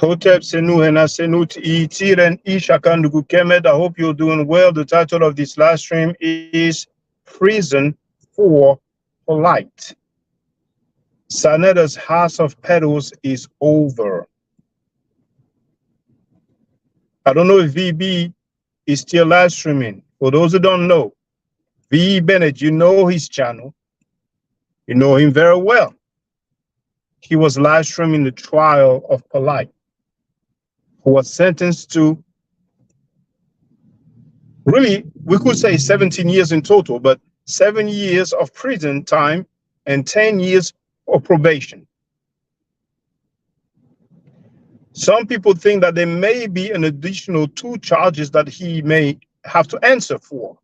Hotep Senu Hena Senut Tiren Ishakandugu Kemet. I hope you're doing well. The title of this live stream is Prison for Polight. Saneda's House of Pedos is over. I don't know if VB is still live streaming. For those who don't know, V. Bennett, you know his channel. You know him very well. He was live streaming the trial of Polight, who was sentenced to, really, we could say 17 years in total, but 7 years of prison time and 10 years of probation. Some people think that there may be an additional 2 charges that he may have to answer for.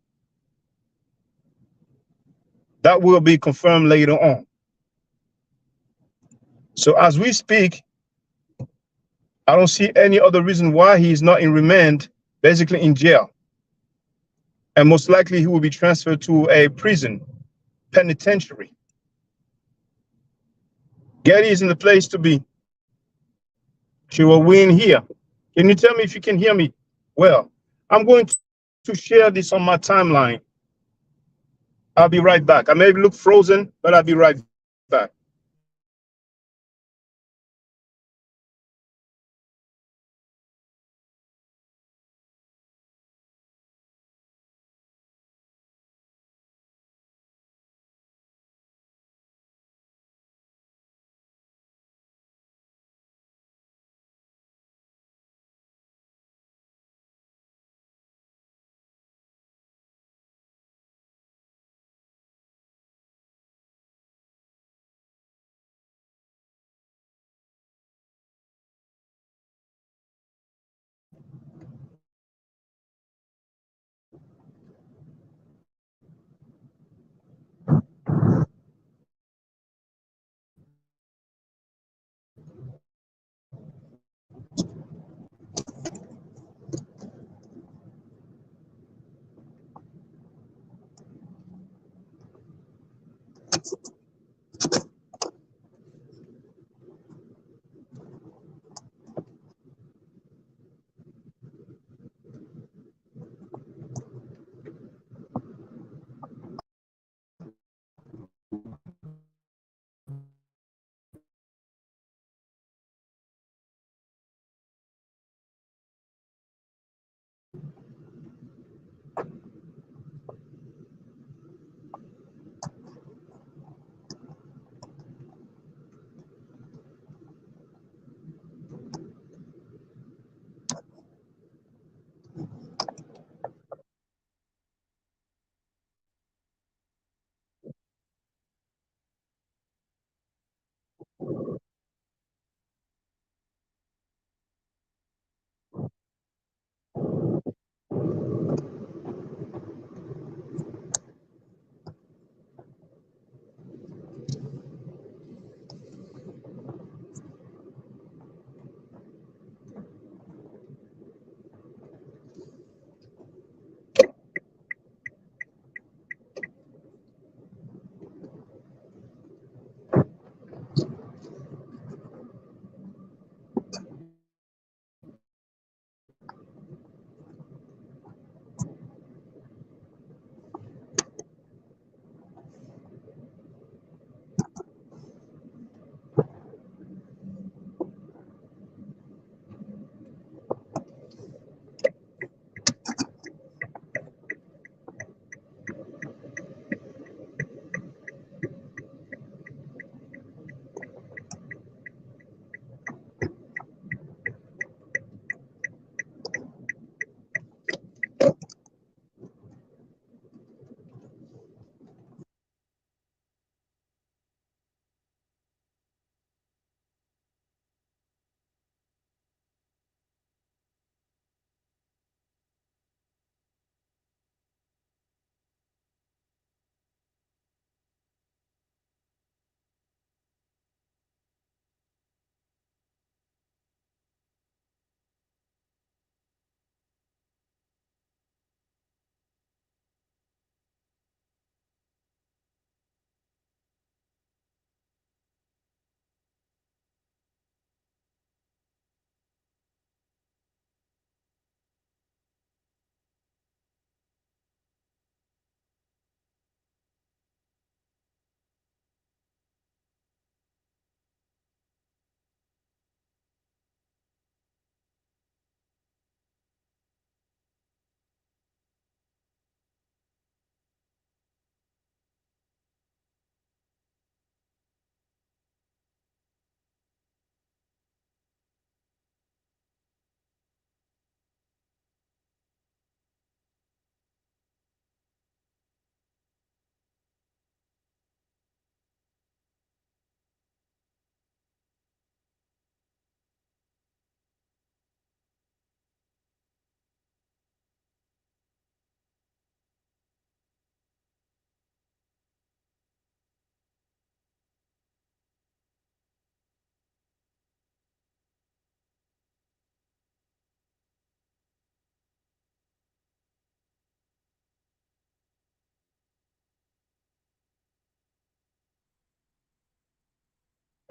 That will be confirmed later on. So as we speak, I don't see any other reason why he is not in remand, basically in jail. And most likely he will be transferred to a prison, penitentiary. Getty is in the place to be. She will win here. Can you tell me if you can hear me? Well, I'm going to share this on my timeline. I'll be right back. I may look frozen, but I'll be right back.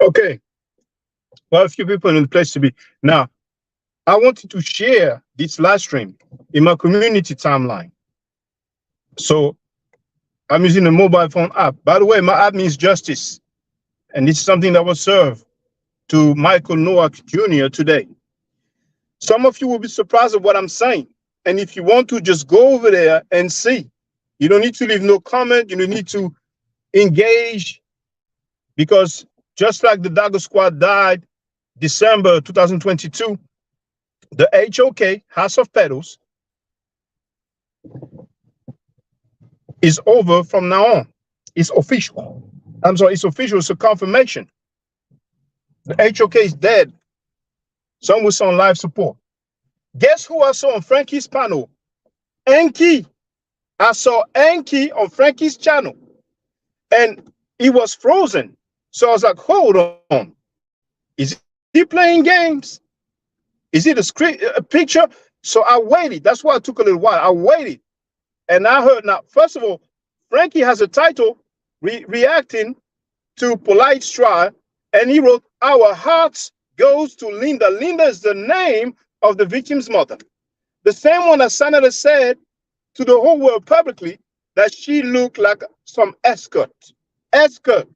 Okay. Well, a few people in the place to be. Now, I wanted to share this live stream in my community timeline. So I'm using a mobile phone app. By the way, my app means justice. And this is something that was served to Michael Noah Jr. today. Some of you will be surprised at what I'm saying. And if you want to, just go over there and see. You don't need to leave no comment. You don't need to engage, because just like the Dagger Squad died December 2022, the HOK, House of Pedos, is over from now on. It's official. I'm sorry, it's official. It's a confirmation. The HOK is dead. Some was on live support. Guess who I saw on Frankie's panel? Enki. I saw Enki on Frankie's channel, and he was frozen. So I was like, hold on. Is he playing games? Is it a picture? So I waited. That's why it took a little while. I waited. And I heard, now, first of all, Frankie has a title reacting to Polight's trial, and he wrote, "Our hearts goes to Linda." Linda is the name of the victim's mother. The same one that Senator said to the whole world publicly that she looked like some escort. Escort.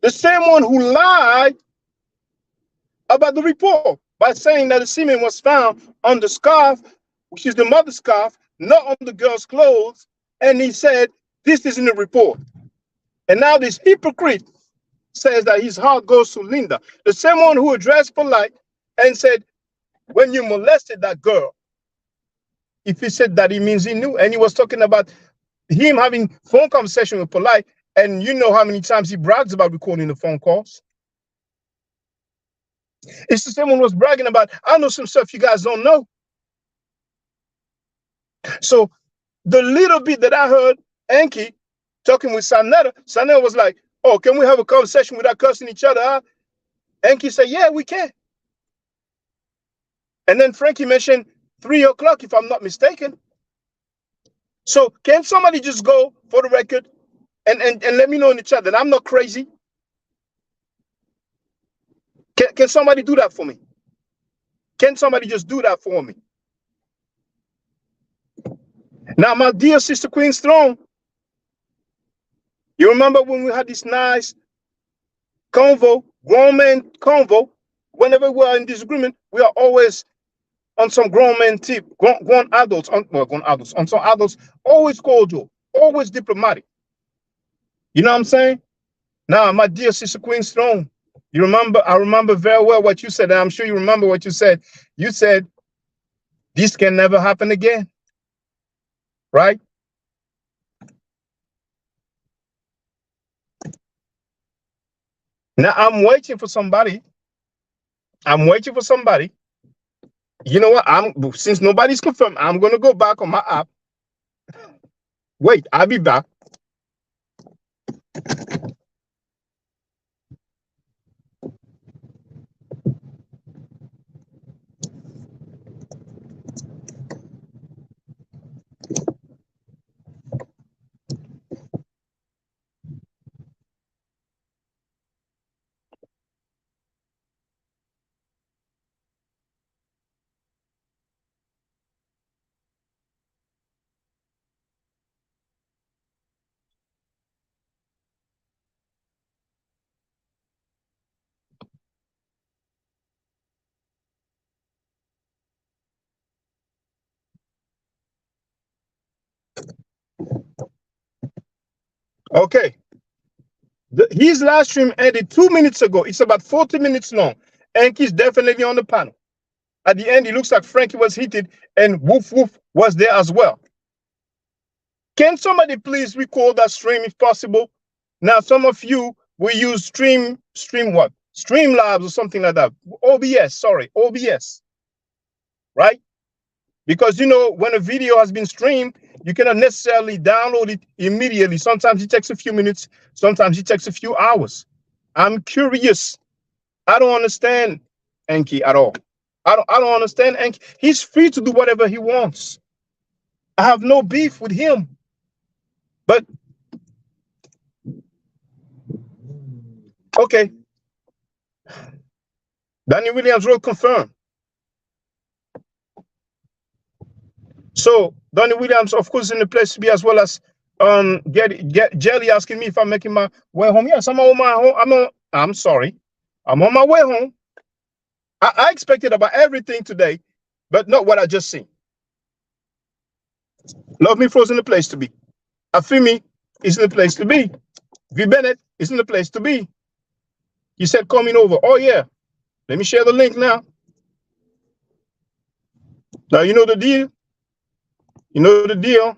The same one who lied about the report by saying that the semen was found on the scarf, which is the mother's scarf, not on the girl's clothes. And he said, this is in the report. And now this hypocrite says that his heart goes to Linda. The same one who addressed Polight and said, when you molested that girl, if he said that, it means he knew. And he was talking about him having phone conversation with Polight. And you know how many times he brags about recording the phone calls. It's the same one who was bragging about, I know some stuff you guys don't know. So the little bit that I heard Enki talking with Sanetta was like, oh, can we have a conversation without cursing each other out? Enki said, yeah, we can. And then Frankie mentioned 3 o'clock, if I'm not mistaken. So can somebody just go for the record and let me know in the chat that I'm not crazy? Can somebody do that for me? Can somebody just do that for me? Now, my dear sister Queen Throne, you remember when we had this nice convo, grown man convo? Whenever we are in disagreement, we are always on some grown man tip, grown adults, on some adults, always cordial, always diplomatic. You know what I'm saying? Now, my dear sister Queen Throne, you remember, I remember very well what you said, and I'm sure you remember what you said. You said, this can never happen again, right? Now, I'm waiting for somebody. I'm waiting for somebody. You know what? Since nobody's confirmed, I'm going to go back on my app. Wait, I'll be back. Okay. His live stream ended 2 minutes ago. It's about 40 minutes long. Enki's definitely on the panel. At the end, it looks like Frankie was heated and Woof Woof was there as well. Can somebody please record that stream if possible? Now, some of you will use Streamlabs or something like that. OBS, right? Because, you know, when a video has been streamed, you cannot necessarily download it immediately. Sometimes it takes a few minutes. Sometimes it takes a few hours. I'm curious. I don't understand Enki at all. I don't understand Enki. He's free to do whatever he wants. I have no beef with him. But, okay, Danny Williams wrote confirm. So Danny Williams, of course, in the place to be, as well as get Jelly asking me if I'm making my way home. Yes, I'm on my home. I'm sorry. I'm on my way home. I expected about everything today, but not what I just seen. Love Me Frozen, the place to be. Afimi is in the place to be. V Bennett is in the place to be. He said coming over. Oh yeah. Let me share the link now. Now you know the deal. You know the deal.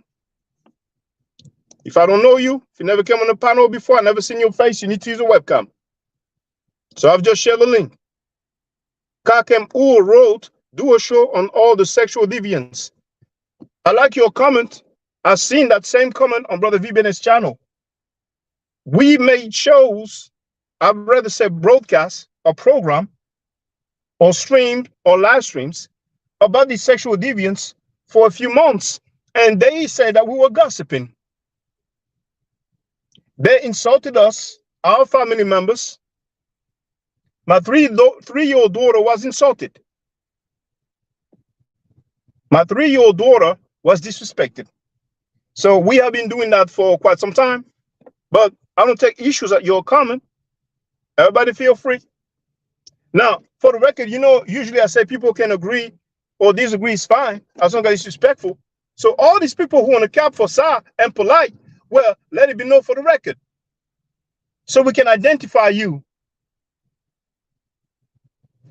If I don't know you, if you never came on the panel before, I never seen your face, you need to use a webcam. So I've just shared the link. Kakem U wrote, do a show on all the sexual deviants. I like your comment. I've seen that same comment on Brother V Bennett's channel. We made shows, I'd rather say broadcast or program or streamed or live streams about these sexual deviants for a few months. And they said that we were gossiping. They insulted us, our family members. My three-year-old daughter was insulted. My 3-year-old daughter was disrespected. So we have been doing that for quite some time, but I don't take issues at your comment. Everybody feel free. Now, for the record, you know, usually I say people can agree or disagree is fine, as long as it's respectful. So all these people who want to cap for Sa and Polight, well, let it be known for the record. So we can identify you.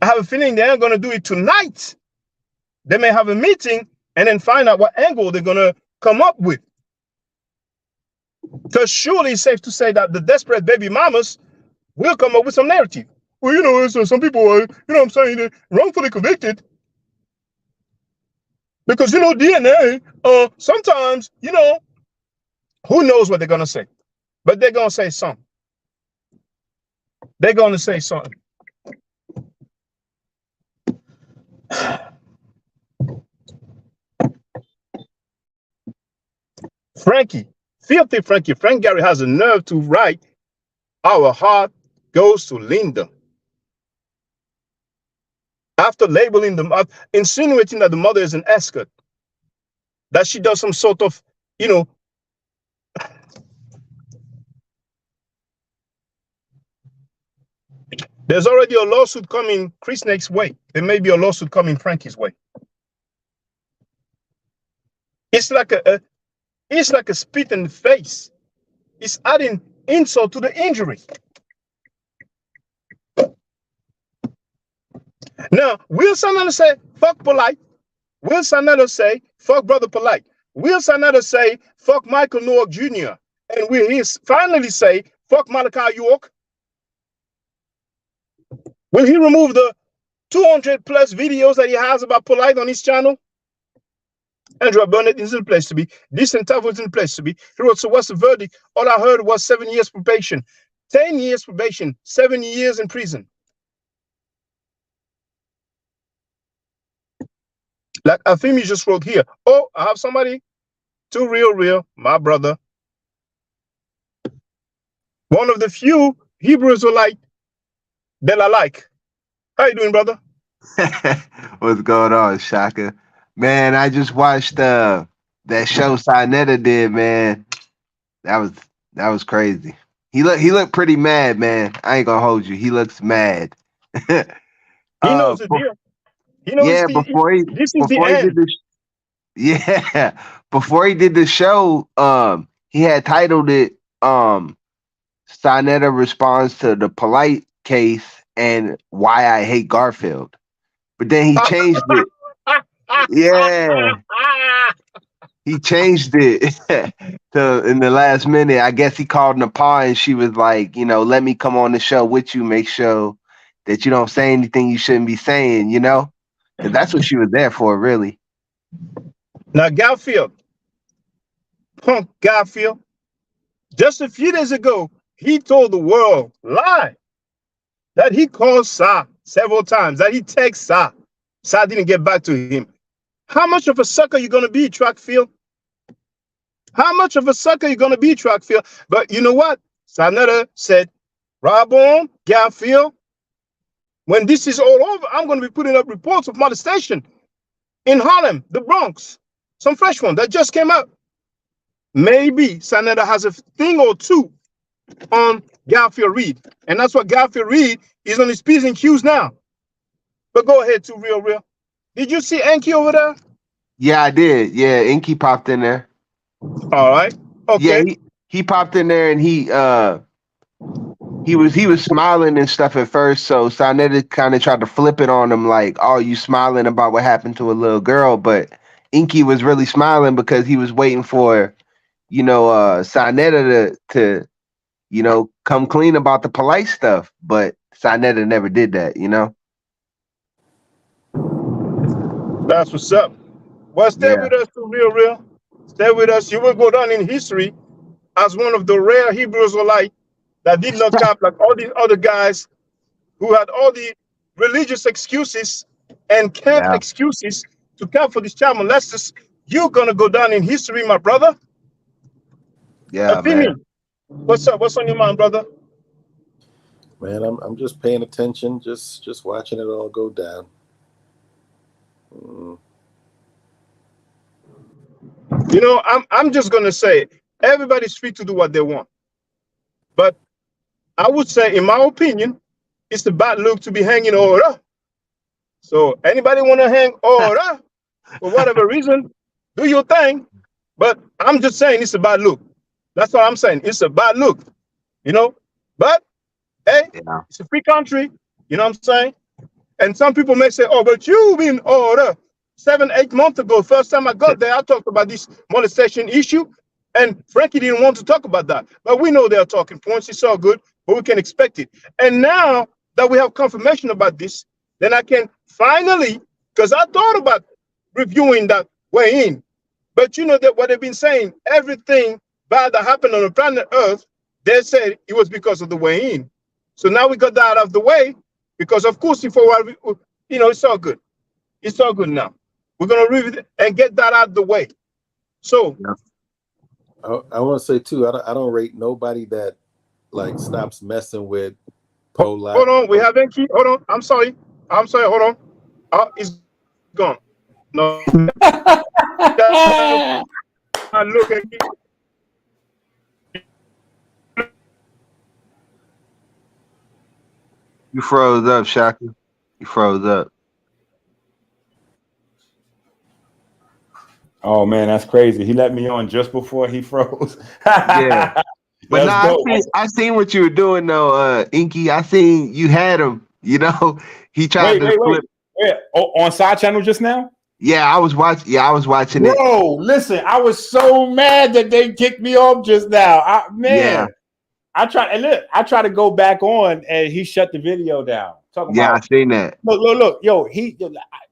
I have a feeling they aren't going to do it tonight. They may have a meeting and then find out what angle they're going to come up with. Because surely it's safe to say that the desperate baby mamas will come up with some narrative. Well, you know, so some people are, you know what I'm saying, they're wrongfully convicted. Because, you know, DNA, sometimes, you know, who knows what they're going to say. But they're going to say something. They're going to say something. Frankie, filthy Frankie, Frank Gary has a nerve to write, our heart goes to Linda. After labeling them up, insinuating that the mother is an escort, that she does some sort of, you know, there's already a lawsuit coming Chris Snake's way. There may be a lawsuit coming Frankie's way. It's like a spit in the face. It's adding insult to the injury. Now, will Sanada say, fuck Polight? Will Sanada say, fuck Brother Polight? Will Sanada say, fuck Michael Newark Jr.? And will he finally say, fuck Malachi York? Will he remove the 200 plus videos that he has about Polight on his channel? Andrew Burnett is in the place to be. Decent Tavo is in the place to be. He wrote, so what's the verdict? All I heard was 7 years probation, 10 years probation, 7 years in prison. Like Afimi just wrote here. Oh, I have somebody. Too real, my brother. One of the few Hebrew Israelite that I like. How you doing, brother? What's going on, Shaka? Man, I just watched that show Sinetta did, man. That was crazy. He looked pretty mad, man. I ain't gonna hold you. He looks mad. He knows the deal. He knows yeah, before he did the show, he had titled it Sinetta responds to the Polight case and why I hate Garfield. But then he changed it. Yeah. He changed it to in the last minute. I guess he called Nepal and she was like, you know, let me come on the show with you, make sure that you don't say anything you shouldn't be saying, you know? And that's what she was there for, really. Now, Garfield, punk Garfield, just a few days ago, he told the world live that he called Sa several times, that he texted Sa. Sa didn't get back to him. How much of a sucker you going to be, Trackfield? How much of a sucker you going to be, Trackfield? But you know what? Sanetta said, Rabon, Garfield, When this is all over, I'm going to be putting up reports of molestation in Harlem, the Bronx, some fresh one that just came out. Maybe Sanetta has a thing or two on Garfield Reed, and that's what Garfield Reed is on his P's and Q's now. But go ahead to real. Did you see Enki over there? Yeah, I did. Yeah, Inky popped in there. All right. Okay. Yeah, he popped in there and he was smiling and stuff at first. So Sonetta kind of tried to flip it on him, like, "Oh, you smiling about what happened to a little girl?" But Inky was really smiling because he was waiting for, Sonetta to come clean about the Polight stuff. But Sonetta never did that. That's what's up. Well, stay with us to real. Stay with us. You will go down in history as one of the rare Hebrew Israelites that did not camp like all these other guys who had all the religious excuses and camp excuses to camp for this child molesters. You're gonna go down in history, my brother. Yeah, man. What's up? What's on your mind, brother? Man, I'm just paying attention, just watching it all go down. I'm just gonna say everybody's free to do what they want, but I would say, in my opinion, it's a bad look to be hanging Ora. So anybody want to hang Ora for whatever reason, do your thing. But I'm just saying it's a bad look. That's all I'm saying. It's a bad look, But hey, it's a free country. You know what I'm saying? And some people may say, "Oh, but you've been Ora 7-8 months ago. First time I got there, I talked about this molestation issue." And Frankie didn't want to talk about that. But we know they're talking points. It's all good, but we can expect it. And now that we have confirmation about this, then I can finally, because I thought about reviewing that way in. But you know that what they've been saying, everything bad that happened on the planet Earth, they said it was because of the way in. So now we got that out of the way, because of course, it's all good. It's all good now. We're going to review it and get that out of the way. So... I want to say too, I don't rate nobody that stops messing with Polight. Hold on, we have Enki. Hold on, I'm sorry. Hold on. It's gone. No. Look, Enki. You froze up, Shaka. You froze up. Oh man, that's crazy. He let me on just before he froze. Yeah. But I seen what you were doing though, Inky. I seen you had him, he tried to flip. Wait. Oh, on side channel just now? Yeah, I was watching it. Bro, listen, I was so mad that they kicked me off just now. I tried to go back on and he shut the video down. I seen that. Look, yo,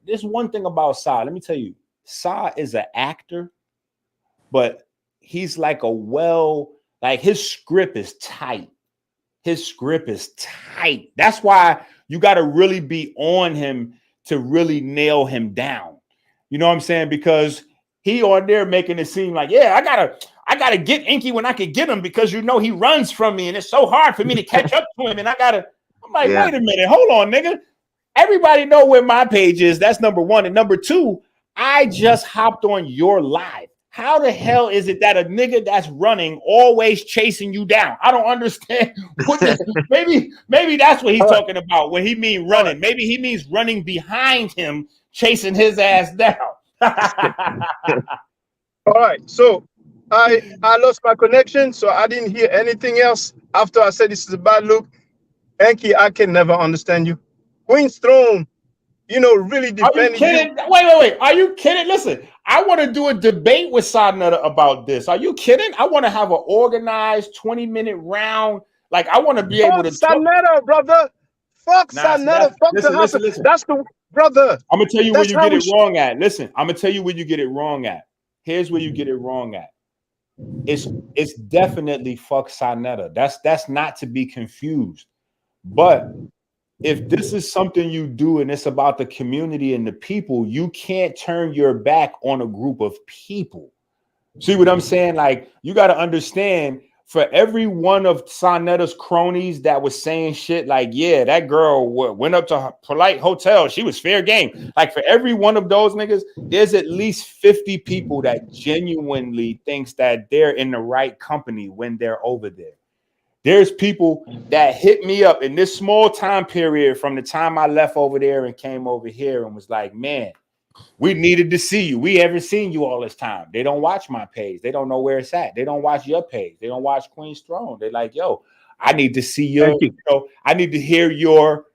there's one thing about Sa. Let me tell you. Sa is an actor, but he's like his script is tight. That's why you got to really be on him to really nail him down. You know what I'm saying? Because he on there making it seem like, I gotta get Inky when I can get him, because he runs from me and it's so hard for me to catch up to him. And I'm like, wait a minute, hold on, nigga. Everybody know where my page is. That's number one. And number two, I just hopped on your live. How the hell is it that a nigga that's running always chasing you down? I don't understand. Maybe that's what he's talking about when he means running. Maybe he means running behind him, chasing his ass down. All right. So I lost my connection, so I didn't hear anything else after I said this is a bad look. Enki, I can never understand you. Queen's Throne, really defending. Are you kidding? Wait. Are you kidding? Listen, I want to do a debate with Sadnetta about this. Are you kidding? I want to have an organized 20-minute round. Like, I want to be able to talk. Sadnetta, brother. Fuck Sadnetta. Fuck the house. Listen. That's the brother. I'm gonna tell you where you get it wrong at. Listen, I'm gonna tell you where you get it wrong at. Here's where you get it wrong at. It's definitely fuck Sadnetta. That's not to be confused. But if this is something you do and it's about the community and the people, you can't turn your back on a group of people. See what I'm saying? Like, you got to understand, for every one of Sonetta's cronies that was saying shit like, yeah, that girl went up to her Polight hotel, she was fair game. Like for every one of those niggas, there's at least 50 people that genuinely thinks that they're in the right company when they're over there. There's people that hit me up in this small time period from the time I left over there and came over here and was like, man, we needed to see you. We haven't seen you all this time. They don't watch my page. They don't know where it's at. They don't watch your page. They don't watch Queen's Throne. They're like, yo, I need to see your, you know, I need to hear your,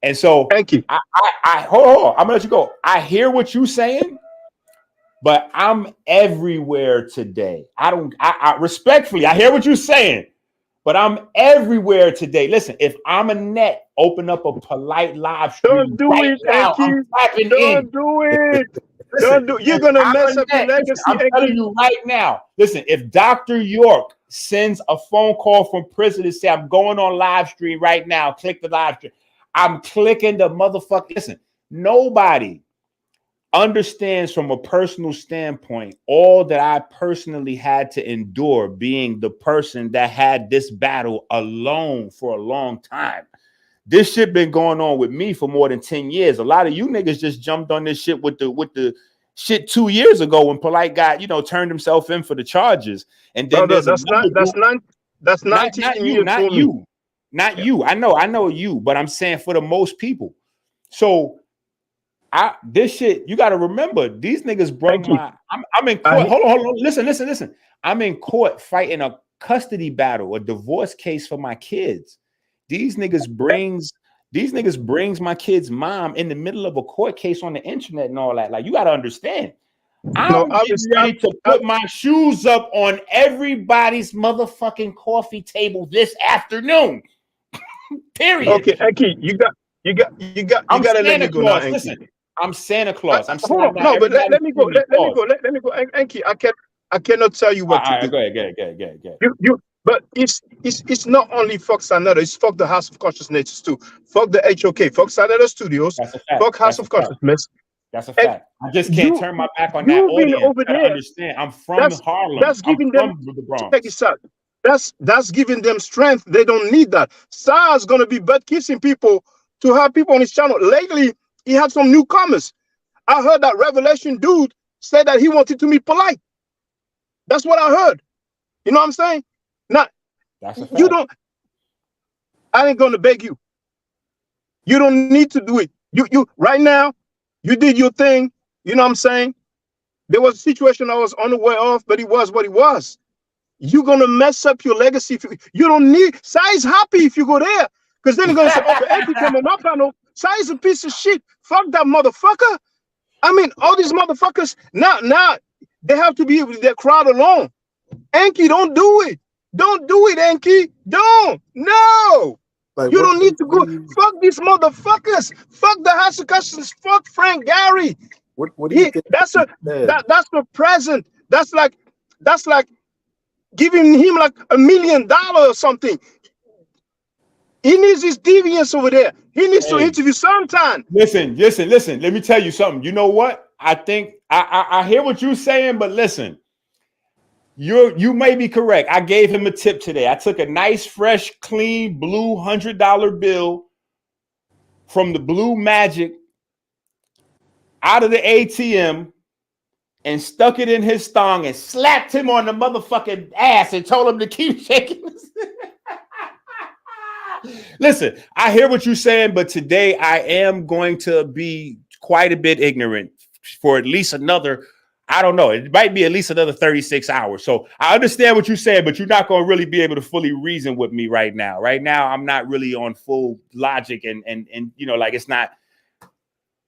and so Thank you. I hold on. I'm gonna let you go. I hear what you're saying, but I'm everywhere today. I respectfully, I hear what you're saying, but I'm everywhere today. Listen, if I'm a net, open up a Polight live stream. Don't do right it, now. Enki. I'm Don't do it. Listen, don't do. You're gonna mess up your legacy. I'm telling you right now. Listen, if Dr. York sends a phone call from prison to say I'm going on live stream right now, click the live stream. I'm clicking the motherfucker. Listen, nobody understands from a personal standpoint all that I personally had to endure being the person that had this battle alone for a long time. This shit been going on with me for more than 10 years. A lot of you niggas just jumped on this shit with the shit 2 years ago when Polight got, you know, turned himself in for the charges. And then Brother, that's 19 years. Not you. I know you, but I'm saying for the most people. So this shit, you got to remember, these niggas brought I'm in court. Hold on. Listen. I'm in court fighting a custody battle, a divorce case for my kids. These niggas brings my kid's mom in the middle of a court case on the internet and all that. Like, you got to understand. I'm ready to put my shoes up on everybody's motherfucking coffee table this afternoon. Period. Okay, Enki, you got to let me go now, Enki. Listen, I'm Santa Claus. I'm hold on, no, but let me go. Let me go, Enki. I cannot tell you what to do. Go ahead. But it's not only fuck Sonetta, it's fuck the House of Consciousness too. Fuck the HOK, fuck Sonetta Studios, fuck House of Consciousness. That's a fact. I just can't turn my back on that audience. Over there, understand. I'm from Harlem. That's giving them the Bronx. Check this out. That's giving them strength. They don't need that. Sar's gonna be butt kissing people to have people on his channel. Lately, he had some newcomers. I heard that Revelation dude said that he wanted to meet Polight. That's what I heard. You know what I'm saying? Not you don't. I ain't gonna beg you. You don't need to do it. You right now. You did your thing. You know what I'm saying? There was a situation I was unaware of, but it was what it was. You're gonna mess up your legacy if you don't need. Sai's happy if you go there, because then you're gonna say, "Oh, but Enki came on my panel. Sai's a piece of shit. Fuck that motherfucker." I mean, all these motherfuckers now they have to be with their crowd alone. Enki, don't do it. Don't do it, Enki. Don't. No. Like, you don't need to go. Fuck these motherfuckers. Fuck the House of Customs. Fuck Frank Gary. What do you think? That's a present. That's like giving him like $1 million or something. He needs his deviance over there. He needs to interview sometime. Listen. Let me tell you something. You know what? I think I hear what you're saying, but listen. You may be correct. I gave him a tip today. I took a nice, fresh, clean, blue $100 bill from the Blue Magic out of the ATM and stuck it in his thong and slapped him on the motherfucking ass and told him to keep shaking. Listen, I hear what you're saying, but today I am going to be quite a bit ignorant for at least another, I don't know. It might be at least another 36 hours. So I understand what you're saying, but you're not going to really be able to fully reason with me right now. Right now, I'm not really on full logic and you know, like it's not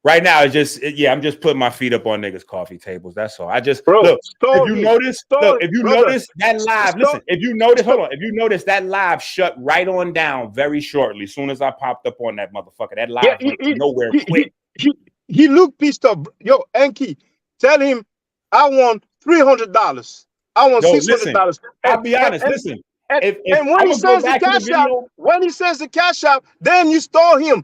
right now. It's just, I'm just putting my feet up on niggas' coffee tables. That's all. I just, look, if you notice that live, listen, if you notice that live shut right on down very shortly, as soon as I popped up on that motherfucker, that live went nowhere quick. He looked pissed off. Yo, Enki, tell him, I want $300. I want $600. I'll be honest. Listen, and when he says the cash out, then you stole him.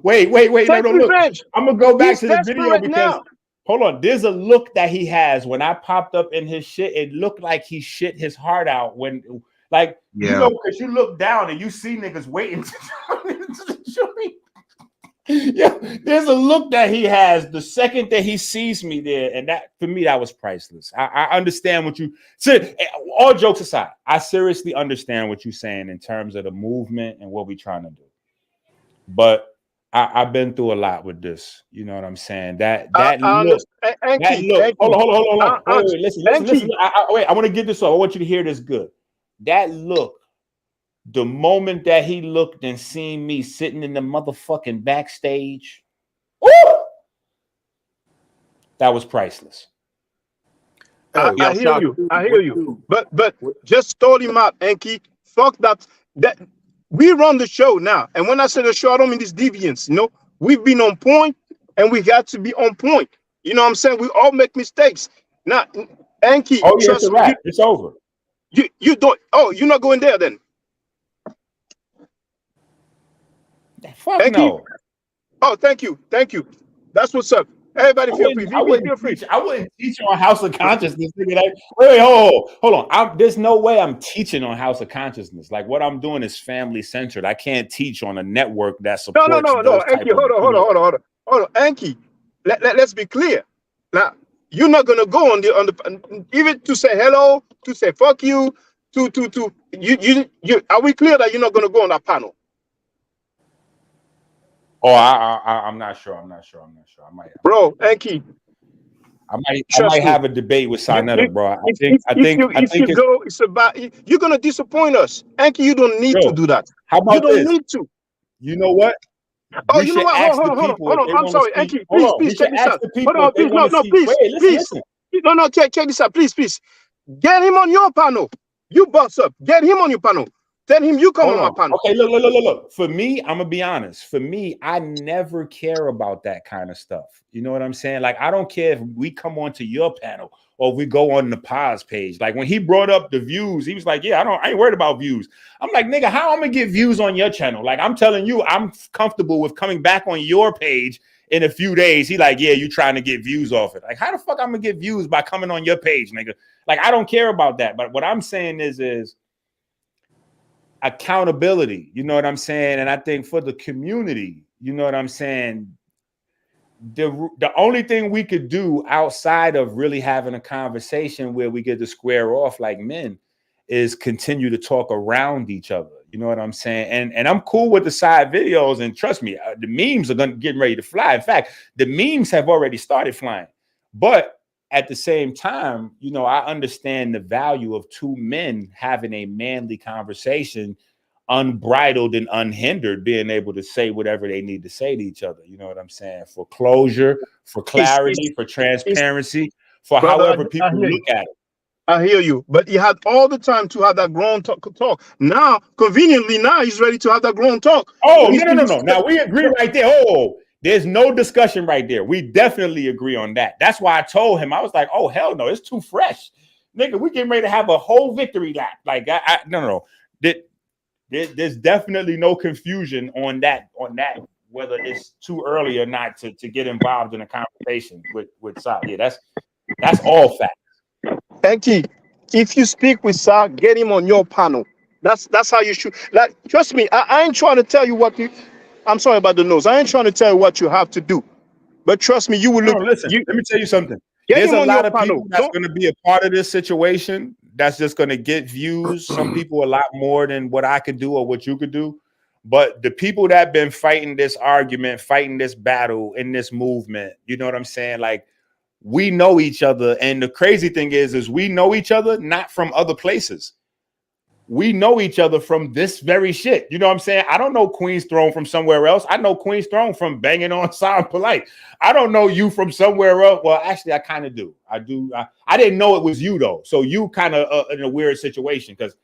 Wait. No, look. I'm gonna go back to the video because hold on. There's a look that he has when I popped up in his shit. It looked like he shit his heart out when, Like, Yeah. you know, because you look down and you see niggas waiting to show me. Yeah, there's a look that he has the second that he sees me there, and that for me that was priceless. I understand what you said. All jokes aside, I seriously understand what you're saying in terms of the movement and what we're trying to do. But I've been through a lot with this. You know what I'm saying? That look. That look. Hold on. Wait, listen. Wait, I want to get this off. I want you to hear this good. That look. The moment that he looked and seen me sitting in the motherfucking backstage, woo, that was priceless. Hey, I hear you. I hear you. But just told him out, Enki. Fuck that. That we run the show now. And when I say the show, I don't mean this deviance. You know, we've been on point and we got to be on point. You know what I'm saying? We all make mistakes. Now, Enki, oh, yeah, trust it's a wrap. It's over. You don't. Oh, you're not going there then. Fuck Enki. no. Oh, thank you. That's what's up. Everybody feel free. VB, feel free. I wouldn't teach on House of Consciousness. Like, wait, hold on. There's no way I'm teaching on House of Consciousness. Like, what I'm doing is family centered. I can't teach on a network that supports. No. Enki, hold on. Enki, let's be clear. Now, you're not gonna go on the even to say hello, to say fuck you, to you. Are we clear that you're not gonna go on that panel? Oh, I'm not sure. I might. Bro, Enki. I might have a debate with Sinetta, bro. If you go, it's about you're gonna disappoint us. Enki, you don't need to do that. How about you don't this? need to. You know what? Oh, you know what? Hold on. I'm sorry, Enki. Please check this out. Hold on, please. No, check this out, please. Get him on your panel. You boss up. Get him on your panel. Tell him you come on my panel. Okay, look. For me, I'm gonna be honest. For me, I never care about that kind of stuff. You know what I'm saying? Like, I don't care if we come onto your panel or if we go on the pause page. Like, when he brought up the views, he was like, "Yeah, I ain't worried about views." I'm like, "Nigga, how I'm gonna get views on your channel?" Like, I'm telling you, I'm comfortable with coming back on your page in a few days. He like, "Yeah, you trying to get views off it?" Like, how the fuck I'm gonna get views by coming on your page, nigga? Like, I don't care about that. But what I'm saying is accountability, you know what I'm saying? And I think for the community, you know what I'm saying? The only thing we could do outside of really having a conversation where we get to square off like men is continue to talk around each other. You know what I'm saying? And I'm cool with the side videos. And trust me, the memes are getting ready to fly. In fact, the memes have already started flying. But at the same time, you know, I understand the value of two men having a manly conversation, unbridled and unhindered, being able to say whatever they need to say to each other. You know what I'm saying? For closure, for clarity, for transparency, for brother, however people look at it. I hear you, but he had all the time to have that grown talk. Now, conveniently, now he's ready to have that grown talk. Oh, no. Now we agree right there. Oh, there's no discussion right there. We definitely agree on that. That's why I told him, I was like, oh, hell no, it's too fresh. Nigga, we getting ready to have a whole victory lap. Like, no. There's definitely no confusion on that, whether it's too early or not to get involved in a conversation with Sa. Yeah, that's all facts. Enki, if you speak with Sa, get him on your panel. That's how you should. Like, trust me, I ain't trying to tell you what you. I'm sorry about the nose. I ain't trying to tell you what you have to do, but trust me, you will look. Listen, let me tell you something. There's a lot of people that's going to be a part of this situation. That's just going to get views. Some people a lot more than what I could do or what you could do. But the people that have been fighting this argument, fighting this battle in this movement, you know what I'm saying? Like, we know each other. And the crazy thing is we know each other not from other places. We know each other from this very shit. You know what I'm saying? I don't know Queen's Throne from somewhere else. I know Queen's Throne from banging on Sound Polight. I don't know you from somewhere else. Well, actually, I kind of do. I do. I didn't know it was you, though. So you kind of in a weird situation because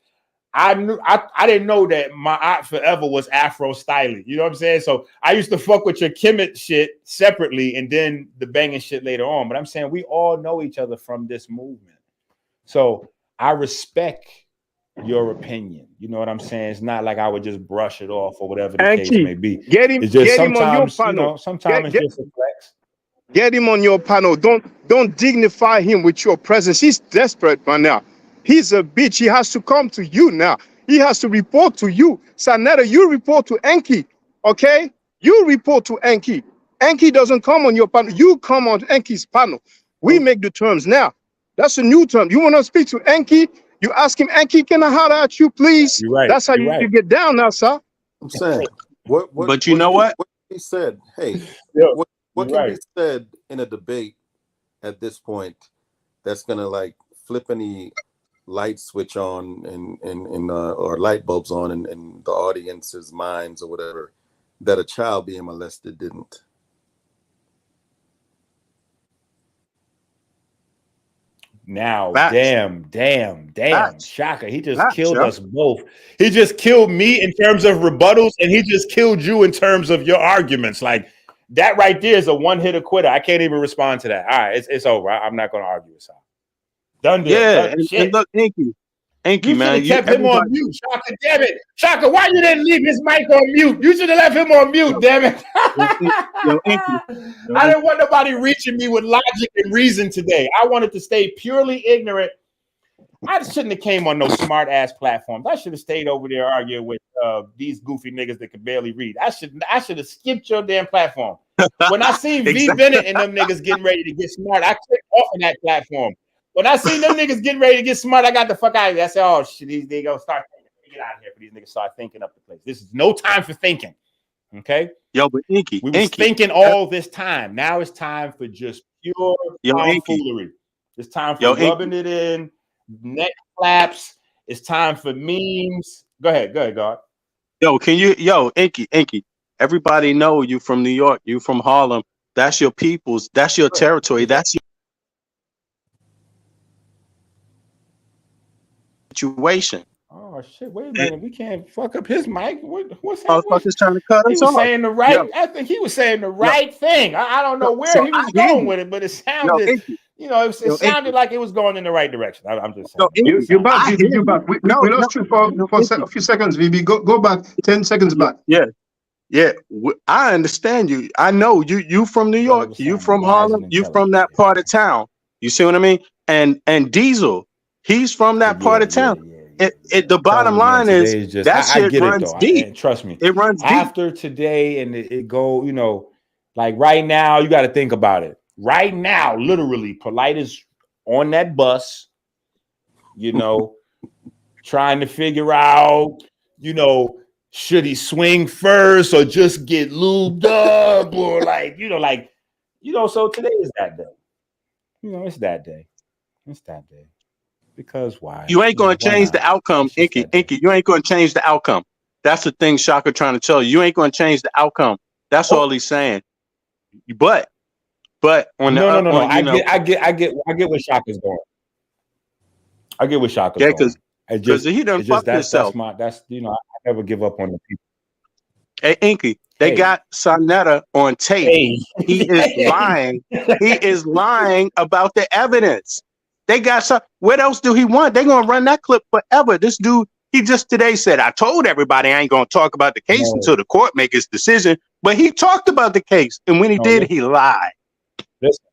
I didn't know that my aunt forever was Afro styling. You know what I'm saying? So I used to fuck with your Kemet shit separately and then the banging shit later on. But I'm saying we all know each other from this movement. So I respect your opinion. You know what I'm saying? It's not like I would just brush it off or whatever the case may be. Get him on your panel. You know, sometimes it's just a flex. Get him on your panel. Don't dignify him with your presence. He's desperate right now. He's a bitch. He has to come to you now. He has to report to you. Sanetta, you report to Enki, okay? You report to Enki. Enki doesn't come on your panel. You come on Enki's panel. We make the terms now. That's a new term. You want to speak to Enki? You ask him, Enki, can I holler at you, please? You're right. That's how you get down now, sir. I'm saying what But you know what? What can be said? Hey, Yeah, what can right. be said in a debate at this point that's gonna like flip any light switch on and or light bulbs on in the audience's minds or whatever that a child being molested didn't? Now, Facts. damn, Facts. Shaka. He just Facts, killed yeah. us both. He just killed me in terms of rebuttals, and he just killed you in terms of your arguments. Like that right there is a one-hitter quitter. I can't even respond to that. All right, it's over. I'm not going to argue with him. Done deal. Yeah, Done. and look, Enki, You man. should have kept him on mute, Shaka. Damn it, Shaka. Why you didn't leave his mic on mute? You should have left him on mute. Damn it. I didn't want nobody reaching me with logic and reason today. I wanted to stay purely ignorant. I shouldn't have came on no smart ass platforms. I should have stayed over there arguing with these goofy niggas that could barely read. I should have skipped your damn platform. When I seen V Bennett and them niggas getting ready to get smart, I clicked off of that platform. When I seen them niggas getting ready to get smart, I got the fuck out of there. I said, oh shit, they gonna start thinking. Get out of here for these niggas start thinking up the place. This is no time for thinking. Okay? Yo, but Enki, We was thinking all this time. Now it's time for just pure tomfoolery. It's time for rubbing it in, neck flaps. It's time for memes. Go ahead, God. Enki, everybody know you from New York, you from Harlem. That's your people's, that's your territory, that's your situation. Oh shit! Wait a minute, we can't fuck up his mic. What's I was just trying to cut he us was off. saying the right. I think he was saying the right thing. I don't know where he was going with it, but it sounded, it sounded like it was going in the right direction. I'm just saying. You're back, VB. You're back. We lost you for a few seconds, VB. Go back 10 seconds back. Yeah. I understand you. I know you from New York. You from Harlem. You from that part of town. You see what I mean? And Diesel, he's from that part of town. The bottom line is just, that shit runs deep. Trust me, it runs deep. After today, and it go, like right now, you got to think about it. Right now, literally, Polight is on that bus, trying to figure out, should he swing first or just get lubed up, or so today is that day. It's that day. It's that day. Because why? You ain't going to change the outcome, Enki. You ain't going to change the outcome. That's the thing Shaka trying to tell you. You ain't going to change the outcome. That's all he's saying. But on the no. I get where Shaka's going. I get where Shaka's going. Because he done fucked himself. I never give up on the people. Hey, Enki, they got Sanetta on tape. Hey. He is lying. He is lying about the evidence. They got some. What else do he want? They're gonna run that clip forever. This dude, he just today said, "I told everybody I ain't gonna talk about the case until the court make its decision." But he talked about the case, and when he did, he lied. Listen.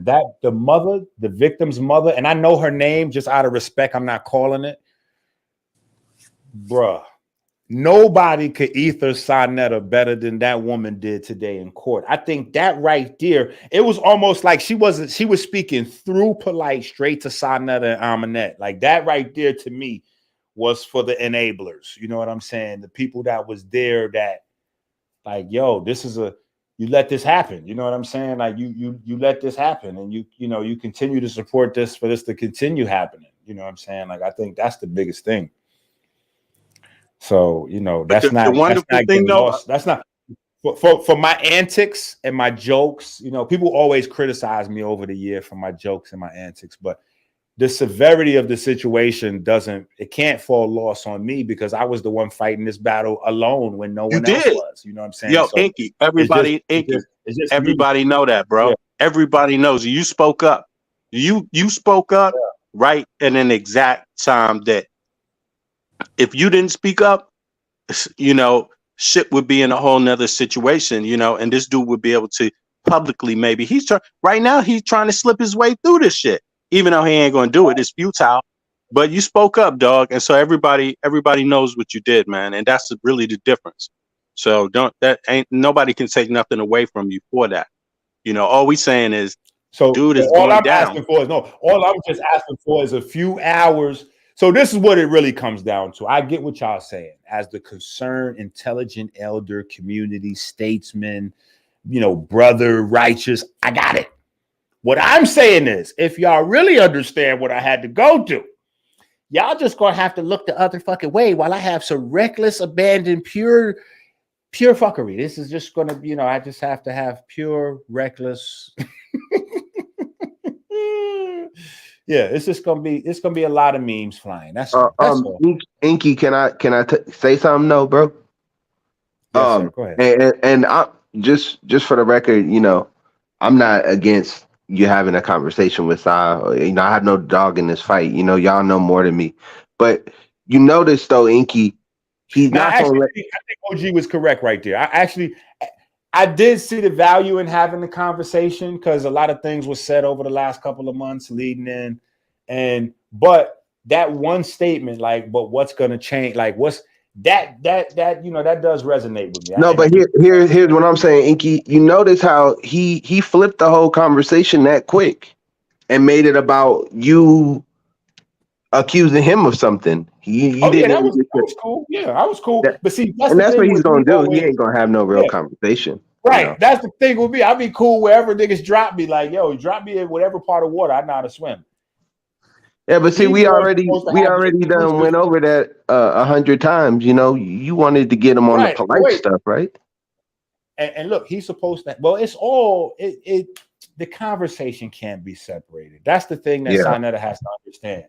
That the victim's mother, and I know her name just out of respect. I'm not calling it, bruh. Nobody could ether Sanetta better than that woman did today in court. I think that right there, it was almost like she was speaking through Polight straight to Sanetta and Aminette. Like that right there to me was for the enablers. You know what I'm saying? The people that was there that like, yo, you let this happen. You know what I'm saying? Like you let this happen, and you continue to support this for this to continue happening. You know what I'm saying? Like I think that's the biggest thing. So that's not for my antics and my jokes. People always criticize me over the year for my jokes and my antics, but the severity of the situation can't fall lost on me because I was the one fighting this battle alone when no one else was. You know what I'm saying? Yo, Enki, everybody know that, bro. Yeah. Everybody knows you spoke up. You spoke up right at an exact time that. If you didn't speak up, shit would be in a whole nother situation, and this dude would be able to publicly maybe he's trying to slip his way through this shit. even though he ain't gonna do it. It's futile. But you spoke up, dog, and so everybody knows what you did, man, and that's really the difference. So nobody can take nothing away from you for that. You know, all we saying is, So dude is all going I'm down. asking for is all I'm just asking for is a few hours. So this is what it really comes down to. I get what y'all saying as the concerned, intelligent elder, community statesman, brother, righteous. I got it. What I'm saying is, if y'all really understand what I had to go through, y'all just gonna have to look the other fucking way while I have some reckless, abandoned, pure fuckery. This is just gonna be, I just have to have pure, reckless. Yeah, it's gonna be a lot of memes flying. That's all. Inky, can I say something? No, bro. Yes, sir. Go ahead. And I just for the record, I'm not against you having a conversation with Sai. I have no dog in this fight. Y'all know more than me. But you notice though, Inky, he's not gonna I think OG was correct right there. I did see the value in having the conversation because a lot of things were said over the last couple of months leading in. But that one statement, but what's gonna change? What's that does resonate with me. No, but here's what I'm saying, Inky. You notice how he flipped the whole conversation that quick and made it about you accusing him of something. That was cool. Yeah, I was cool. But see, that's what he's gonna do. He ain't gonna have no real conversation. Right. That's the thing with me. I'll be cool wherever niggas drop me. Like, yo, drop me in whatever part of water I know how to swim. Yeah, but see, we already done went over that 100 times. You wanted to get him on the polite stuff, right? And look, he's supposed to. Well, it's all the conversation can't be separated. That's the thing that Sinetta has to understand.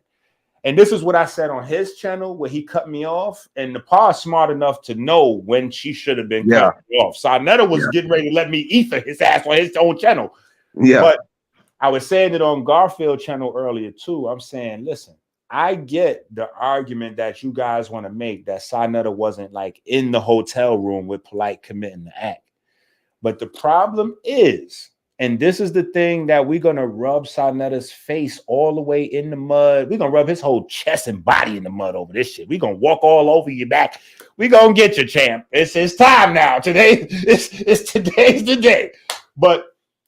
And this is what I said on his channel where he cut me off. And Nepal is smart enough to know when she should have been cut me off. Sinetta was getting ready to let me ether his ass on his own channel. Yeah. But I was saying it on Garfield channel earlier too. I'm saying, listen, I get the argument that you guys want to make that Sinetta wasn't in the hotel room with Polight committing the act. But the problem is, and this is the thing that we're going to rub Sinetta's face all the way in the mud. We're going to rub his whole chest and body in the mud over this shit. We're going to walk all over your back. We're going to get you, champ. It's time now. Today's the day. But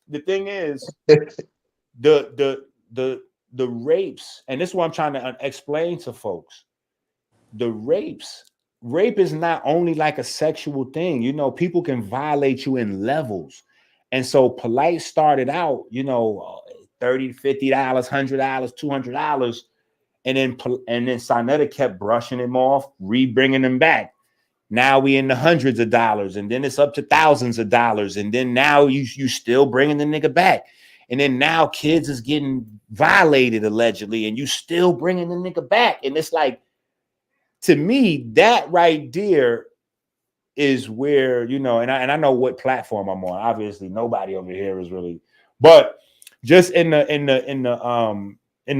the thing is, the rapes, and this is what I'm trying to explain to folks. Rape is not only a sexual thing. People can violate you in levels. And so Polight started out, $30, $50, $100, $200. And then Sinetta kept brushing him off, bringing him back. Now we in the hundreds of dollars, and then it's up to thousands of dollars. And then now you still bringing the nigga back. And then now kids is getting violated allegedly, and you still bringing the nigga back. And it's to me, that right there is where, and I know what platform I'm on. Obviously, nobody over here is really, but just in the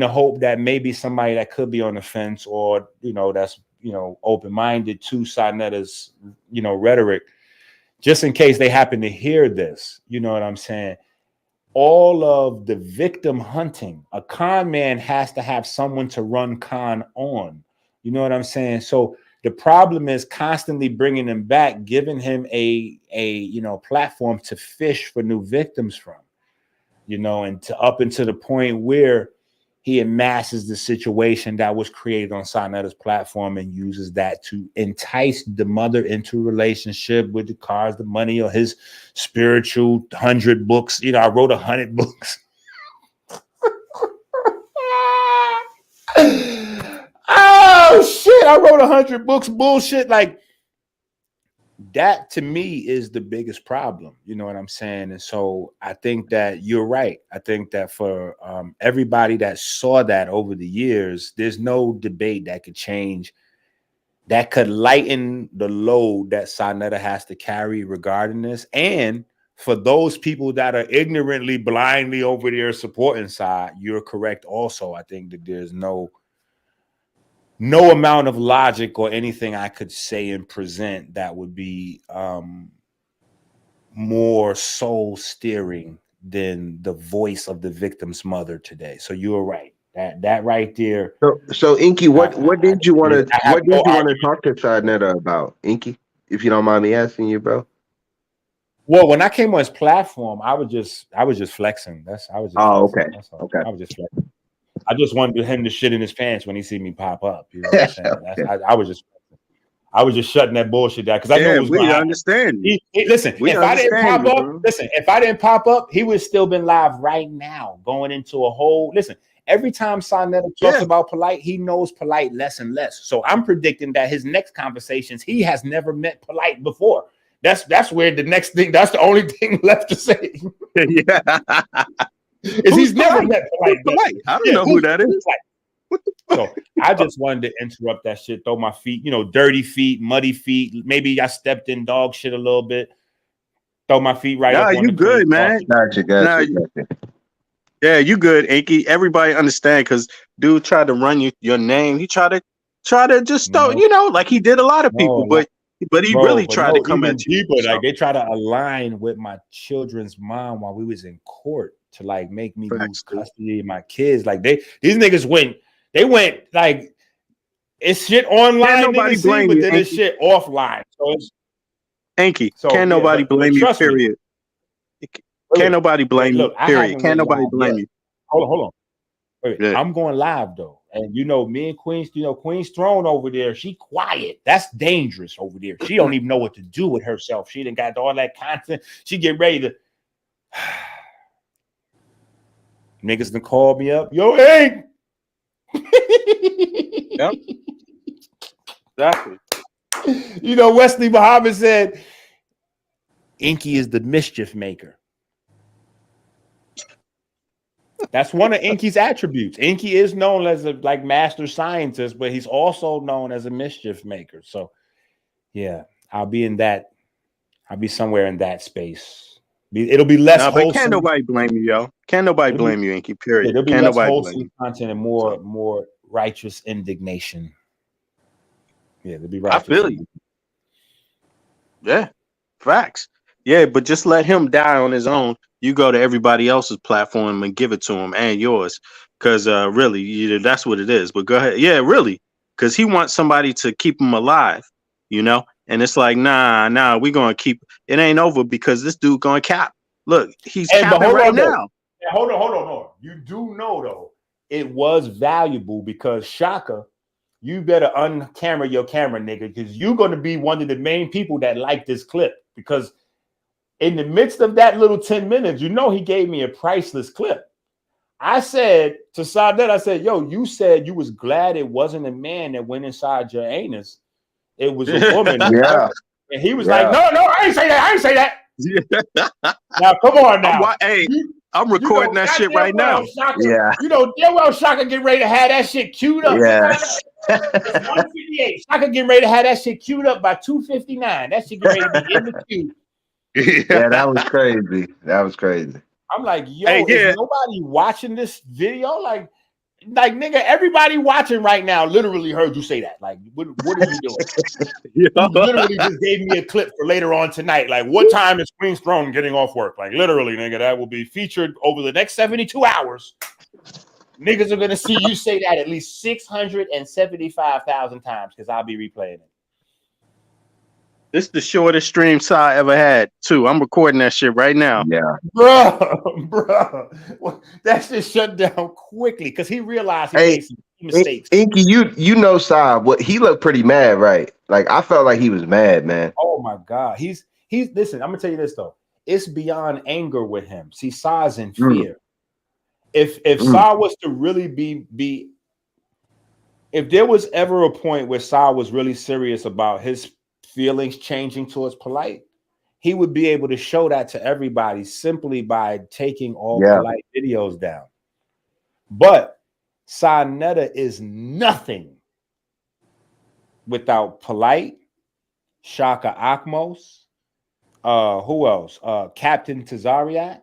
hope that maybe somebody that could be on the fence or that's open-minded to Sinetta's rhetoric, just in case they happen to hear this, you know what I'm saying? All of the victim hunting, a con man has to have someone to run con on. You know what I'm saying? So the problem is constantly bringing him back, giving him a platform to fish for new victims from, and to up into the point where he amasses the situation that was created on Sinetta's platform and uses that to entice the mother into a relationship with the cars, the money, or his spiritual 100 books. I wrote 100 books. Oh shit! I wrote 100 books. Bullshit. That to me is the biggest problem. You know what I'm saying? And so I think that you're right. I think that for everybody that saw that over the years, there's no debate that could change, that could lighten the load that Sinetta has to carry regarding this. And for those people that are ignorantly, blindly over there supporting side, you're correct also. I think that there's no amount of logic or anything I could say and present that would be more soul steering than the voice of the victim's mother today. So you were right. That right there. So Inky, what did you want to argument. talk to Sarnetta about, Inky? If you don't mind me asking you, bro. Well, when I came on his platform, I was just flexing. I was just flexing. Okay. That's all. Okay. I was just flexing. I just wanted him to shit in his pants when he see me pop up. You know what I'm saying? Okay. I was just shutting that bullshit down because I knew it was going to happen. Understand. Listen, if I didn't pop up, he would still been live right now, going into a whole. Listen, every time Sarnetta talks about Polight, he knows Polight less and less. So I'm predicting that his next conversations, he has never met Polight before. That's where the next thing. That's the only thing left to say. Yeah, is he's never met Polight. I don't know who that is. So I just wanted to interrupt that shit. Throw my feet, dirty feet, muddy feet. Maybe I stepped in dog shit a little bit. Throw my feet right up. Nah, you good, man. Gotcha. Yeah, you good, Inky. Everybody understand because dude tried to run your name. He tried to just throw, like he did a lot of people, but he really tried to come at you. People, like they try to align with my children's mom while we was in court to like make me lose custody of my kids. Like these niggas went like it's shit online, nobody blame but you, then it's shit offline. So it's Inky. Can't nobody blame you, period. Can't nobody blame you, period. Can't nobody blame you. Hold on. Wait, I'm going live though. And me and Queen's, Queen's Throne over there, she quiet. That's dangerous over there. She don't even know what to do with herself. She done got all that content. She get ready to niggas done called me up. Yo, hey. Yep. Exactly. Wesley Muhammad said Inky is the mischief maker. That's one of Inky's attributes. Inky is known as a master scientist, but he's also known as a mischief maker. So yeah, I'll be somewhere in that space. It'll be less wholesome. Can't nobody blame you, yo. Can't nobody blame you, Inky, period. It'll be can't less nobody wholesome blame you. Content and more righteous indignation. Yeah, it'll be righteous. I feel you. Yeah, facts. Yeah, but just let him die on his own. You go to everybody else's platform and give it to him and yours. Because really, that's what it is. But go ahead. Yeah, really. Because he wants somebody to keep him alive, And it's like, nah, we're going to keep it. Ain't over because this dude going to cap. Look, he's capping right now. Yeah, hold on. You do know, though, it was valuable because Shaka, you better uncamera your camera, nigga, because you're going to be one of the main people that like this clip. Because in the midst of that little 10 minutes, he gave me a priceless clip. I said to Sarnetta, yo, you said you was glad it wasn't a man that went inside your anus. It was a woman. Yeah. And he was like, no, I ain't say that. Now, come on now. I'm recording that shit right now. Yeah. Damn well Shaka get ready to have that shit queued up. Yeah. It's 158. Shaka getting ready to have that shit queued up by 2:59. That shit get ready to be in the queue. Yeah, that was crazy. I'm like, yo, is nobody watching this video? Like, nigga, everybody watching right now literally heard you say that. Like, what are you doing? You literally just gave me a clip for later on tonight. Like, what time is Queen's Throne getting off work? Like, literally, nigga, that will be featured over the next 72 hours. Niggas are going to see you say that at least 675,000 times because I'll be replaying it. This is the shortest stream I ever had, too. I'm recording that shit right now. Yeah. Bro. That shit shut down quickly because he realized he made some mistakes. Inky, you know Saab. He looked pretty mad, right? Like, I felt like he was mad, man. Oh, my God. He's listen, I'm going to tell you this, though. It's beyond anger with him. See, Sa's in fear. If Sa was to really be if there was ever a point where Sa was really serious about his feelings changing towards Polight, he would be able to show that to everybody simply by taking all Polight videos down. But Sarnetta is nothing without Polight, Shaka Akmos, who else? Captain Tazariak.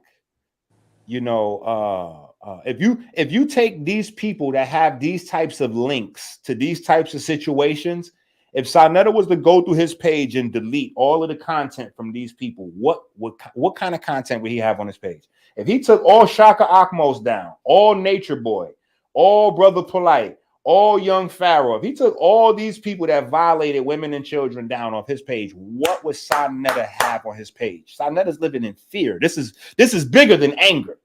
If you take these people that have these types of links to these types of situations If Sarnetta was to go through his page and delete all of the content from these people, what kind of content would he have on his page? If he took all Shaka Akmos down, all Nature Boy, all Brother Polight, all Young Pharaoh, if he took all these people that violated women and children down off his page, what would Sarnetta have on his page? Sarnetta's living in fear. This is bigger than anger.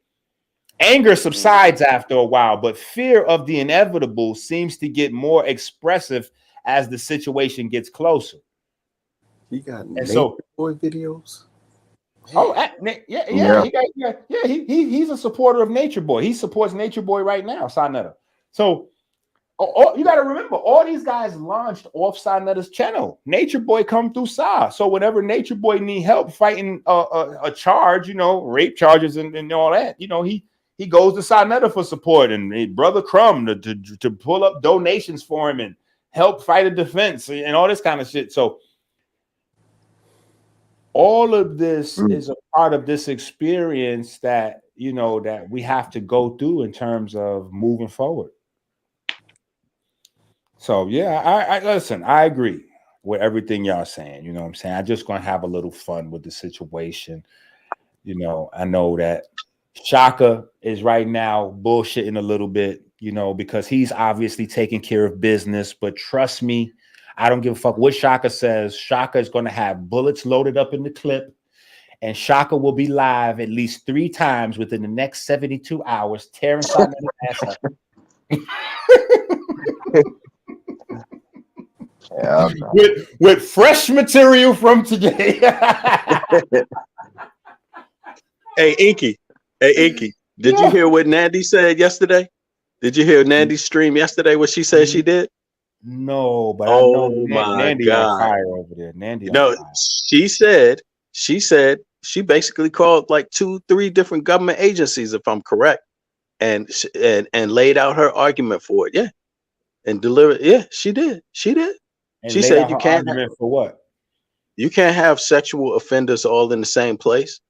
Anger subsides after a while, but fear of the inevitable seems to get more expressive as the situation gets closer. He got Nature Boy videos. Oh, he's a supporter of Nature Boy. He supports Nature Boy right now, Sarnetta. So you got to remember, all these guys launched off Sarnetta's channel. Nature Boy come through Sa. So whenever Nature Boy need help fighting a charge, rape charges and all that, he goes to Sarnetta for support, and Brother Crumb to pull up donations for him and help fight a defense and all this kind of shit. So all of this is a part of this experience that, that we have to go through in terms of moving forward. So, yeah, I listen, I agree with everything y'all saying. You know what I'm saying? I'm just going to have a little fun with the situation. I know that Shaka is right now bullshitting a little bit, because he's obviously taking care of business. But trust me, I don't give a fuck what Shaka says. Shaka is going to have bullets loaded up in the clip, and Shaka will be live at least 3 times within the next 72 hours, tearing something ass up. Yeah, with fresh material from today. Hey, Inky. Did you hear what Nandy said yesterday? Did you hear Nandy's stream yesterday? What she said she did? No, but I know Nandy God. on fire over there. Nandy on fire. She said she basically called like 2-3 different government agencies, if I'm correct, and laid out her argument for it. Yeah, and delivered. Yeah, she did. And she said you can't argument for what? You can't have sexual offenders all in the same place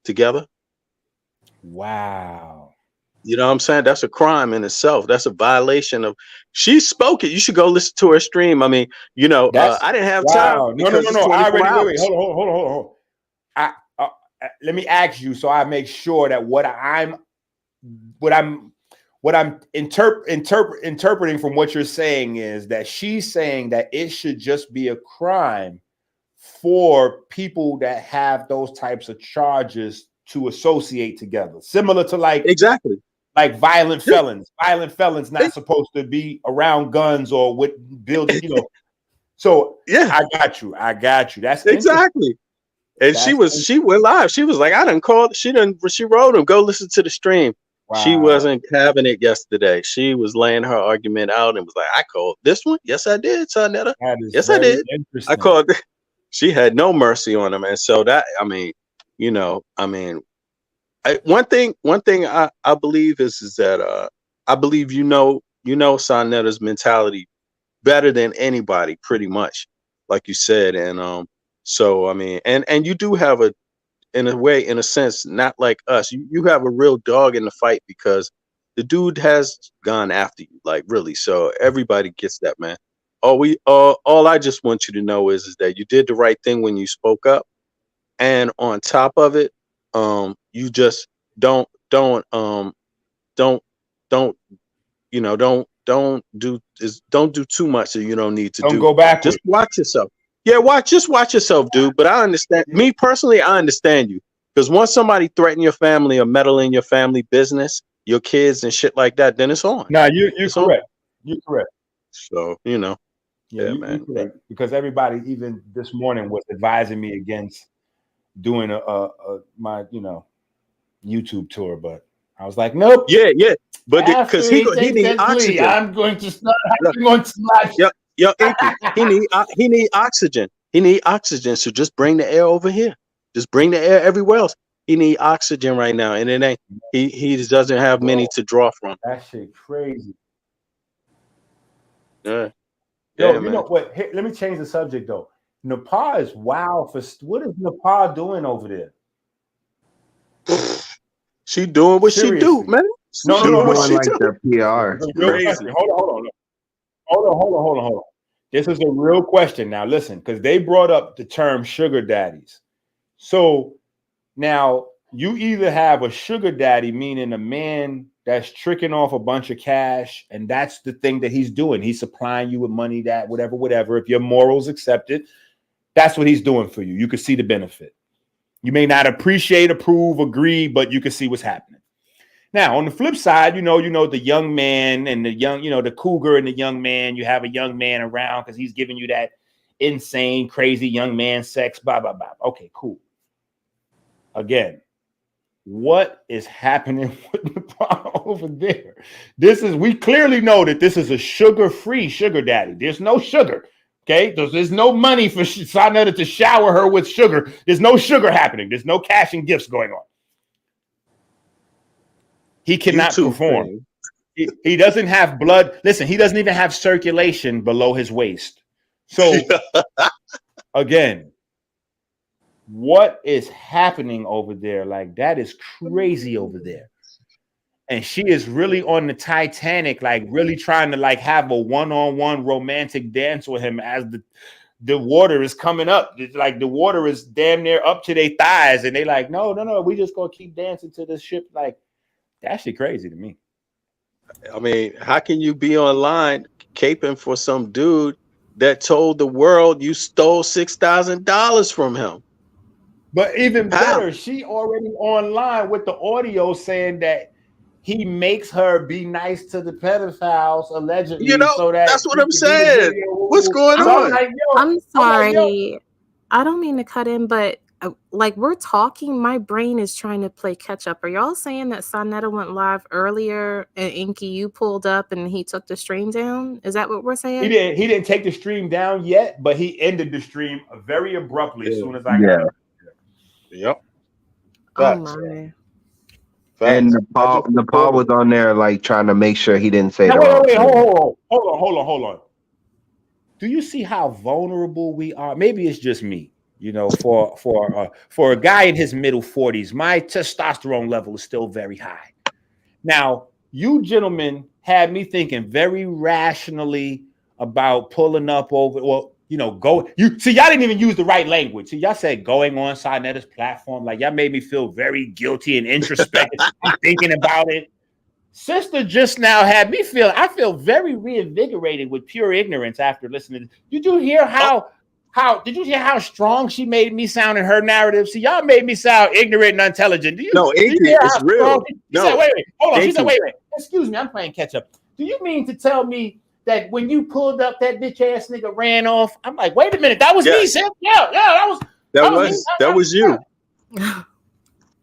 together. Wow. You know what I'm saying? That's a crime in itself. That's a violation of. She spoke it. You should go listen to her stream. I mean, I didn't have time. No. I already wait. Hold on. Let me ask you, so I make sure that what I'm interpreting from what you're saying is that she's saying that it should just be a crime for people that have those types of charges to associate together, similar to exactly. Like violent felons. Violent felons not supposed to be around guns or with building, So yeah, I got you. That's exactly. And she went live. She was like, I done called. She wrote him, go listen to the stream. Wow. She wasn't having it yesterday. She was laying her argument out and was like, I called this one. Yes, I did, Sarnetta. Yes, I did. I called. She had no mercy on him. And so that, one thing I believe is that I believe Sarnetta's mentality better than anybody, pretty much, like you said. And so I mean, and you do have in a sense, not like us. You have a real dog in the fight because the dude has gone after you, like really. So everybody gets that, man. All I just want you to know is that you did the right thing when you spoke up, and on top of it, you just don't do too much that you don't need to do. Don't go back. Just watch yourself. Yeah, watch yourself, dude. But I understand. Me personally, I understand you, because once somebody threaten your family or meddle in your family business, your kids and shit like that, then it's on. No, you're correct. You're correct. So man. You're correct. Because everybody, even this morning, was advising me against doing my YouTube tour, but I was like, nope. Yeah. But because he need oxygen. I'm going to start. I'm going to slide. Yo, he need oxygen. He need oxygen. So just bring the air over here. Just bring the air everywhere else. He need oxygen right now, and it ain't. He just doesn't have many to draw from. That shit crazy. Yeah. Yo, you know what? Hey, let me change the subject though. Nepal is wild for. What is Nepal doing over there? She doing what she do, man. No, what she like the PR. Crazy. Hold on. This is a real question. Now, listen, because they brought up the term sugar daddies. So now you either have a sugar daddy, meaning a man that's tricking off a bunch of cash, and that's the thing that he's doing. He's supplying you with money, that whatever. If your morals accept it, that's what he's doing for you. You can see the benefit. You may not appreciate, approve, agree, but you can see what's happening. Now, on the flip side, you know, the young man and the young, the cougar and the young man, you have a young man around because he's giving you that insane, crazy young man sex, blah, blah, blah. Okay, cool. Again, what is happening with the problem over there? We clearly know that this is a sugar-free sugar daddy. There's no sugar. Okay, there's no money for Sarnetta to shower her with sugar. There's no sugar happening. There's no cash and gifts going on. He cannot perform. He doesn't have blood. Listen, he doesn't even have circulation below his waist. So, again, what is happening over there? Like, that is crazy over there. And she is really on the Titanic, like really trying to like have a one-on-one romantic dance with him as the water is coming up. It's like the water is damn near up to their thighs. And they like, no, we just gonna keep dancing to the ship. Like, that shit crazy to me. I mean, how can you be online caping for some dude that told the world you stole $6,000 from him? But even better, she already online with the audio saying that he makes her be nice to the pedophiles, allegedly. So that's what I'm saying. What's going on? I'm sorry. I don't mean to cut in, but like we're talking, my brain is trying to play catch up. Are y'all saying that Sarnetta went live earlier and Inky, you pulled up and he took the stream down? Is that what we're saying? He didn't take the stream down yet, but he ended the stream very abruptly as soon as I got it. Yep. Oh my. And Nepal was on there like trying to make sure he didn't say that. Wait, hold on. Do you see how vulnerable we are? Maybe it's just me. For a guy in his middle 40s, my testosterone level is still very high. Now, you gentlemen had me thinking very rationally about pulling up over. Well, y'all didn't even use the right language. See, y'all said going on Sarnetta's platform. Like, y'all made me feel very guilty and introspective thinking about it. Sister just now had me I feel very reinvigorated with pure ignorance after listening. Did you hear did you hear how strong she made me sound in her narrative? See, y'all made me sound ignorant and unintelligent. It's real. Said, wait, hold on. She said, wait. Excuse me, I'm playing catch up. Do you mean to tell me that when you pulled up, that bitch ass nigga ran off? I'm like, wait a minute, that was me, Sim. Yeah, that was you.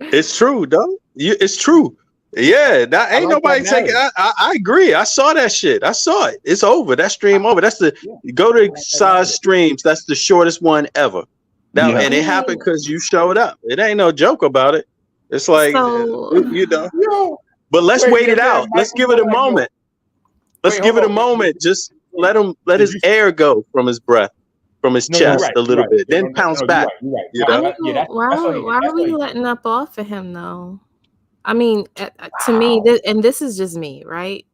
It's true, though. It's true. Yeah, that ain't nobody taking. I agree. I saw that shit. I saw it. It's over. That stream over. That's go to size streams. That's the shortest one ever. And it happened because you showed up. It ain't no joke about it. It's like But let's wait it out. Let's give it a moment. Let's give it a moment. Just let his air go from his breath, from his chest a little bit. Then pounce back. Why are we letting up off of him though? I mean, to me, and this is just me, right?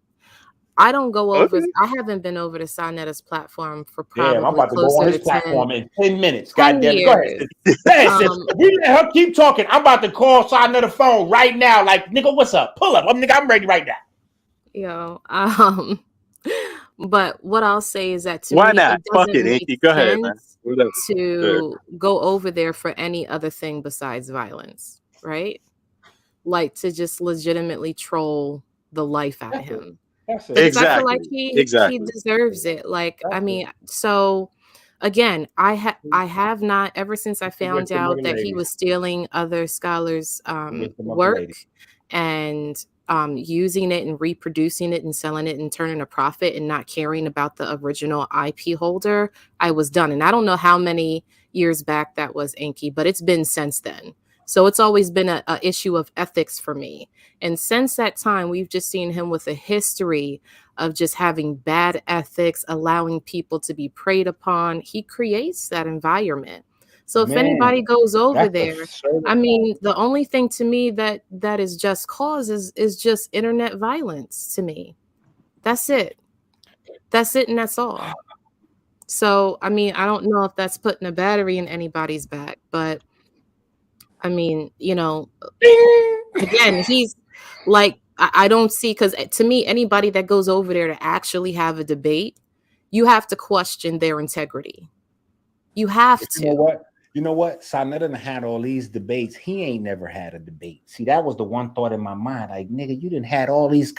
I don't go over. I haven't been over to Sarnetta's platform for probably I'm about to go on his platform in 10 minutes. 10 goddamn it. Go ahead. We let her keep talking. I'm about to call Sarnetta phone right now. Like, nigga, what's up? Pull up. I'm ready right now. But what I'll say is that to why me, not? It doesn't make Inky. Go ahead, man. To go over there for any other thing besides violence, right? Like to just legitimately troll the life out of him. Because I feel like he deserves it. Like, I mean, so again, I have not, ever since I found out that he was stealing other scholars' work and using it and reproducing it and selling it and turning a profit and not caring about the original IP holder, I was done. And I don't know how many years back that was, Inky, but it's been since then. So it's always been a issue of ethics for me. And since that time, we've just seen him with a history of just having bad ethics, allowing people to be preyed upon. He creates that environment. So if anybody goes over there, I mean, the only thing to me that is just cause is just internet violence to me. That's it. That's it. And that's all. So, I mean, I don't know if that's putting a battery in anybody's back, but I mean, again, he's like, I don't see, because to me, anybody that goes over there to actually have a debate, you have to question their integrity. You have to. You know what? You know what? Sonetta done had all these debates. He ain't never had a debate. See, that was the one thought in my mind. Like, nigga, you didn't had all these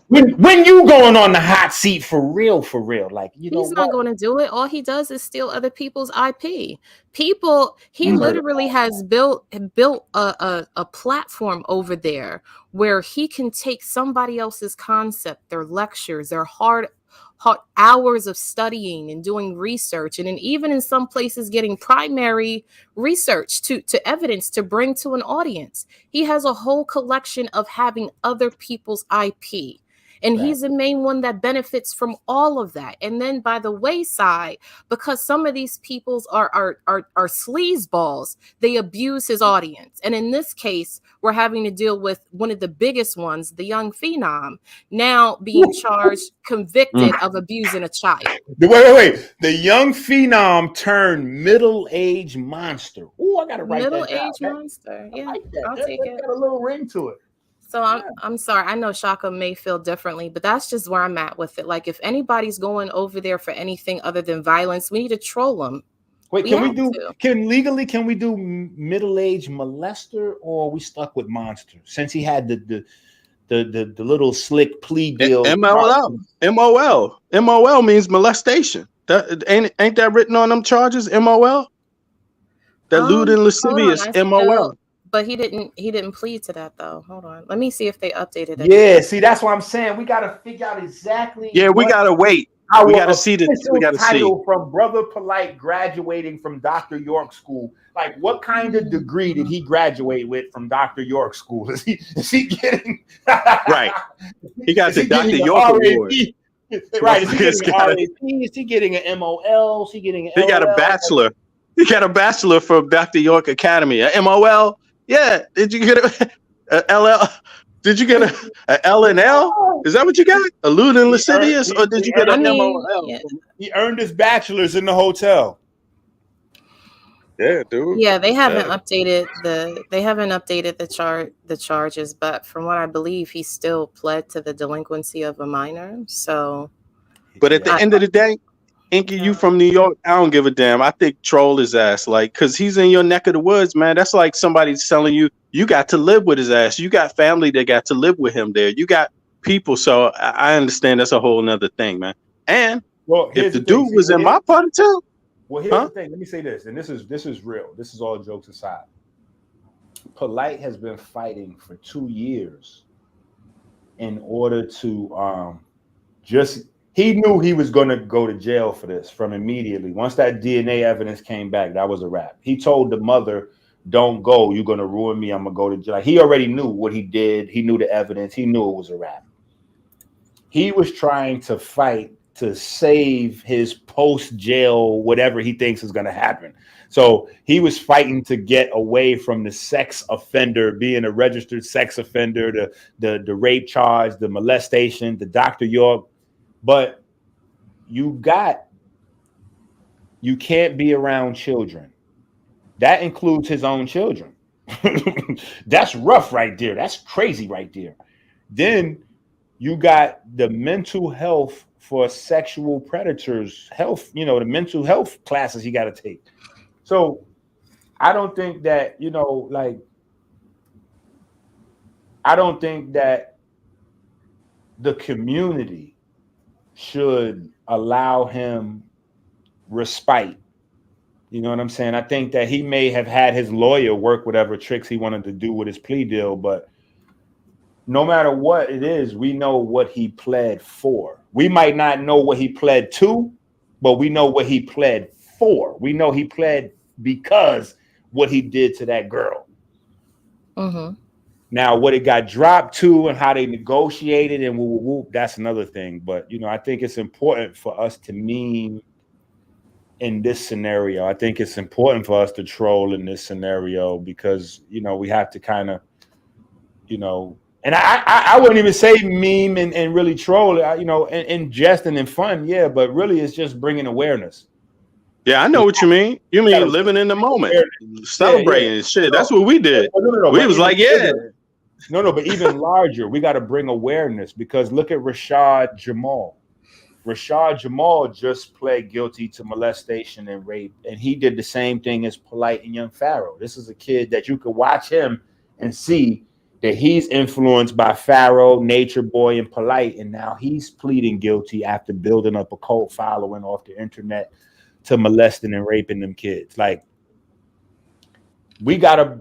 when you going on the hot seat for real? Like, you know, he's not going to do it. All he does is steal other people's IP. He literally has built a platform over there where he can take somebody else's concept, their lectures, their hard hours of studying and doing research, and then even in some places getting primary research to evidence to bring to an audience. He has a whole collection of having other people's IP. And he's the main one that benefits from all of that. And then by the wayside, because some of these peoples are sleazeballs, they abuse his audience. And in this case, we're having to deal with one of the biggest ones, the young phenom, now being charged, convicted of abusing a child. Wait. The young phenom turned middle-aged monster. Oh, I gotta write that down. Middle-aged monster. Yeah, like I'll take it. Got a little ring to it. So I'm sorry. I know Shaka may feel differently, but that's just where I'm at with it. Like, if anybody's going over there for anything other than violence, we need to troll them. Wait, can we do middle-aged molester, or are we stuck with monster? Since he had the little slick plea deal. MOL means molestation. That ain't that written on them charges? MOL. That lewd and lascivious. MOL. But he didn't plead to that though. Hold on. Let me see if they updated it. Yeah, see, that's what I'm saying. We gotta figure out exactly. Yeah, we gotta wait. We gotta see this. We gotta see. From Brother Polight graduating from Dr. York School. Like, what kind of degree did he graduate with from Dr. York School? Is he getting right? He got the Dr. York award. Right? Is he getting an RAP? Is he getting an MOL? Is he getting an LL? He got a bachelor. He got a bachelor from Dr. York Academy. A MOL. Yeah. Did you get a LL? Did you get a L&L? Is that what you got? A lewd and lascivious, or did you get a MOL? Yeah. He earned his bachelor's in the hotel. Yeah, dude. Yeah, they haven't updated the charges, but from what I believe, he still pled to the delinquency of a minor. So, but at the end of the day, Inky, you from New York, I don't give a damn. I think troll his ass, like, because he's in your neck of the woods, man. That's like somebody telling you got to live with his ass. You got family that got to live with him there. You got people. So I understand that's a whole nother thing, man. And if the dude was in my part of town. Well, here's the thing. Let me say this, and this is real. This is all jokes aside. Polight has been fighting for 2 years in order to he knew he was going to go to jail for this from immediately. Once that DNA evidence came back, that was a wrap. He told the mother, don't go. You're going to ruin me. I'm going to go to jail. Like, he already knew what he did. He knew the evidence. He knew it was a wrap. He was trying to fight to save his post-jail, whatever he thinks is going to happen. So he was fighting to get away from the sex offender, being a registered sex offender, the rape charge, the molestation, the Dr. York. But you can't be around children. That includes his own children. That's rough right there. That's crazy right there. Then you got the mental health for sexual predators, health, the mental health classes you got to take. So I don't think that, I don't think that the community should allow him respite. You know what I'm saying? I think that he may have had his lawyer work whatever tricks he wanted to do with his plea deal, but no matter what it is, we know what he pled for. We might not know what he pled to, but we know what he pled for. We know he pled because what he did to that girl. Mm-hmm. Now, what it got dropped to and how they negotiated and whoop, that's another thing. But, I think it's important for us to meme in this scenario. I think it's important for us to troll in this scenario because, we have to kind of, And I wouldn't even say meme and really troll, you know, in jest and in fun, yeah, but really it's just bringing awareness. Yeah, I know what you mean. You mean living in the moment, celebrating shit. That's what we did. We was like, yeah. No, but even larger, we got to bring awareness, because look at Rashad Jamal. Rashad Jamal just pled guilty to molestation and rape, and he did the same thing as Polight and young Pharaoh. This is a kid that you could watch him and see that he's influenced by Pharaoh, Nature Boy, and Polight, and now he's pleading guilty after building up a cult following off the internet to molesting and raping them kids. Like, we gotta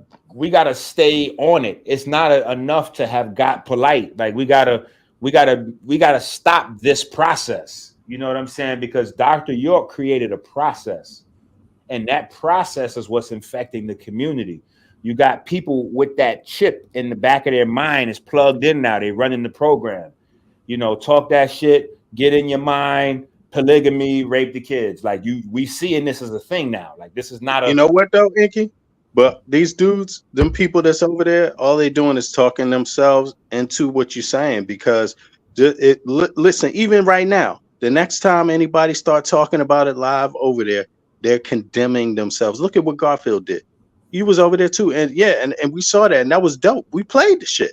stay on it. It's not enough to have got Polight. Like, we gotta stop this process. You know what I'm saying? Because Dr. York created a process, and that process is what's infecting the community. You got people with that chip in the back of their mind is plugged in now. They running the program. You know, talk that shit, get in your mind, polygamy, rape the kids. Like, we seeing this as a thing now. Like, this is not a. You know what though, Inky? But these dudes, them people that's over there, all they doing is talking themselves into what you're saying. Because listen, even right now, the next time anybody start talking about it live over there, they're condemning themselves. Look at what Garfield did. You was over there too, and yeah, and we saw that, and that was dope. We played the shit.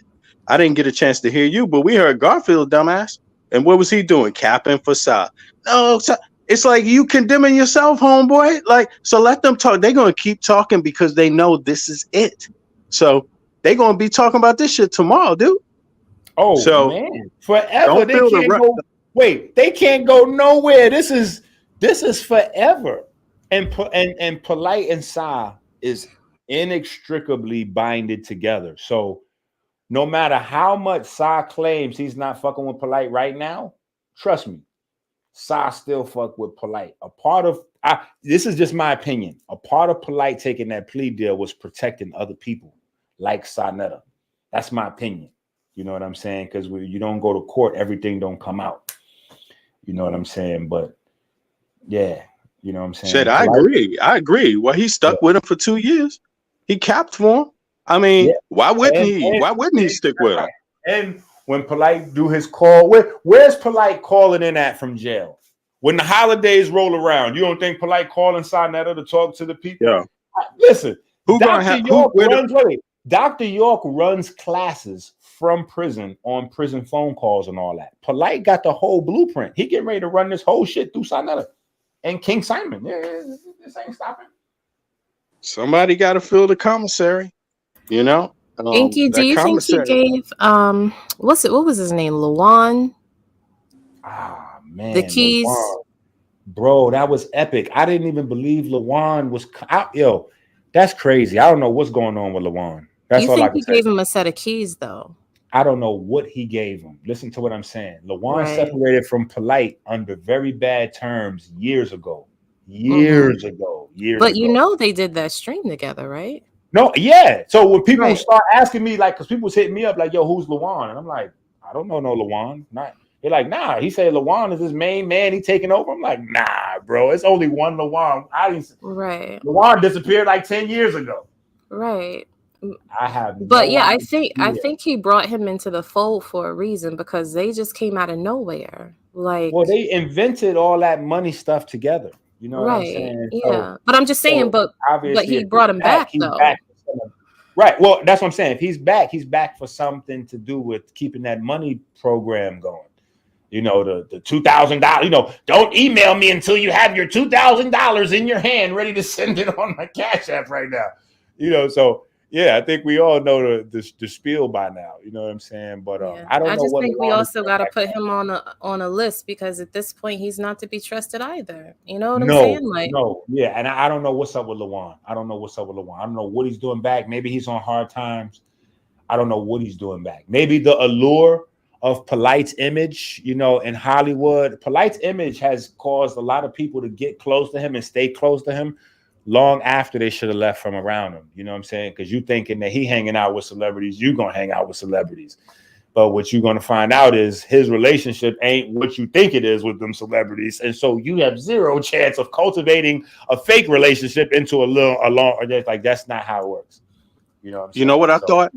I didn't get a chance to hear you, but we heard Garfield, dumbass. And what was he doing? Capping for Sa. No, it's like you condemning yourself, homeboy. Like, so let them talk. They're gonna keep talking because they know this is it. So they're gonna be talking about this shit tomorrow, dude. Oh, so man, forever. They can't go. Wait, they can't go nowhere. This is forever. And Polight and Sa is inextricably binded together. So no matter how much Sa claims he's not fucking with Polight right now, trust me, Sa still fuck with Polight. A part of this is just my opinion. A part of Polight taking that plea deal was protecting other people like Sa Neter. That's my opinion. You know what I'm saying? Because you don't go to court, everything don't come out. You know what I'm saying? But yeah, you know what I'm saying? Shit, I agree. Well, he stuck with him for 2 years. He capped for him. I mean, why wouldn't he stick with him? And when Polight do his call, where's Polight calling in at from jail? When the holidays roll around, you don't think Polight calling Sa Neter to talk to the people? Yeah. Listen, Dr. York runs classes from prison on prison phone calls and all that. Polight got the whole blueprint. He getting ready to run this whole shit through Sa Neter and King Simon. Yeah, this ain't stopping. Somebody got to fill the commissary, you know. Inky, do you think he gave what was his name, Lawan? Ah man, the keys, Lawan. Bro, that was epic. I didn't even believe Lawan was out. Yo, that's crazy. I don't know what's going on with Lawan. That's all I can say. You think he gave him a set of keys though? I don't know what he gave him. Listen to what I'm saying. Lawan separated from Polight under very bad terms years ago. But you know they did that stream together, right? No, yeah. So when people start asking me, like, because people was hitting me up like, yo, who's Lawan? And I'm like, I don't know no Lawan. They're like, nah. He said Lawan is his main man. He taking over. I'm like, nah, bro. It's only one Lawan. Lawan disappeared like 10 years ago. Right. I have. But I think he brought him into the fold for a reason, because they just came out of nowhere. Like, well, they invented all that money stuff together. You know what I'm saying? Yeah. But I'm just saying, but he brought him back though. Right. Well, that's what I'm saying. If he's back for something to do with keeping that money program going. You know, the $2,000, you know, don't email me until you have your $2,000 in your hand ready to send it on my Cash App right now. You know, so yeah, I think we all know the spiel by now. You know what I'm saying? But I don't know. I just think we also got to put him on a list, because at this point he's not to be trusted either. You know what I'm saying? Like, yeah, and I don't know what's up with Lawan. I don't know what he's doing back. Maybe he's on hard times. I don't know what he's doing back. Maybe the allure of Polight's image, you know, in Hollywood. Polight's image has caused a lot of people to get close to him and stay close to him long after they should have left from around him. You know what I'm saying? Because you thinking that he hanging out with celebrities, you gonna hang out with celebrities. But what you're gonna find out is his relationship ain't what you think it is with them celebrities. And so you have zero chance of cultivating a fake relationship into a long, like, that's not how it works. You know what I'm saying? You know what I thought?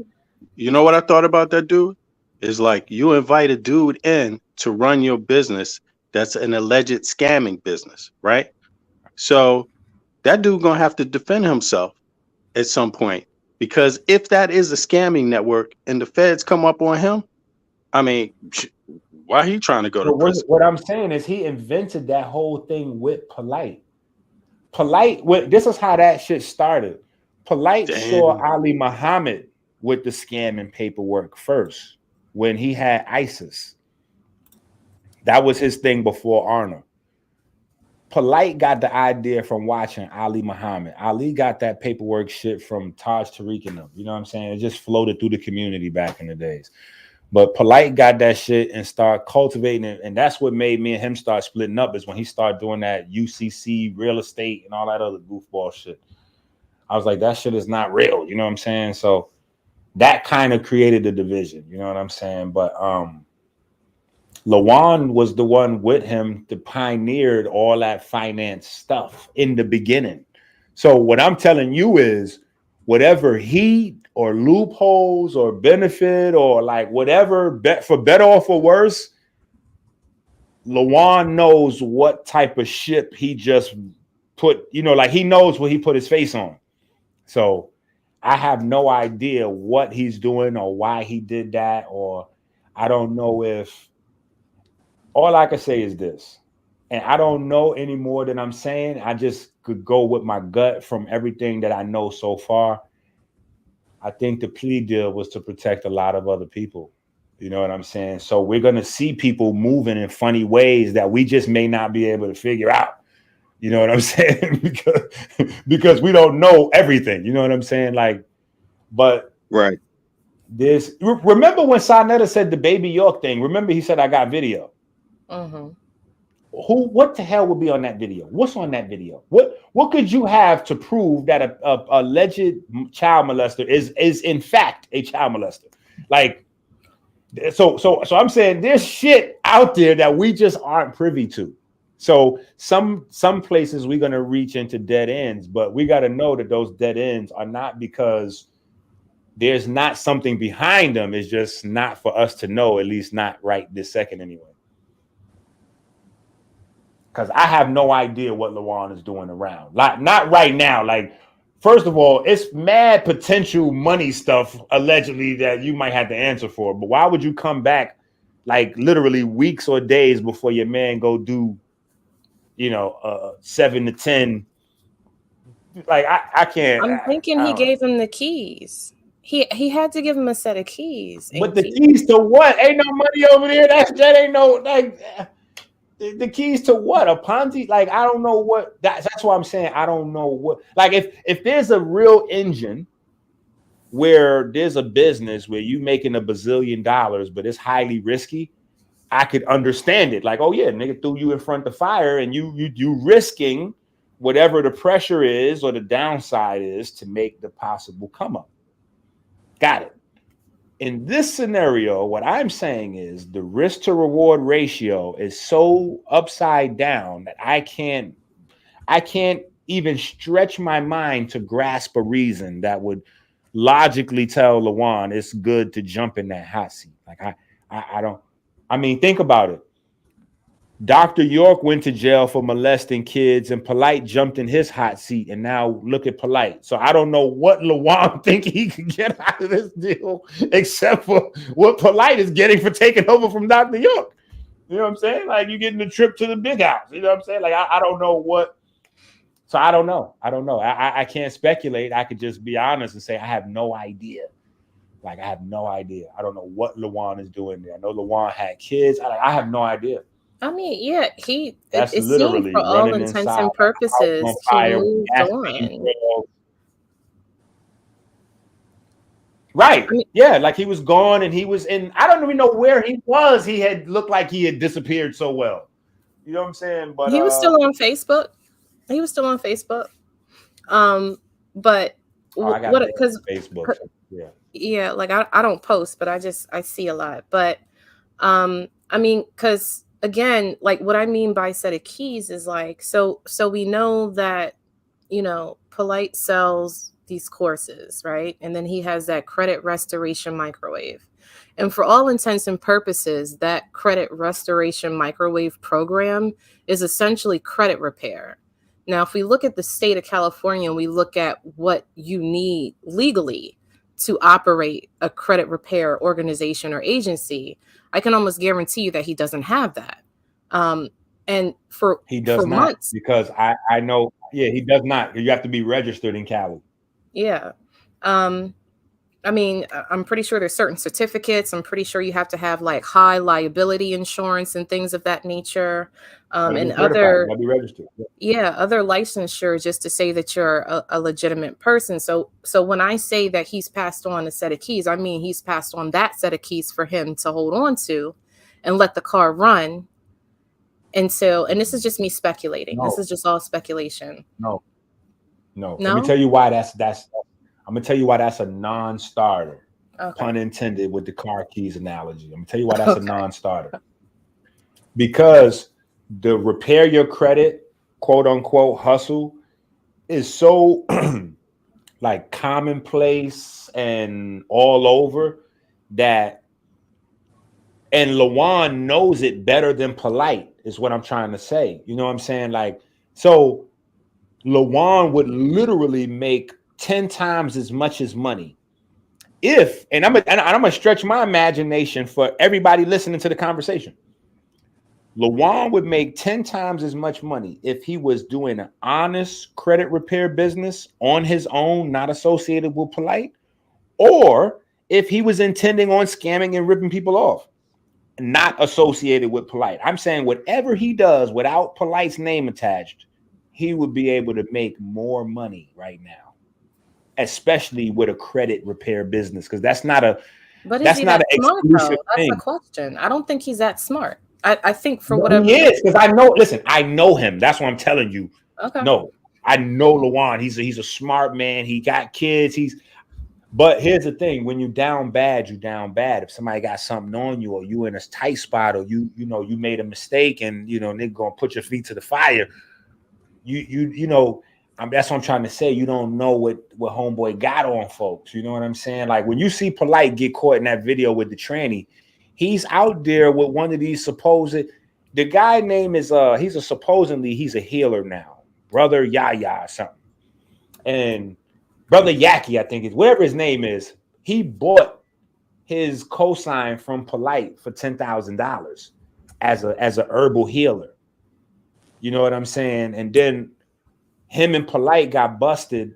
You know what I thought about that dude? It's like you invite a dude in to run your business that's an alleged scamming business, right? So that dude gonna have to defend himself at some point, because if that is a scamming network and the feds come up on him, I mean, why he trying to go to prison? What I'm saying is he invented that whole thing with Polight. Polight, this is how that shit started. Polight saw Damn. Ali Muhammad with the scamming paperwork first when he had ISIS. That was his thing before Arnold. Polight got the idea from watching Ali Muhammad. Ali got that paperwork shit from Taj Tariq and them. You know what I'm saying? It just floated through the community back in the days. But Polight got that shit and started cultivating it. And that's what made me and him start splitting up, is when he started doing that UCC real estate and all that other goofball shit. I was like, that shit is not real. You know what I'm saying? So that kind of created the division. You know what I'm saying? But Lawan was the one with him that pioneered all that finance stuff in the beginning. So what I'm telling you is, whatever heat or loopholes or benefit or like whatever, for better or for worse, Lawan knows what type of ship he just put, like he knows what he put his face on. So I have no idea what he's doing or why he did that, or I don't know if, all I can say is this, and I don't know any more than I'm saying. I just could go with my gut from everything that I know so far. I think the plea deal was to protect a lot of other people. You know what I'm saying? So we're going to see people moving in funny ways that we just may not be able to figure out. You know what I'm saying? because we don't know everything. You know what I'm saying? Like, but right. Remember when Sarnetta said the Baby York thing? Remember he said, I got video. Mm-hmm. What the hell would be on that video? What's on that video? What could you have to prove that a alleged child molester is in fact a child molester? Like, so I'm saying there's shit out there that we just aren't privy to. So some places we're gonna reach into dead ends, but we got to know that those dead ends are not because there's not something behind them. It's just not for us to know, at least not right this second anyway. Because I have no idea what Lawan is doing around. Like, not right now. Like, first of all, it's mad potential money stuff allegedly that you might have to answer for. But why would you come back like literally weeks or days before your man go do, 7 to 10? Like, I can't. I'm thinking he gave him the keys. He had to give him a set of keys. But the keys to what? Ain't no money over there. That ain't no like. The keys to what? A Ponzi? Like, I don't know what that's why I'm saying I don't know what. Like, if there's a real engine where there's a business where you making $1 bazillion, but it's highly risky, I could understand it. Like, oh yeah, nigga threw you in front of the fire and you risking whatever the pressure is or the downside is to make the possible come up. Got it. In this scenario, what I'm saying is the risk to reward ratio is so upside down that I can't even stretch my mind to grasp a reason that would logically tell Lawan it's good to jump in that hot seat. Like I don't. I mean, think about it. Dr. York went to jail for molesting kids, and Polight jumped in his hot seat, and now look at Polight. So I don't know what Lawan think he can get out of this deal, except for what Polight is getting for taking over from Dr. York. You know what I'm saying? Like, you getting the trip to the big house. You know what I'm saying? Like, I don't know what. So I don't know. I can't speculate. I could just be honest and say I have no idea. Like, I have no idea. I don't know what Lawan is doing there. I know Lawan had kids. I have no idea. I mean, yeah, That's it literally seemed for all intents and purposes he moved on. Right. I mean, yeah, like he was gone and he was in, I don't even know where he was. He had looked like he had disappeared so well. You know what I'm saying? But he was still on Facebook. But what, because Facebook. Yeah, like I don't post, but I see a lot. But I mean, because again, like what I mean by set of keys is like, so we know that, Polight sells these courses, right? And then he has that credit restoration microwave. And for all intents and purposes, that credit restoration microwave program is essentially credit repair. Now, if we look at the state of California and we look at what you need legally to operate a credit repair organization or agency, I can almost guarantee you that he doesn't have that. And he does not, months, because I know, he does not. You have to be registered in Cali. Yeah. I mean, I'm pretty sure there's certain certificates. I'm pretty sure you have to have like high liability insurance and things of that nature. And other, be registered. Other licensure just to say that you're a legitimate person. So when I say that he's passed on a set of keys, I mean, he's passed on that set of keys for him to hold on to and let the car run. And this is just me speculating. No. This is just all speculation. No. Let me tell you why I'm gonna tell you why that's a non-starter. Okay. Pun intended with the car keys analogy. I'm gonna tell you why that's a non-starter. Because the repair your credit, quote unquote, hustle is so like commonplace and all over that, and Lawan knows it better than Polight, is what I'm trying to say. You know what I'm saying? Like, so Lawan would literally make 10 times as much as money if, and I'm gonna stretch my imagination for everybody listening to the conversation. Lawan would make 10 times as much money if he was doing an honest credit repair business on his own, not associated with Polight, or if he was intending on scamming and ripping people off, not associated with Polight. I'm saying whatever he does without Polight's name attached, he would be able to make more money right now, especially with a credit repair business, because that's not a exclusive thing. That's a question. I don't think he's that smart. I think for whatever he is, because I know him. That's what I'm telling you. Okay. No, I know Lawan. He's a smart man. He got kids. But here's the thing: when you down bad, you down bad. If somebody got something on you, or you in a tight spot, or you made a mistake, and they're gonna put your feet to the fire. That's what I'm trying to say. You don't know what homeboy got on folks. You know what I'm saying? Like when you see Polight get caught in that video with the tranny, he's out there with one of these the guy name is he's a healer now, Brother Yaya or something. And Brother Yaki, I think is whatever his name is, he bought his cosign from Polight for $10,000 as a herbal healer. You know what I'm saying? And then him and Polight got busted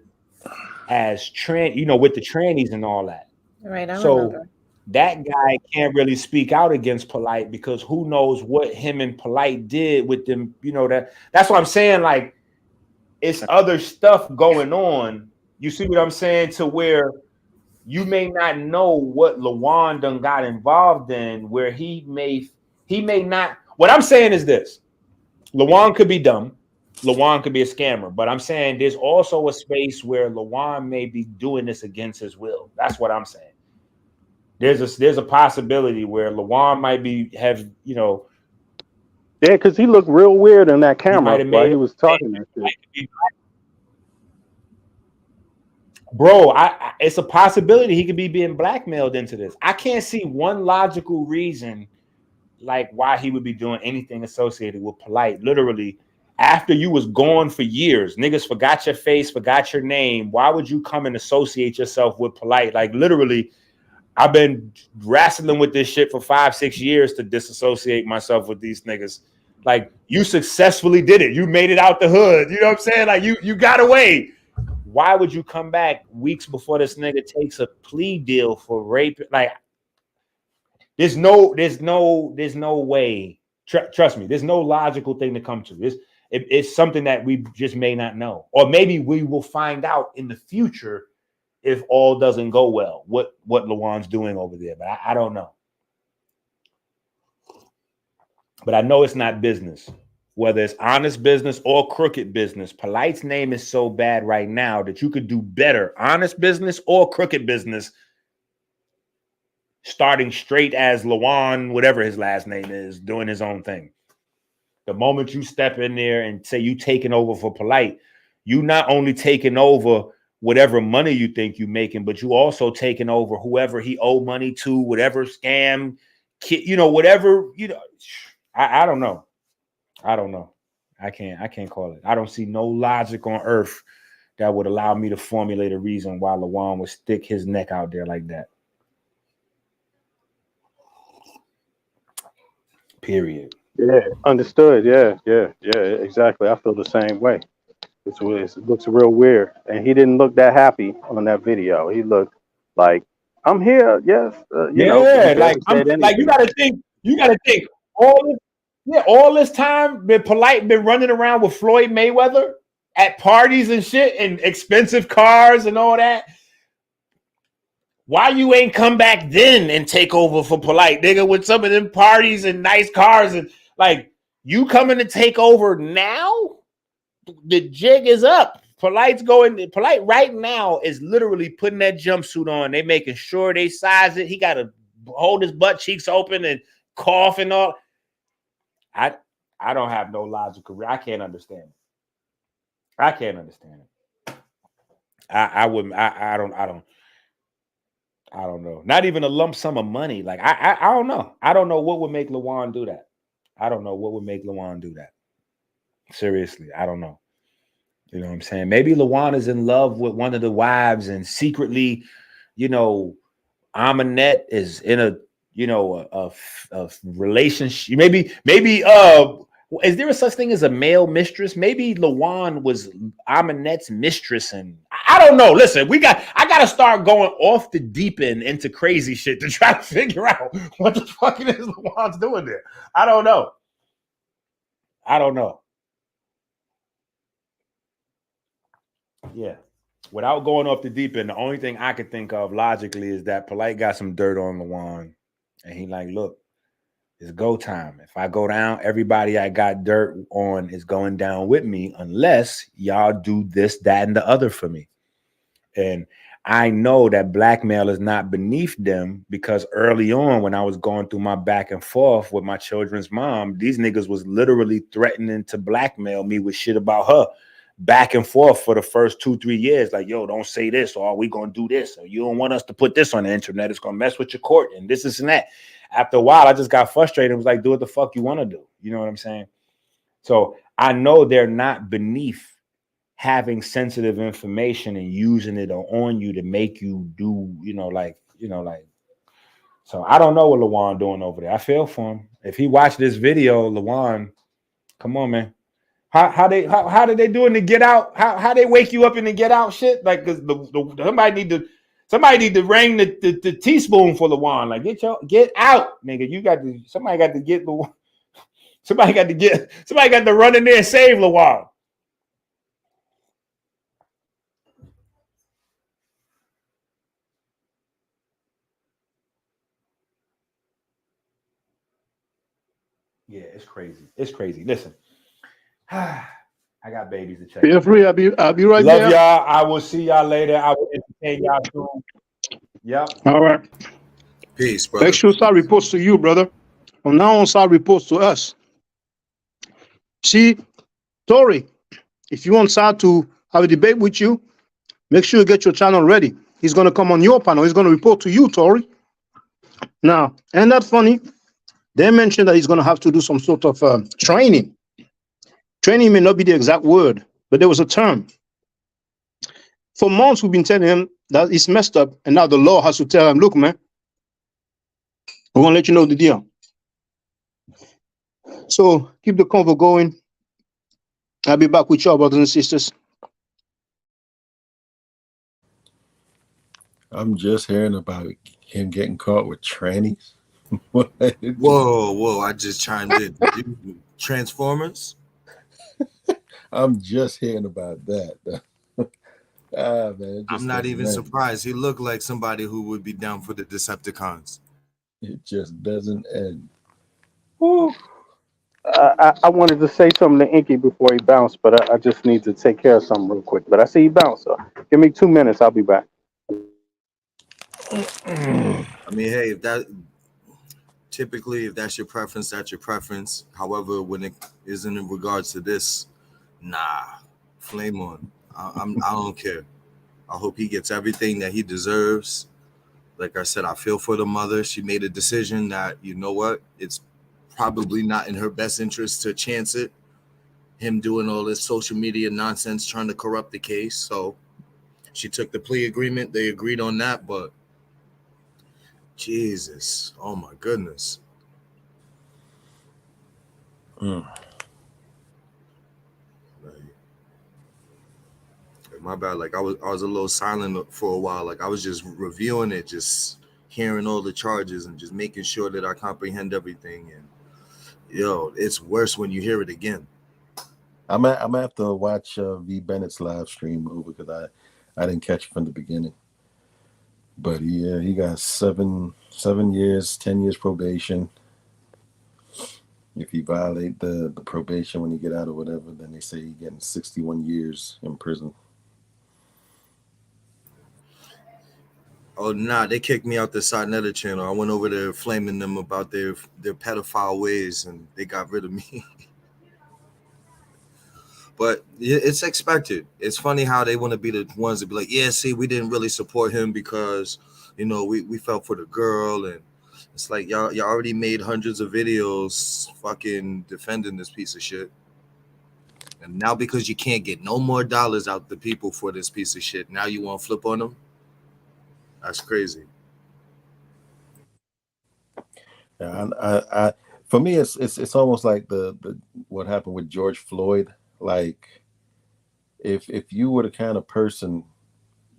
as with the trannies and all that. Right. I so remember. That guy can't really speak out against Polight because who knows what him and Polight did with them. That's what I'm saying. Like, it's other stuff going on. You see what I'm saying? To where you may not know what Lawan done got involved in, where he may not. What I'm saying is this: Lawan could be dumb. Lawan could be a scammer, but I'm saying there's also a space where Lawan may be doing this against his will. That's what I'm saying. There's a possibility where Lawan might Yeah, because he looked real weird in that camera while he was talking that shit. Bro, it's a possibility he could be being blackmailed into this. I can't see one logical reason like why he would be doing anything associated with Polight. Literally, after you was gone for years, niggas forgot your face, forgot your name. Why would you come and associate yourself with Polight? Like literally, I've been wrestling with this shit for 5-6 years to disassociate myself with these niggas. Like, you successfully did it. You made it out the hood. You know what I'm saying? Like, you got away. Why would you come back weeks before this nigga takes a plea deal for rape? Like, there's no way. Trust me, there's no logical thing to come to. It's something that we just may not know. Or maybe we will find out in the future if all doesn't go well, what Lawan's doing over there. But I don't know. But I know it's not business. Whether it's honest business or crooked business, Polight's name is so bad right now that you could do better honest business or crooked business starting straight as Lawan, whatever his last name is, doing his own thing. The moment you step in there and say you taking over for Polight, you not only taking over whatever money you think you're making, but you also taking over whoever he owe money to, whatever scam, whatever, I don't know. I don't know. I can't call it. I don't see no logic on earth that would allow me to formulate a reason why Lawan would stick his neck out there like that. Period. Yeah, understood. Yeah, exactly. I feel the same way. It looks real weird, and he didn't look that happy on that video. He looked like, "I'm here." Yes, like you gotta think all this time been Polight, been running around with Floyd Mayweather at parties and shit and expensive cars and all that. Why you ain't come back then and take over for Polight, nigga, with some of them parties and nice cars and like you coming to take over now? The jig is up. Polite right now is literally putting that jumpsuit on. They making sure they size it. He got to hold his butt cheeks open and cough and all. I don't have no logical. I can't understand it. I can't understand it. I wouldn't. I don't know. Not even a lump sum of money. Like I don't know. I don't know what would make Lawan do that. I don't know what would make Lawan do that. Seriously, I don't know. You know what I'm saying? Maybe Lawan is in love with one of the wives, and secretly, Aminette is in a relationship. Maybe is there a such thing as a male mistress? Maybe Lawan was Aminette's mistress, and I don't know. Listen, I gotta start going off the deep end into crazy shit to try to figure out what the fuck it is Lawan's doing there. I don't know. Yeah. Without going off the deep end, the only thing I could think of logically is that Polight got some dirt on Lawan. And he like, look, it's go time. If I go down, everybody I got dirt on is going down with me unless y'all do this, that, and the other for me. And I know that blackmail is not beneath them because early on when I was going through my back and forth with my children's mom, these niggas was literally threatening to blackmail me with shit about her. Back and forth for the first 2-3 years, like, yo, don't say this, or are we gonna do this? Or you don't want us to put this on the internet, it's gonna mess with your court, and this and that. After a while, I just got frustrated and was like, do what the fuck you want to do. You know what I'm saying? So I know they're not beneath having sensitive information and using it on you to make you do, so I don't know what Lawan doing over there. I feel for him. If he watched this video, Lawan, come on, man. How did they do in the Get Out? How they wake you up in the Get Out shit? Like, cause somebody need to ring the teaspoon for Lawan. Like, get out, nigga. Somebody got to run in there and save Lawan. Yeah, it's crazy. Listen. I got babies to check. Feel free. I'll be right Love there. y'all. I will see y'all later. I will entertain y'all soon. Yep. All right. Peace, brother. Make sure Sal reports to you, brother. From now on, Sal reports to us. See, Tori, if you want Sal to have a debate with you, make sure you get your channel ready. He's going to come on your panel. He's going to report to you, Tori. Now, ain't that funny? They mentioned that he's going to have to do some sort of training. Training may not be the exact word, but there was a term. For months, we've been telling him that he's messed up, and now the law has to tell him, look, man, we're going to let you know the deal. So keep the convo going. I'll be back with y'all, brothers and sisters. I'm just hearing about him getting caught with trannies. Whoa, I just chimed in. Transformers? I'm just hearing about that. Man, I'm not even surprised. He looked like somebody who would be down for the Decepticons. It just doesn't end. I wanted to say something to Inky before he bounced, but I just need to take care of something real quick. But I see he bounced, so give me 2 minutes. I'll be back. I mean, hey, if that's your preference, that's your preference. However, when it isn't in regards to this, nah, flame on. I don't care. I hope he gets everything that he deserves. Like I said, I feel for the mother. She made a decision that, you know what, it's probably not in her best interest to chance it. Him doing all this social media nonsense, trying to corrupt the case. So she took the plea agreement. They agreed on that, but Jesus, oh my goodness. My bad. Like I was a little silent for a while. Like I was just reviewing it, just hearing all the charges and just making sure that I comprehend everything. And it's worse when you hear it again. I'm gonna have to watch V Bennett's live stream over because I didn't catch it from the beginning. But yeah, he got 7 years, 10 years probation. If you violate the probation when you get out or whatever, then they say you're getting 61 years in prison. Oh nah, they kicked me out the Sarnetta channel. I went over there flaming them about their pedophile ways, and they got rid of me. But it's expected. It's funny how they want to be the ones to be like, yeah, see, we didn't really support him because, we felt for the girl. And it's like, y'all already made hundreds of videos fucking defending this piece of shit. And now because you can't get no more dollars out the people for this piece of shit, now you want to flip on them? That's crazy. Yeah, I for me, it's almost like the what happened with George Floyd. Like, if you were the kind of person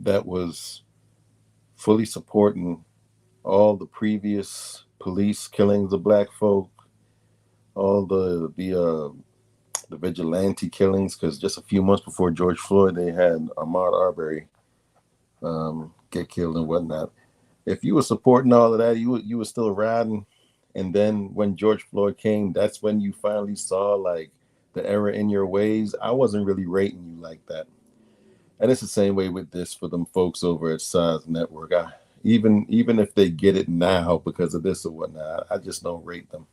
that was fully supporting all the previous police killings of black folk, all the vigilante killings, because just a few months before George Floyd, they had Ahmaud Arbery get killed and whatnot. If you were supporting all of that, you were still riding. And then when George Floyd came, that's when you finally saw like the error in your ways. I wasn't really rating you like that. And it's the same way with this for them folks over at Size Network. Even if they get it now because of this or whatnot, I just don't rate them.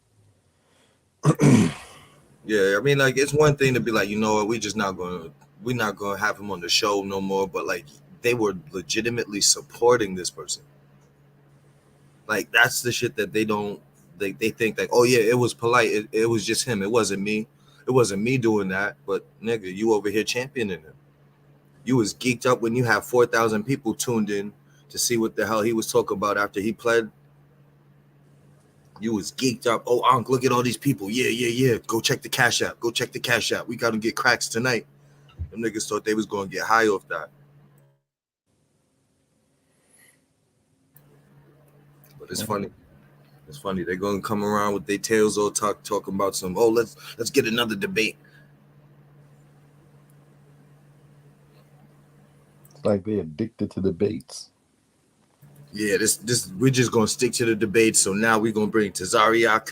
Yeah, I mean, like, it's one thing to be like, you know what, we're not gonna have him on the show no more, but like they were legitimately supporting this person. Like, that's the shit that they think like, oh yeah, it was Polight. It was just him. It wasn't me. It wasn't me doing that. But nigga, you over here championing him. You was geeked up when you have 4,000 people tuned in to see what the hell he was talking about after he pled. You was geeked up. Oh, Unc, look at all these people. Yeah. Go check the Cash App. We got to get cracks tonight. Them niggas thought they was going to get high off that. But it's funny. It's funny. They're going to come around with their tails all talking about some, oh, let's get another debate. It's like they're addicted to debates. Yeah, this we're just gonna stick to the debate. So now we're gonna bring Tazariak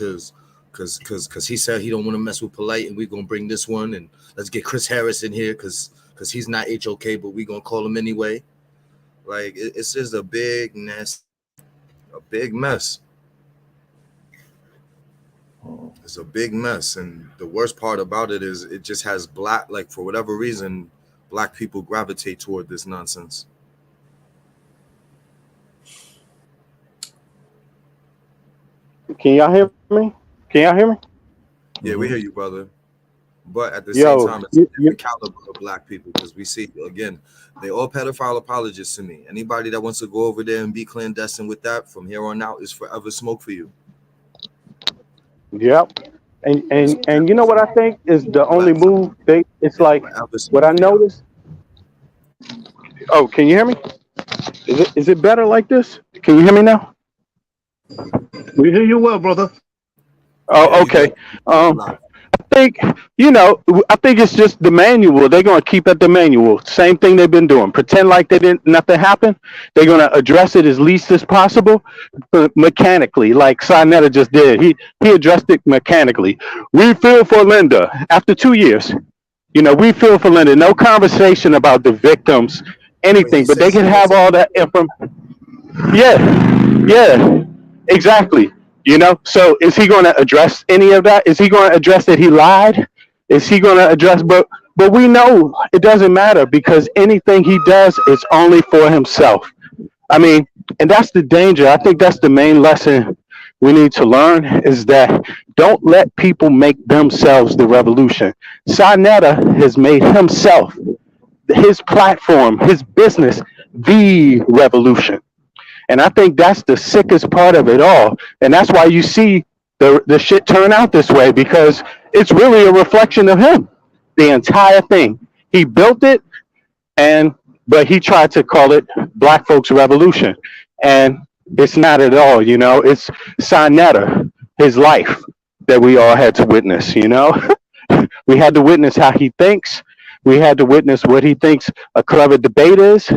because he said he don't want to mess with Polight, and we're gonna bring this one, and let's get Chris Harris in here because he's not HOK, but we're gonna call him anyway. Like it's just a big mess. It's a big mess, and the worst part about it is it just has black, like for whatever reason, black people gravitate toward this nonsense. Can y'all hear me? Yeah, we hear you, brother. But at the same time, it's a different caliber of black people because we see, again, they all pedophile apologists to me. Anybody that wants to go over there and be clandestine with that from here on out is forever smoke for you. Yep. And you know what I think is the only move it's like what I noticed. Oh, can you hear me? Is it better like this? Can you hear me now? We hear you well, brother. Oh, okay. I think it's just the manual. They're going to keep at the manual. Same thing they've been doing. Pretend like nothing happened. They're going to address it as least as possible, mechanically, like Sarnetta just did. He addressed it mechanically. We feel for Linda after 2 years. We feel for Linda. No conversation about the victims, anything, but they can have all that information. Yeah, exactly. So is he going to address any of that? Is he going to address that he lied? Is he going to address, but But we know it doesn't matter because anything he does is only for himself. I mean, and that's the danger. I think that's the main lesson we need to learn is that don't let people make themselves the revolution. Sarnetta has made himself, his platform, his business, the revolution. And I think that's the sickest part of it all. And that's why you see the shit turn out this way because it's really a reflection of him. The entire thing. He built it but he tried to call it Black Folks Revolution. And it's not at all, it's Sarnetta, his life that we all had to witness, We had to witness how he thinks. We had to witness what he thinks a clever debate is.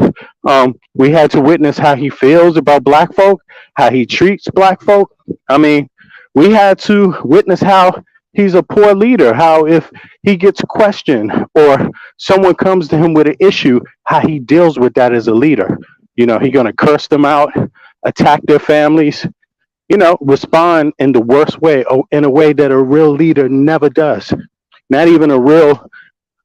We had to witness how he feels about Black folk, how he treats Black folk. I mean, we had to witness how he's a poor leader, how if he gets questioned or someone comes to him with an issue, how he deals with that as a leader. He's going to curse them out, attack their families, respond in the worst way, in a way that a real leader never does. Not even a real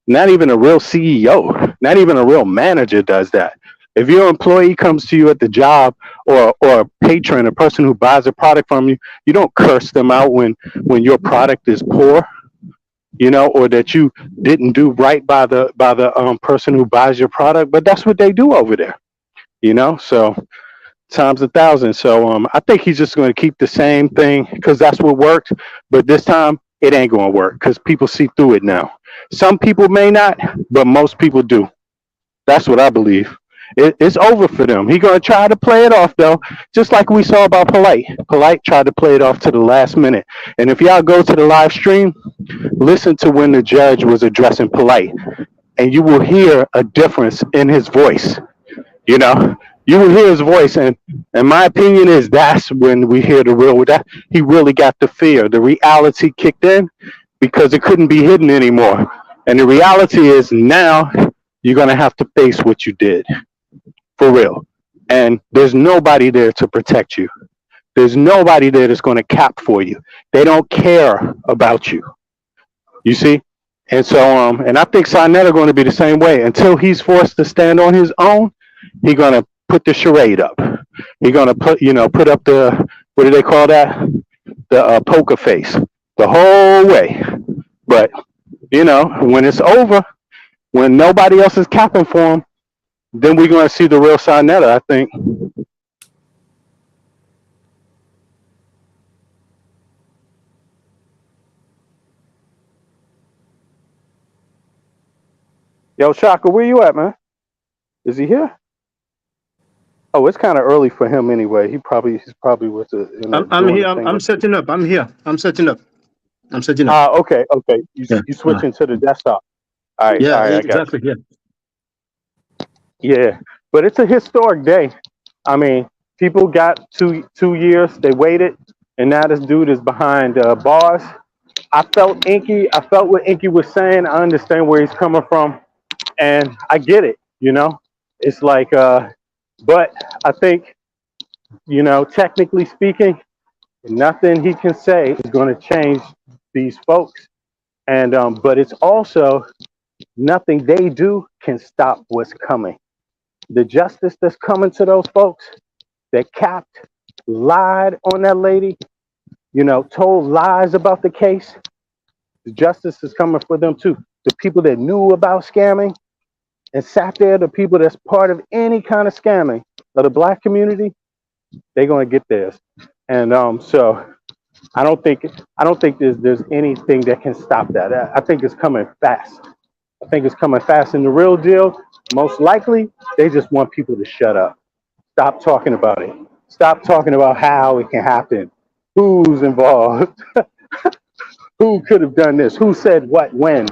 CEO, not even a real manager does that. If your employee comes to you at the job or a patron, a person who buys a product from you, you don't curse them out when your product is poor, or that you didn't do right by the person who buys your product. But that's what they do over there, so times 1,000. So I think he's just going to keep the same thing because that's what worked. But this time it ain't going to work because people see through it now. Some people may not, but most people do. That's what I believe. It's over for them. He's going to try to play it off, though, just like we saw about Polight. Polight tried to play it off to the last minute. And if y'all go to the live stream, listen to when the judge was addressing Polight, and you will hear a difference in his voice. You will hear his voice, and my opinion is that's when we hear the real. That he really got the fear. The reality kicked in because it couldn't be hidden anymore. And the reality is now you're going to have to face what you did. For real. And there's nobody there to protect you. There's nobody there that's going to cap for you. They don't care about you. You see? And so, and I think Sarnetta going to be the same way. Until he's forced to stand on his own, he's going to put the charade up. He's going to put up the, what do they call that? The poker face. The whole way. But, when it's over, when nobody else is capping for him, then we're going to see the real Sarnetta, I think. Yo, Shaka, where you at, man? Is he here? Oh, it's kind of early for him anyway. He's probably with the. I'm here. I'm setting up. I'm here. I'm setting up. Okay. You switching to the desktop. All right. Yeah, all right, exactly. Yeah. Yeah, but it's a historic day. I mean, people got two years. They waited, and now this dude is behind bars. I felt Inky. I felt what Inky was saying. I understand where he's coming from, and I get it. It's like, but I think, technically speaking, nothing he can say is going to change these folks, and but it's also nothing they do can stop what's coming. The justice that's coming to those folks that capped, lied on that lady, told lies about the case, the justice is coming for them too. The people that knew about scamming and sat there, the people that's part of any kind of scamming of the Black community, they're going to get theirs. And so I don't think there's anything that can stop that. I think it's coming fast. And the real deal, most likely, they just want people to shut up. Stop talking about it. Stop talking about how it can happen. Who's involved? Who could have done this? Who said what, when?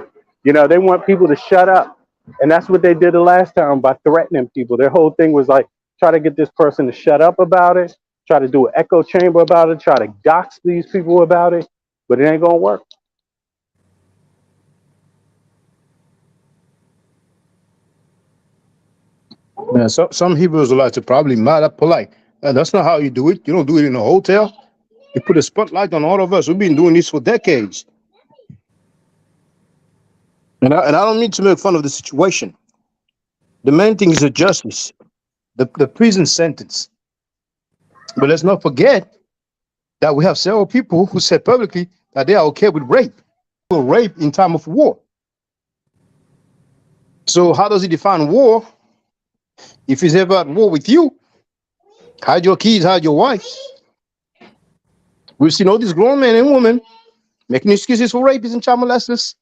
They want people to shut up. And that's what they did the last time by threatening people. Their whole thing was like, try to get this person to shut up about it, try to do an echo chamber about it, try to dox these people about it, but it ain't going to work. Yeah, so some Hebrews like to probably mad at Polight. That's not how you do it. You don't do it in a hotel. You put a spotlight on all of us. We've been doing this for decades. And I don't mean to make fun of the situation. The main thing is the justice, the prison sentence. But let's not forget that we have several people who said publicly that they are okay with rape, rape in time of war. So how does he define war? If he's ever at war with you, hide your kids, hide your wife. We've seen all these grown men and women making excuses for rapists and child molesters.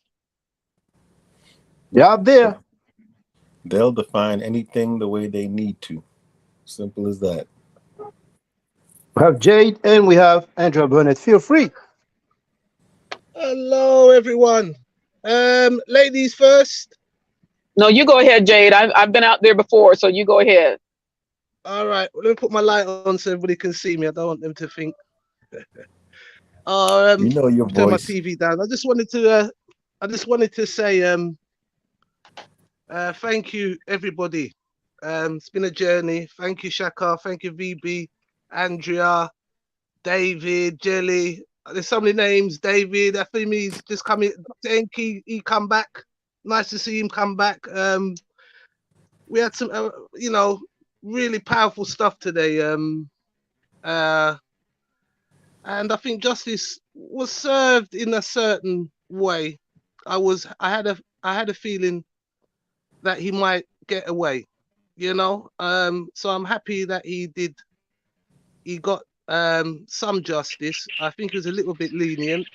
They're out there. They'll define anything the way they need to. Simple as that. We have Jade and we have Andrea Burnett. Feel free. Hello, everyone. Ladies first. No, you go ahead, Jade. I've been out there before, so you go ahead. All right. Well, let me put my light on so everybody can see me. I don't want them to think. You know your turn my voice. TV down. I just wanted to say thank you, everybody. It's been a journey. Thank you, Shaka. Thank you, VB, Andrea, David, Jelly. There's so many names. David, Afimi's just coming. Dr. Enki, he come back. Nice to see him come back. We had some, really powerful stuff today. And I think justice was served in a certain way. I had a feeling that he might get away, So I'm happy that he got some justice. I think it was a little bit lenient,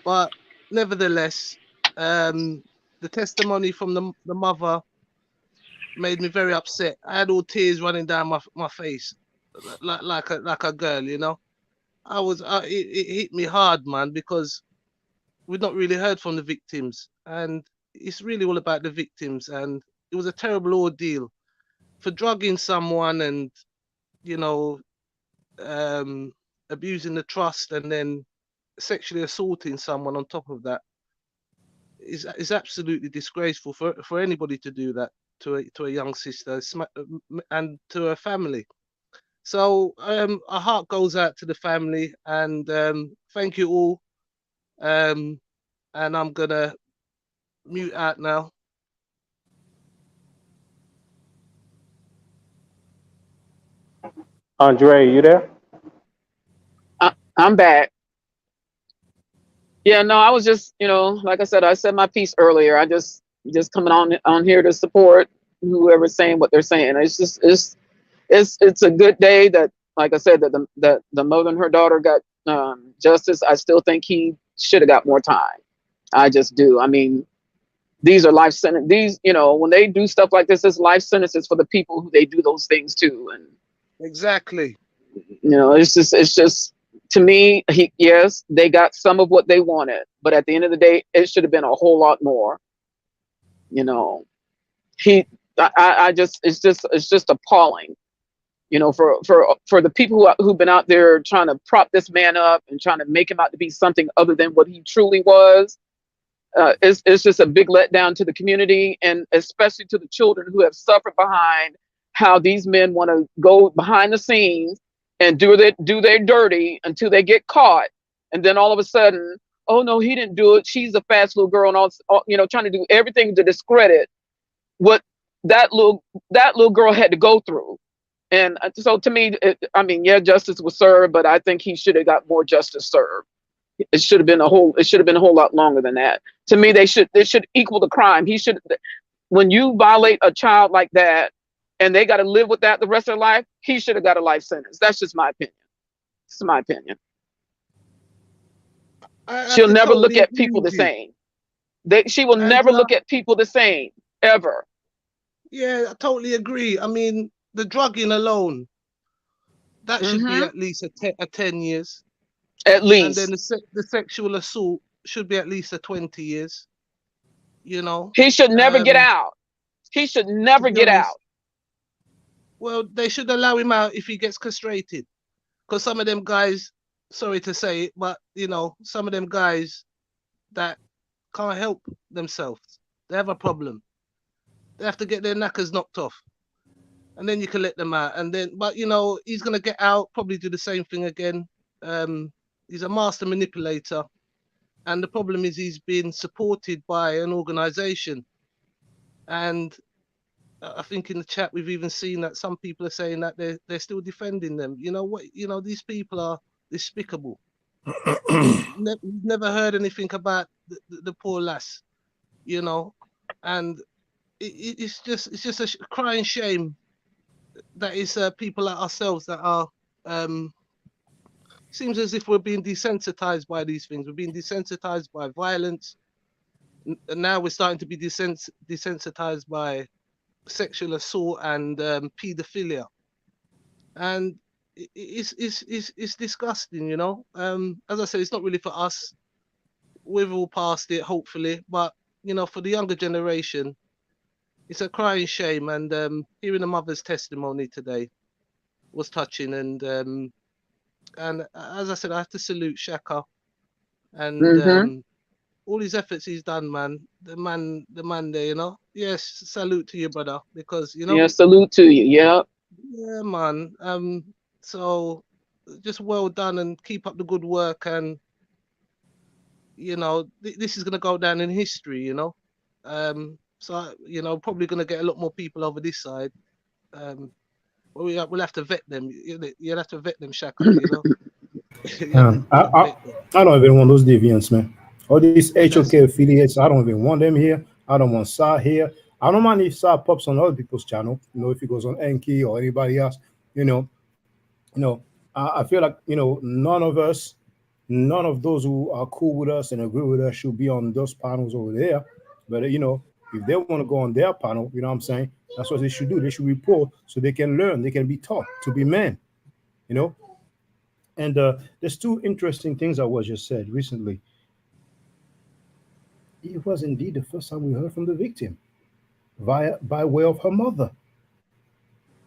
but nevertheless, the testimony from the mother made me very upset. I had all tears running down my face, like a girl, it hit me hard, man, because we've not really heard from the victims, and it's really all about the victims. And it was a terrible ordeal for drugging someone and abusing the trust and then sexually assaulting someone on top of that is absolutely disgraceful for anybody to do that to a young sister and to her family. So our heart goes out to the family, and thank you all. And I'm gonna mute out now. Andre, you there? I'm back. Yeah, no, I was just, like I said my piece earlier. I just coming on here to support whoever's saying what they're saying. It's a good day that, like I said, that the mother and her daughter got justice. I still think he should have got more time. I just do. I mean, these are life sentences. These, when they do stuff like this, it's life sentences for the people who they do those things to. And exactly, it's just to me, yes, they got some of what they wanted, but at the end of the day, it should have been a whole lot more. It's just appalling. For the people who've been out there trying to prop this man up and trying to make him out to be something other than what he truly was, it's just a big letdown to the community, and especially to the children who have suffered behind how these men want to go behind the scenes and do their dirty until they get caught, and then all of a sudden, oh no, he didn't do it. She's a fast little girl, and all trying to do everything to discredit what that little girl had to go through. And so to me, justice was served, but I think he should have got more justice served. It should have been a whole lot longer than that. To me, they should equal the crime. When you violate a child like that and they got to live with that the rest of their life, he should have got a life sentence. That's just my opinion. It's my opinion. She'll never look at people the same. She will never look at people the same, ever. Yeah, I totally agree. I mean, the drugging alone, that should be at least a 10 years. At least. And then the sexual assault should be at least a 20 years. He should never get out. He should never get out. Well, they should allow him out if he gets castrated. Because some of them guys, sorry to say it, but, some of them guys that can't help themselves, they have a problem. They have to get their knackers knocked off. And then you can let them out. But he's going to get out, probably do the same thing again. He's a master manipulator. And the problem is he's been supported by an organization. And I think in the chat we've even seen that some people are saying that they're still defending them. You know what? You know, these people are despicable. Never heard anything about the poor lass, you know, and it's just a crying shame that it's people like ourselves that are seems as if we're being desensitized by these things. We're being desensitized by violence, and now we're starting to be desensitized by sexual assault and pedophilia, and it's disgusting, you know. As I said, it's not really for us. We've all passed it, hopefully, but you know, for the younger generation, it's a crying shame. And hearing the mother's testimony today was touching. And as I said, I have to salute Shaka and all his efforts he's done, man. The man there, you know. Yes, salute to you, brother, because you know. Yeah, salute to you. Yeah. Yeah, man. So just well done and keep up the good work. And you know, this is gonna go down in history, you know. So you know, probably gonna get a lot more people over this side. We'll have to vet them. You'll have to vet them, Shaka. You know. I don't even want those deviants, man. All these HOK affiliates, I don't even want them here. I don't want Sa here. I don't mind if Sa pops on other people's channel. You know, if he goes on Enki or anybody else, you know, I feel like, you know, none of those who are cool with us and agree with us should be on those panels over there. But you know, if they want to go on their panel, you know what I'm saying? That's what they should do. They should report so they can learn, they can be taught to be men, you know. And there's two interesting things I was just said recently. It was indeed the first time we heard from the victim by way of her mother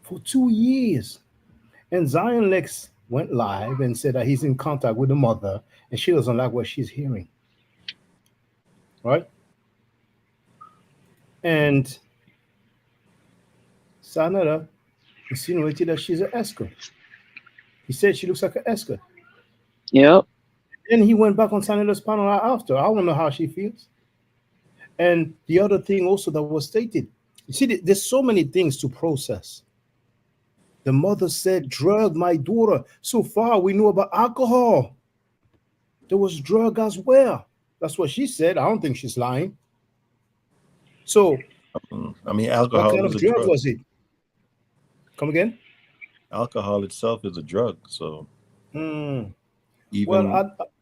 for 2 years. And Zion Lex went live and said that he's in contact with the mother and she doesn't like what she's hearing. Right? And Sanada insinuated that she's an escort. He said she looks like an escort. Yep. Then he went back on Sanada's panel after. I don't know how she feels. And the other thing also that was stated, you see, there's so many things to process. The mother said, drug my daughter. So far, we knew about alcohol. There was drug as well. That's what she said. I don't think she's lying. So, I mean, alcohol what kind is of a drug drug. was it? Come again? Alcohol itself is a drug. So, well,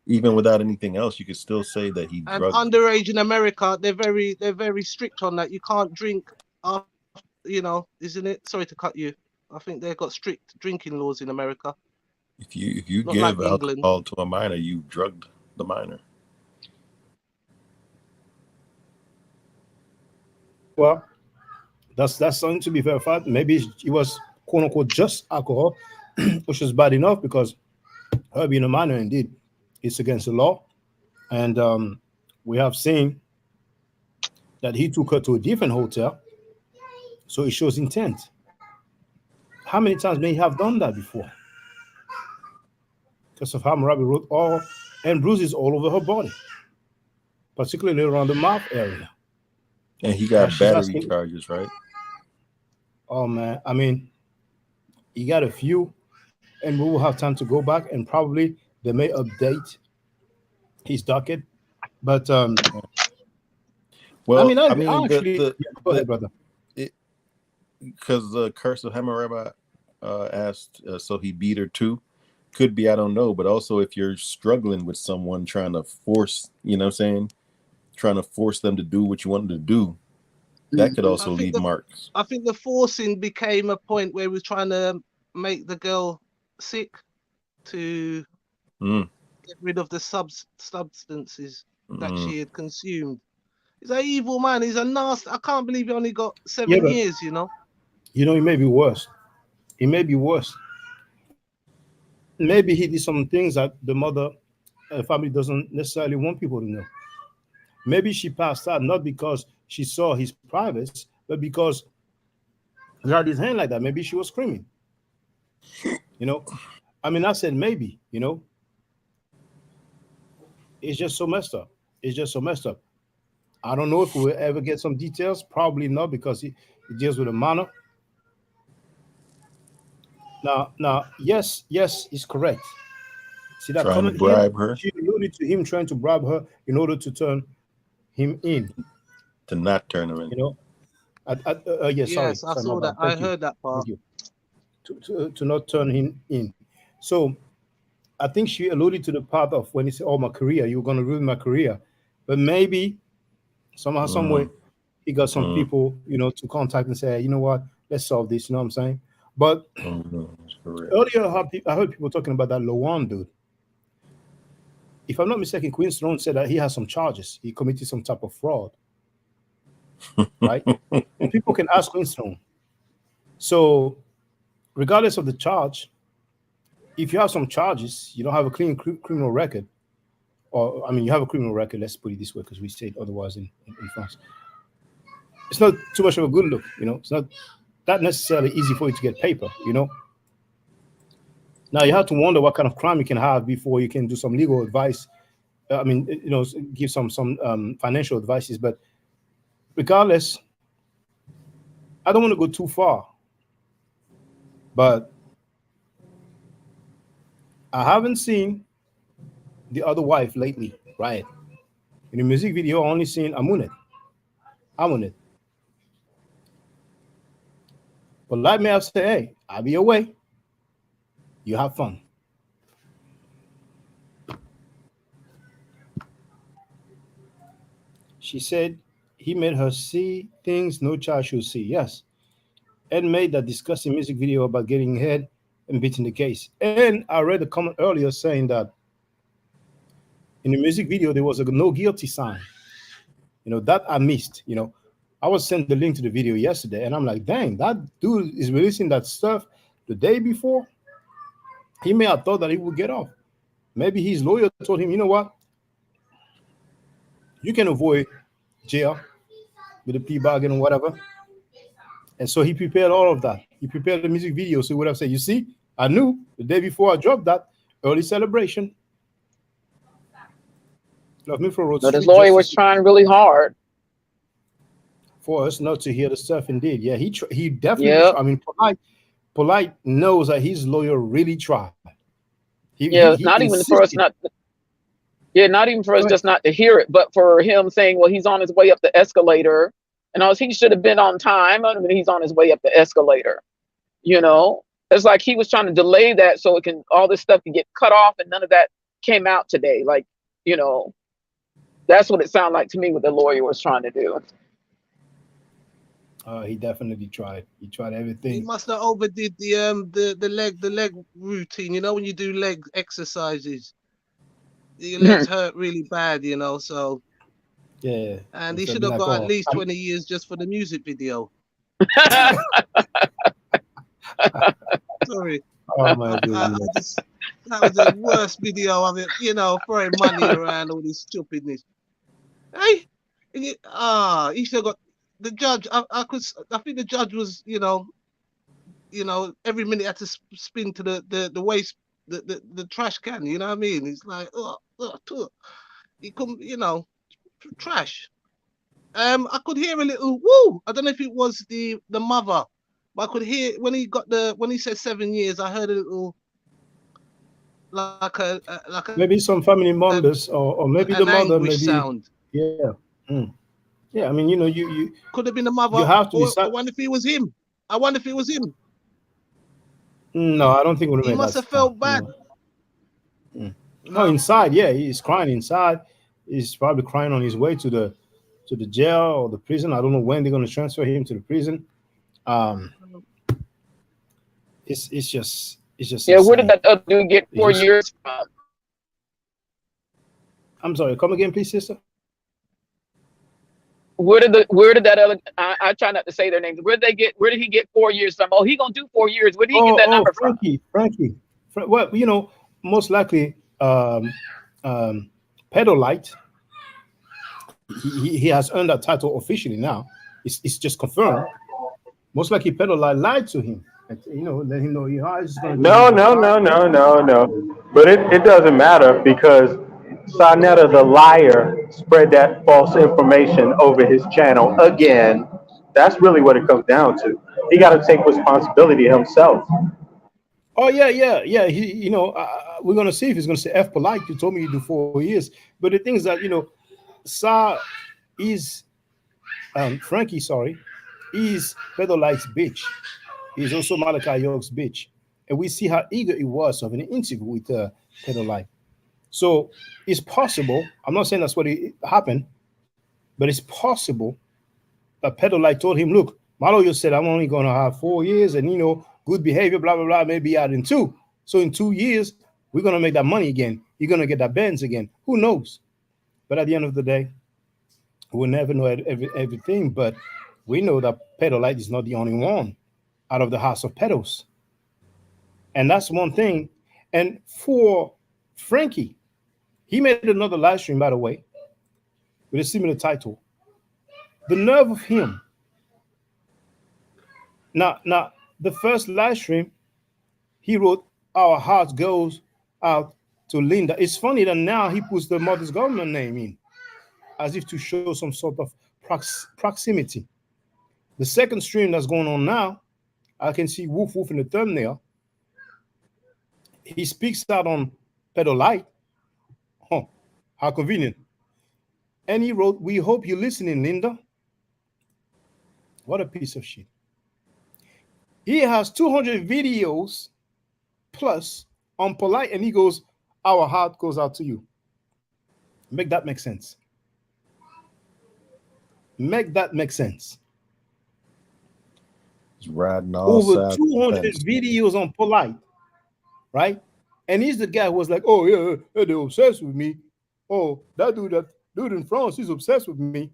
even without anything else, you could still say that he and drugged. underage in America, they're very strict on that. You can't drink after, you know, isn't it? Sorry to cut you. I think they've got strict drinking laws in America. If you Not give like alcohol England. to a minor, you drugged the minor. Well, that's something to be verified. Maybe it was quote unquote just alcohol, which is bad enough because her being a minor, indeed, it's against the law. And we have seen that he took her to a different hotel, so it shows intent. How many times may he have done that before? Because of Hammurabi wrote all and bruises all over her body, particularly around the mouth area. And he got battery charges, right? Oh man, I mean, he got a few, and we will have time to go back and probably they may update his docket. But well, I mean, I mean, actually, go ahead, brother. Because the curse of Hammurabi asked, so he beat her too. Could be, I don't know, but also if you're struggling with someone trying to force, you know what I'm saying, trying to force them to do what you want them to do, that could also leave marks. I think the forcing became a point where he was trying to make the girl sick to get rid of the substances that she had consumed. He's an evil man. He's a nasty. I can't believe he only got 7 years, you know. You know, it may be worse. It may be worse. Maybe he did some things that the mother family doesn't necessarily want people to know. Maybe she passed out not because she saw his privates, but because he had his hand like that. Maybe she was screaming. You know, I mean, I said maybe, you know. It's just so messed up. It's just so messed up. I don't know if we'll ever get some details. Probably not because it deals with a minor. Now, yes, it's correct. See that Trying to comment here? bribe her She alluded to him trying to bribe her in order to turn him in. to not turn her in. You know, yeah, Yes, I sorry, my saw that. bad. I Thank you, heard that part. thank you. To not turn him in. So I think she alluded to the part of when he said, "Oh, my career, you're gonna ruin my career," but maybe somehow, some way, Mm, he got some mm, people, to contact and say, you know what, let's solve this. You know what I'm saying? But that's correct. earlier, I heard people talking about that Lawan dude. If I'm not mistaken, Queen Stone said that he has some charges. He committed some type of fraud, right? And people can ask Queen Stone. So, regardless of the charge, if you have some charges, you don't have a clean criminal record, or I mean, you have a criminal record. Let's put it this way, because we say it otherwise in France. It's not too much of a good look. It's not that necessarily easy for you to get paper. Now you have to wonder what kind of crime you can have before you can do some legal advice. I mean, give some financial advices. But regardless, I don't want to go too far. But I haven't seen the other wife lately, right? In the music video, I only seen Amunet. But like me, I say, hey, I'll be away. You have fun. She said he made her see things no child should see. Yes. Ed made that disgusting music video about getting head and beating the case. And I read a comment earlier saying that in the music video there was a no guilty sign. That I missed. I was sent the link to the video yesterday, and I'm like, dang, that dude is releasing that stuff the day before. He may have thought that he would get off. Maybe his lawyer told him, you know what? You can avoid jail with a plea bargain or whatever. And so he prepared all of that. He prepared the music video. So he would have said, you see, I knew the day before I dropped that early celebration. Love me for Road But his Street, lawyer was trying really hard. for us not to hear the stuff. Indeed, yeah, he definitely. Yep. I mean, Polight knows that his lawyer really tried. Yeah, He not even for us insisted. not. Yeah, not even for us Go ahead. just not to hear it, but for him saying, well, he's on his way up the escalator, and he should have been on time. I mean, he's on his way up the escalator. It's like he was trying to delay that so all this stuff can get cut off, and none of that came out today. Like, that's what it sounded like to me what the lawyer was trying to do. He definitely tried. He tried He everything. must have overdid the leg routine. When you do leg exercises, your legs hurt really bad. So Yeah. and he So should be have like, got at oh, least 20 years just for the music video. Sorry, oh my I goodness. just that was the worst video of it. Throwing money around, all this stupidness. Hey, he should have got the judge. I think the judge was, every minute had to spin to the waste, the trash can. You know what I mean? It's like, he couldn't, trash. I could hear a little woo. I don't know if it was the mother, but I could hear when he said 7 years. I heard a little like a Maybe some family members, or maybe the an mother, anguish maybe. sound. Yeah. Mm. Yeah. I mean, you Could have been the mother. you have to Or I decide. wonder if it was him. I wonder if it was him. No, I don't think it would have He made must that have felt sound. bad. Mm. Oh, No. inside, yeah, he's crying inside. He's probably crying on his way to the jail or the prison. I don't know when they're going to transfer him to the prison. Um, it's just Yeah, where did insane. that other dude get 4 It's- years from? I'm sorry. Come again, please, sister. Where did that other? I try not to say their names. Where did he get 4 years from? Oh, he gonna do 4 years. Where did he get that number from? Frankie. Well, most likely, Pedolight. He has earned that title officially now. It's just confirmed. Most likely, Pedolight lied to him. Let him know. It's going to No. But it doesn't matter because Sarnetta, the liar, spread that false information over his channel again. That's really what it comes down to. He got to take responsibility himself. Oh yeah. We're gonna see if he's gonna say F Polight. You told me you do 4 years, but the thing is that Sa is Frankie. Sorry, is Pedolight's bitch. He's also Malachi York's bitch, and we see how eager he was of an interview with Pedolight. So it's possible. I'm not saying that's what happened, but it's possible that Pedolight told him, "Look, Malo, said I'm only going to have 4 years, and good behavior, blah blah blah, maybe out in 2. So in 2 years, we're going to make that money again. You're going to get that Benz again. Who knows?" But at the end of the day, we'll never know everything. But we know that Pedolight is not the only one out of the house of pedos. And that's one thing. And for Frankie, he made another live stream, by the way, with a similar title. The nerve of him. Now, the first live stream, he wrote, "Our heart goes out to Linda." It's funny that now he puts the mother's government name in, as if to show some sort of proximity. The second stream that's going on now, I can see Woof Woof in the thumbnail. He speaks out on Pedolight. Huh, how convenient. And he wrote, "We hope you're listening, Linda." What a piece of shit. He has 200 videos plus on Polight, and he goes, "Our heart goes out to you." Make that make sense. Make that make sense. He's riding all Over sides 200 videos on Polight, right? And he's the guy who was like, "Oh yeah, they're obsessed with me. Oh, that dude in France, he's obsessed with me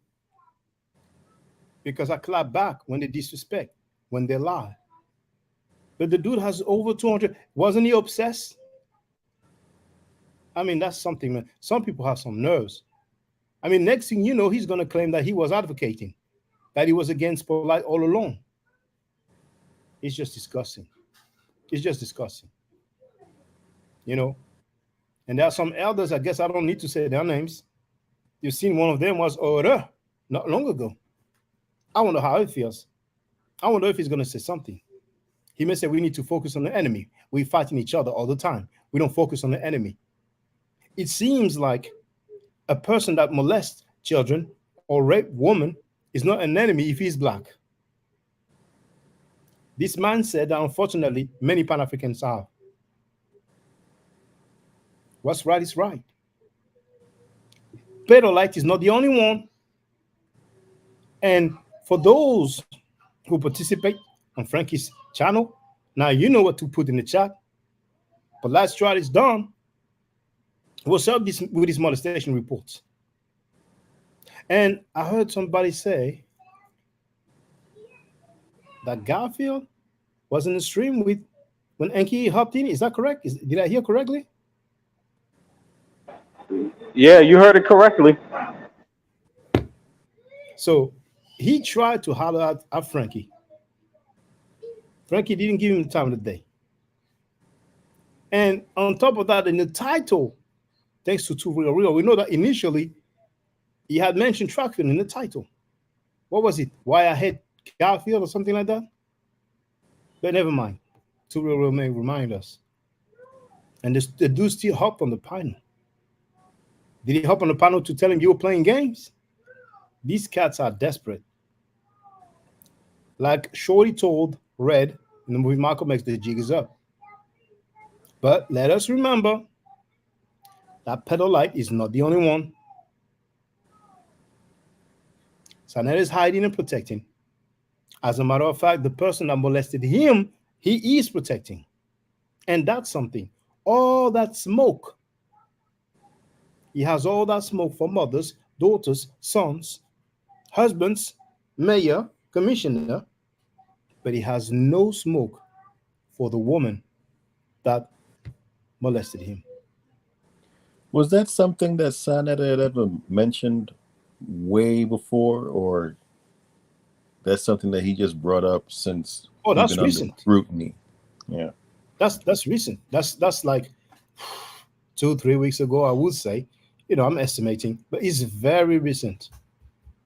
because I clap back when they disrespect, when they lie." But the dude has over 200. Wasn't he obsessed? I mean, that's something, man. Some people have some nerves. I mean, next thing you know, he's going to claim that he was advocating, that he was against Polight all along. It's just disgusting. It's just disgusting. And there are some elders, I guess I don't need to say their names. You've seen one of them was Ora not long ago. I wonder how it feels. I wonder if he's going to say something. He may say we need to focus on the enemy. We're fighting each other all the time. We don't focus on the enemy. It seems like a person that molests children or rape women is not an enemy if he's black. This man said that unfortunately many Pan-Africans are. What's right is right. Pedolight is not the only one. And for those who participate on Frankie's channel, now you know what to put in the chat. But last trial is done. What's up with these molestation reports? And I heard somebody say that Garfield was in the stream with when Enki hopped in. Is that correct? Did I hear correctly? Yeah, you heard it correctly. So he tried to holler at Frankie. Frankie didn't give him the time of the day. And on top of that, in the title, thanks to Too Real, we know that initially he had mentioned Trackfield in the title. What was it? Why I hate Garfield or something like that? But never mind. Too Real may remind us. And the dude still hopped on the panel. Did he hop on the panel to tell him you were playing games? These cats are desperate. Like Shorty told Red in the movie Malcolm X, the jig is up. But let us remember that Pedolight is not the only one. Sarnetta is hiding and protecting. As a matter of fact, the person that molested him, he is protecting. And that's something. All that smoke. He has all that smoke for mothers, daughters, sons, husbands, mayor, commissioner, but he has no smoke for the woman that molested him. Was that something that Sarnetta had ever mentioned way before, or that's something that he just brought up since? Oh, that's recent. Scrutiny. Yeah, that's recent. That's like 2-3 weeks ago, I would say. I'm estimating, but it's very recent.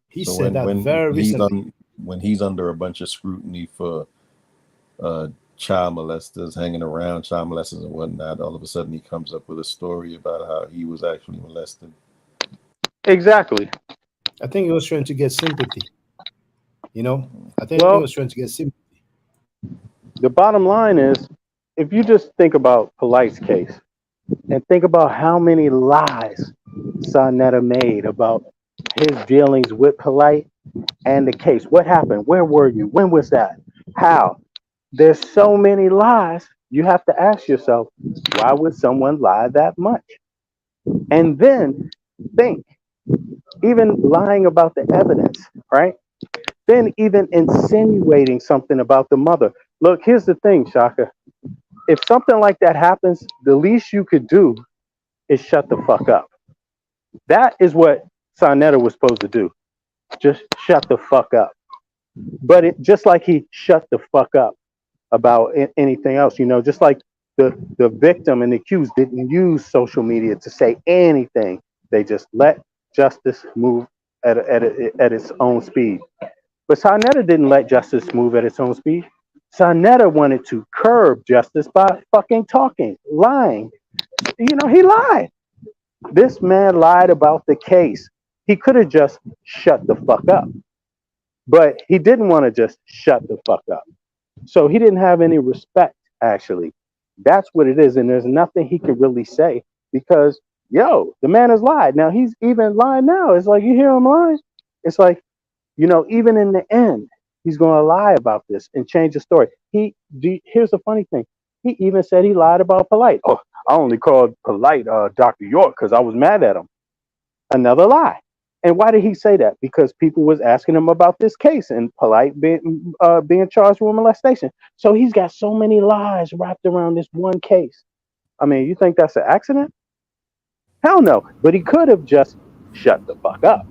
He So said that very recently. when he's under a bunch of scrutiny for child molesters hanging around child molesters and whatnot, all of a sudden he comes up with a story about how he was actually molested. Exactly. I think he was trying to get sympathy. I think he Well, was trying to get sympathy. the bottom line is, if you just think about Polight's case and think about how many lies Sonetta made about his dealings with Polight and the case. What happened? Where were you? When was that? How? There's so many lies. You have to ask yourself, why would someone lie that much? And then think, even lying about the evidence, right? Then even insinuating something about the mother. Look, here's the thing, Shaka. If something like that happens, the least you could do is shut the fuck up. That is what Sonetta was supposed to do. Just shut the fuck up. But just like he shut the fuck up about anything else, just like the victim and the accused didn't use social media to say anything. They just let justice move at its own speed. But Sonetta didn't let justice move at its own speed. Sonetta wanted to curb justice by fucking talking, lying. He lied. This man lied about the case. He could have just shut the fuck up. But he didn't want to just shut the fuck up. So he didn't have any respect, actually. That's what it is. And there's nothing he could really say because, the man has lied. Now, he's even lying now. It's like, you hear him lying? It's like, even in the end, he's going to lie about this and change the story. Here's the funny thing. He even said he lied about Polight. Oh, I only called Polight Dr. York because I was mad at him. Another lie. And why did he say that? Because people was asking him about this case and Polight being charged with molestation. So he's got so many lies wrapped around this one case. I mean, you think that's an accident? Hell no. But he could have just shut the fuck up.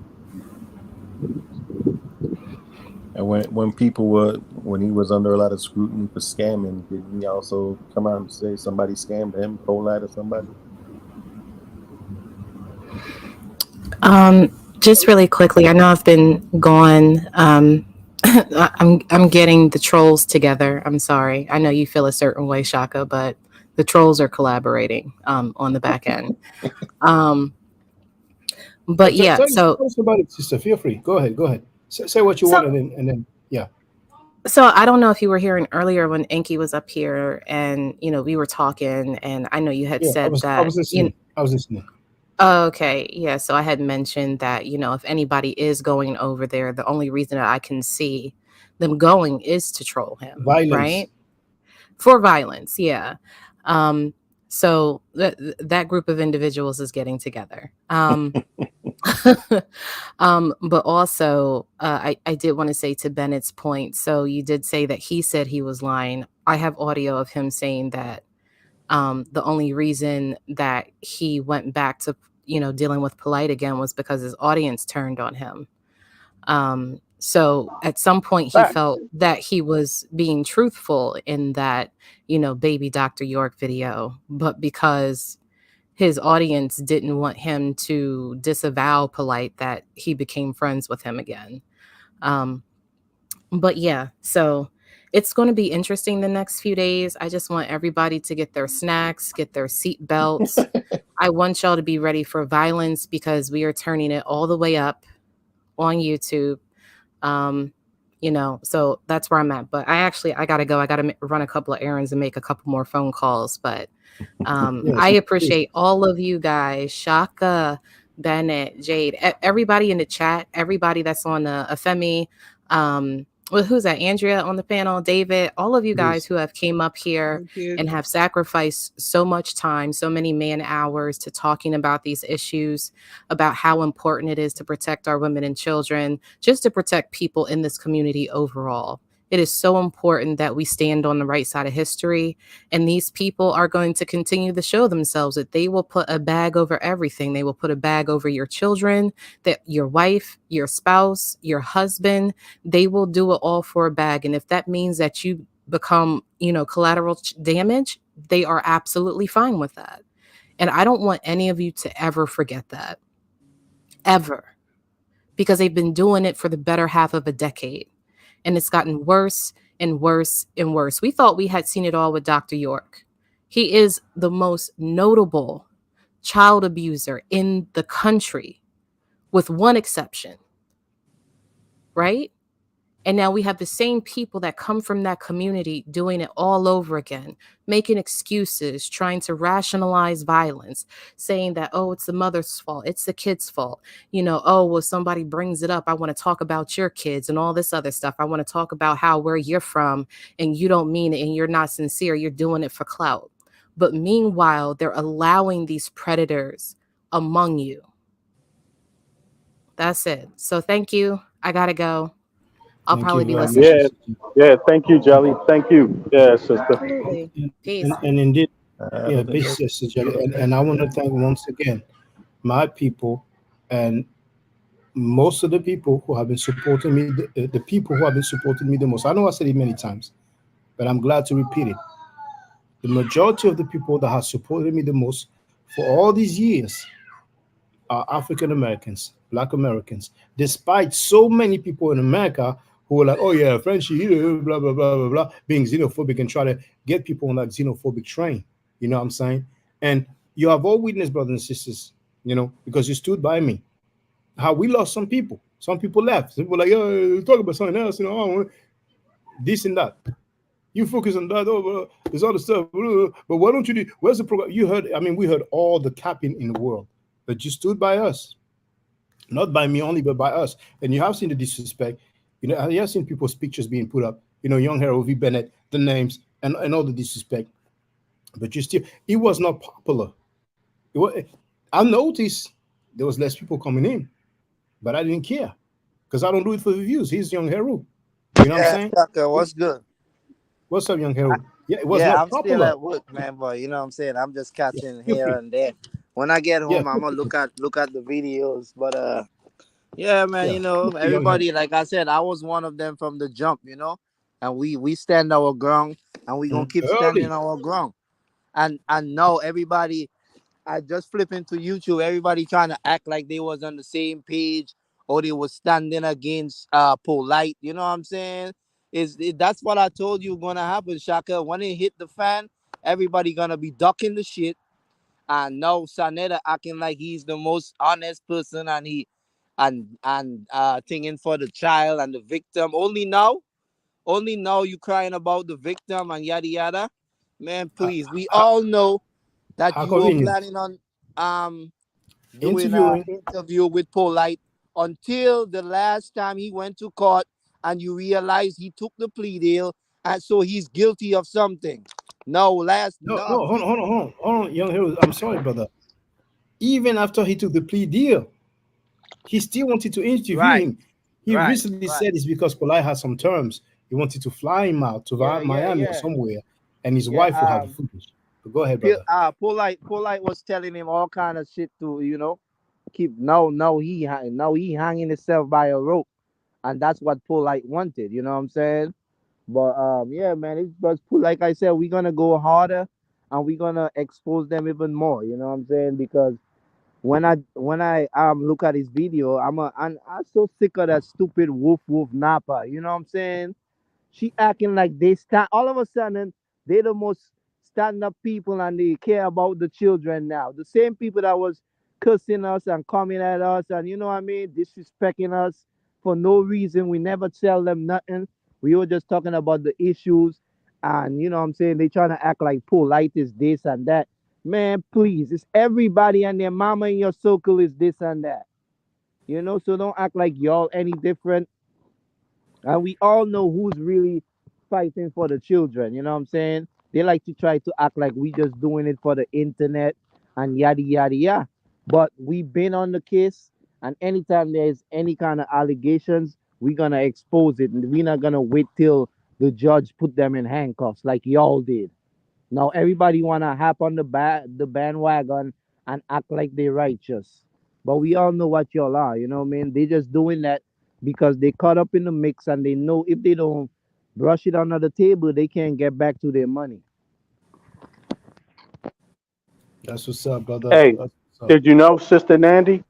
And when he was under a lot of scrutiny for scamming, didn't he also come out and say somebody scammed him, Polight or somebody? Just really quickly, I know I've been gone. I'm getting the trolls together. I'm sorry. I know you feel a certain way, Shaka, but the trolls are collaborating on the back end. But yeah, tell us about it, sister. Feel free. Go ahead. Say what you want, and then yeah. So I don't know if you were hearing earlier when Enki was up here, and we were talking, and I know you had said that. I was listening. Okay, yeah. So I had mentioned that if anybody is going over there, the only reason that I can see them going is to troll him, violence. Right? For violence, yeah. So that group of individuals is getting together. But also, I did want to say to Bennett's point. So you did say that he said he was lying. I have audio of him saying that the only reason that he went back to dealing with Polight again was because his audience turned on him. So at some point he felt that he was being truthful in that baby Dr. York video, but because his audience didn't want him to disavow Polight, that he became friends with him again. But yeah, so it's going to be interesting the next few days. I just want everybody to get their snacks, get their seat belts. I want y'all to be ready for violence because we are turning it all the way up on YouTube. So that's where I'm at. But I gotta go. I gotta run a couple of errands and make a couple more phone calls. But I appreciate all of you guys, Shaka, Bennett, Jade, everybody in the chat, everybody that's on the Afemi, who's that? Andrea on the panel, David, all of you guys who have came up here and have sacrificed so much time, so many man hours to talking about these issues, about how important it is to protect our women and children, just to protect people in this community overall. It is so important that we stand on the right side of history. And these people are going to continue to show themselves that they will put a bag over everything. They will put a bag over your children, that your wife, your spouse, your husband, they will do it all for a bag. And if that means that you become, collateral damage, they are absolutely fine with that. And I don't want any of you to ever forget that. Ever. Because they've been doing it for the better half of a decade. And it's gotten worse and worse and worse. We thought we had seen it all with Dr. York. He is the most notable child abuser in the country, with one exception, right? And now we have the same people that come from that community doing it all over again, making excuses, trying to rationalize violence, saying that, oh, it's the mother's fault, it's the kid's fault. Oh, well, somebody brings it up, I want to talk about your kids and all this other stuff. I want to talk about where you're from, and you don't mean it and you're not sincere. You're doing it for clout. But meanwhile, they're allowing these predators among you. That's it. So thank you. I gotta go. I'll Thank probably you be very listening. much. Yeah. Thank you, Jelly. Thank you. Yeah, sister. Absolutely. Peace. And indeed, yeah, peace, Sister Jelly. And I want to thank once again my people and most of the people who have been supporting me, the people who have been supporting me the most. I know I said it many times, but I'm glad to repeat it. The majority of the people that have supported me the most for all these years are African Americans, Black Americans, despite so many people in America who are like, oh yeah, Frenchie, blah, blah, blah, blah, blah, being xenophobic and try to get people on that xenophobic train. You know what I'm saying? And you have all witnessed, brothers and sisters, because you stood by me, how we lost some people. Some people left. Some people like, oh, talk about something else, this and that. You focus on that. Oh, there's all the stuff. But why don't you do? Where's the program? You heard. I mean, we heard all the capping in the world, but you stood by us, not by me only, but by us. And you have seen the disrespect. You have seen people's pictures being put up. Young Harold V. Bennett, the names, and all the disrespect. But it was not popular. I noticed there was less people coming in, but I didn't care because I don't do it for the views. He's Young Harold. You know what I'm saying? Tucker, what's good? What's up, Young Harold? Yeah, it was Yeah, not I'm still popular. at work, man, but you know what I'm saying? I'm just catching Feel here free. and there. When I get Yeah, home, I'm gonna look at the videos. But yeah, man, yeah. Young Harold. everybody, like I said, I was one of them from the jump, and we stand our ground, and we gonna keep standing Early. our ground. And now everybody, I just flip into YouTube, everybody trying to act like they was on the same page or they was standing against Polight. You know what I'm saying? That's what I told you gonna happen, Shaka. When it hit the fan, everybody gonna be ducking the shit. And now Sanetta acting like he's the most honest person, and he and thinking for the child and the victim. Only now you crying about the victim and yada yada. Man, please, we all know that How you were convenient. planning on doing an Interviewing. interview with Polight until the last time he went to court and you realize he took the plea deal, and so he's guilty of something. No, hold on, Young Harold. I'm sorry, brother. Even after he took the plea deal, he still wanted to interview right, him. He right, recently right. said it's because Polite has some terms. He wanted to fly him out to Miami or somewhere, and his wife will have the footage. But go ahead, brother. Polight was telling him all kind of shit to keep. Now he hanging himself by a rope, and that's what Polight wanted. You know what I'm saying? But yeah, man, it's just like I said, we're gonna go harder, and we're gonna expose them even more. You know what I'm saying? Because when I look at his video, I'm so sick of that stupid woof Napa. You know what I'm saying? She acting like they stand. All of a sudden, they the most stand up people and they care about the children now. The same people that was cursing us and coming at us and disrespecting us for no reason. We never tell them nothing. We were just talking about the issues, and you know what I'm saying, they trying to act like Polight is this and that. Man, please, it's everybody and their mama in your circle is this and that. So don't act like y'all any different. And we all know who's really fighting for the children. You know what I'm saying? They like to try to act like we just doing it for the internet and yada yada yada. But we've been on the case, and anytime there's any kind of allegations, we're gonna expose it. And we're not gonna wait till the judge put them in handcuffs like y'all did. Now everybody wanna hop on the bandwagon and act like they righteous. But we all know what y'all are, you know what I mean? They just doing that because they caught up in the mix and they know if they don't brush it under the table, they can't get back to their money. That's what's up, brother. Hey, That's what's up. did you know Sister Nandy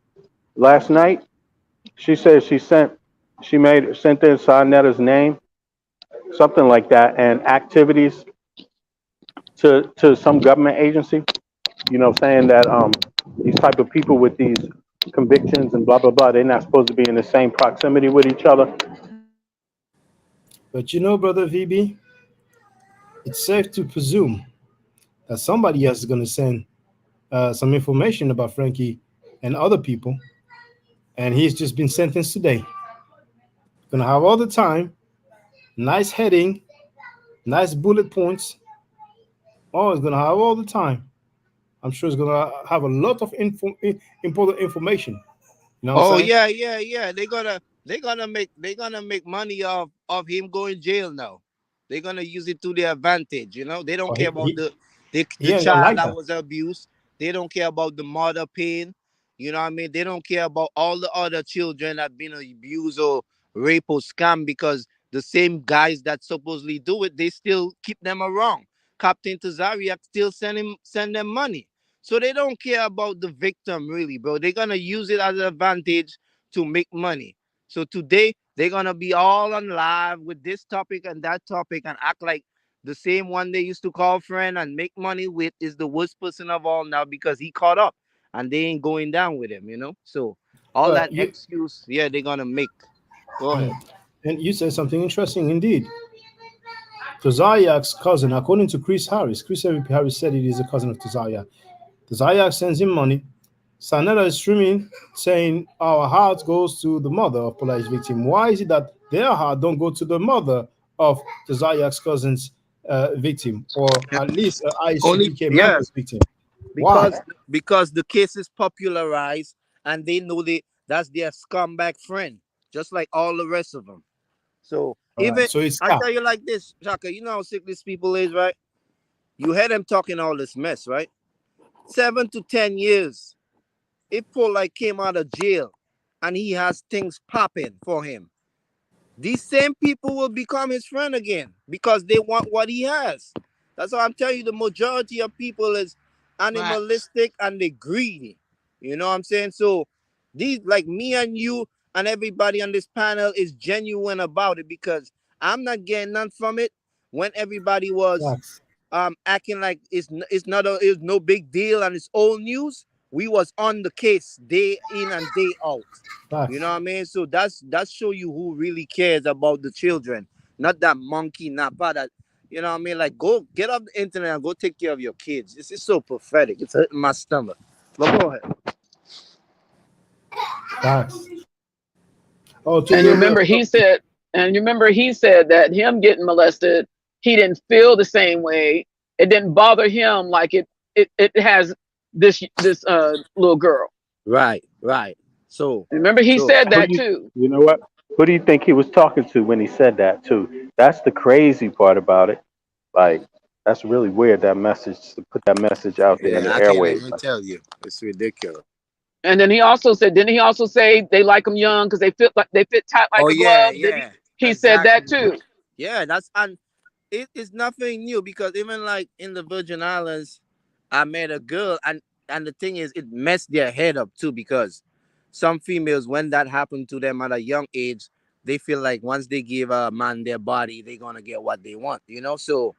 last night? She said sent in Sarnetta's name, something like that, and activities to some government agency. Saying that these type of people with these convictions and blah blah blah, they're not supposed to be in the same proximity with each other. But brother VB, it's safe to presume that somebody else is going to send some information about Frankie and other people, and he's just been sentenced today. Gonna have all the time, nice heading, nice bullet points. Oh, it's gonna have all the time. I'm sure it's gonna have a lot of important information. You know what I'm Oh saying? yeah, yeah, yeah. They're gonna make money of him going jail now. They're gonna use it to their advantage. They don't Oh, care about the he the ain't gonna child like that that. was abused. They don't care about the mother pain. You know what I mean? They don't care about all the other children that been abused or rape or scam because the same guys that supposedly do it, they still keep them around. Captain Tazariak still send them money. So they don't care about the victim really, bro. They're gonna use it as an advantage to make money. So today they're gonna be all on live with this topic and that topic and act like the same one they used to call friend and make money with is the worst person of all now because he caught up and they ain't going down with him. So all Well, that excuse, yeah, they're gonna make. Go ahead. and you said something interesting indeed. Tazayak's cousin, according to Chris Harris said it is a cousin of Tazayak. Tazayak sends him money. Sanetta is streaming saying our heart goes to the mother of Polight's victim. Why is it that their heart don't go to the mother of Tazayak's cousin's victim, or at least Only ICPK yeah, members victim? Why? because the case is popularized and they know that's their scumbag friend, just like all the rest of them. So All right, even so it's I cap. tell you like this, Shaka, you know how sick these people is, right? You heard them talking all this mess, right? 7 to 10 years. If Paul like came out of jail and he has things popping for him, these same people will become his friend again because they want what he has. That's why I'm telling you the majority of people is animalistic and they greedy. You know what I'm saying? So these like me and you and everybody on this panel is genuine about it because I'm not getting none from it when everybody was Facts. acting like it's no big deal and it's old news. We was on the case day in and day out. You Facts. know what I mean? So that's show you who really cares about the children, not that monkey napa that you know what I mean. Like go get off the internet and go take care of your kids. This is so pathetic. It's hurting my stomach. But go ahead. Facts. Oh, to And be you able remember to, he said, that him getting molested, he didn't feel the same way. It didn't bother him like it has this little girl. Right, right. So Remember he so said Who that you too. you know what? Who do you think he was talking to when he said that too? That's the crazy part about it. Like that's really weird that message to put that message out there in the yeah, I can't airwaves. even tell you. It's ridiculous. And then didn't he also say they like them young because they fit tight like Oh a yeah, glove? Did he? yeah. He said that Exactly. too. Yeah, that's and it's nothing new because even like in the Virgin Islands, I met a girl and the thing is it messed their head up too because some females when that happened to them at a young age, they feel like once they give a man their body, they're gonna get what they want. So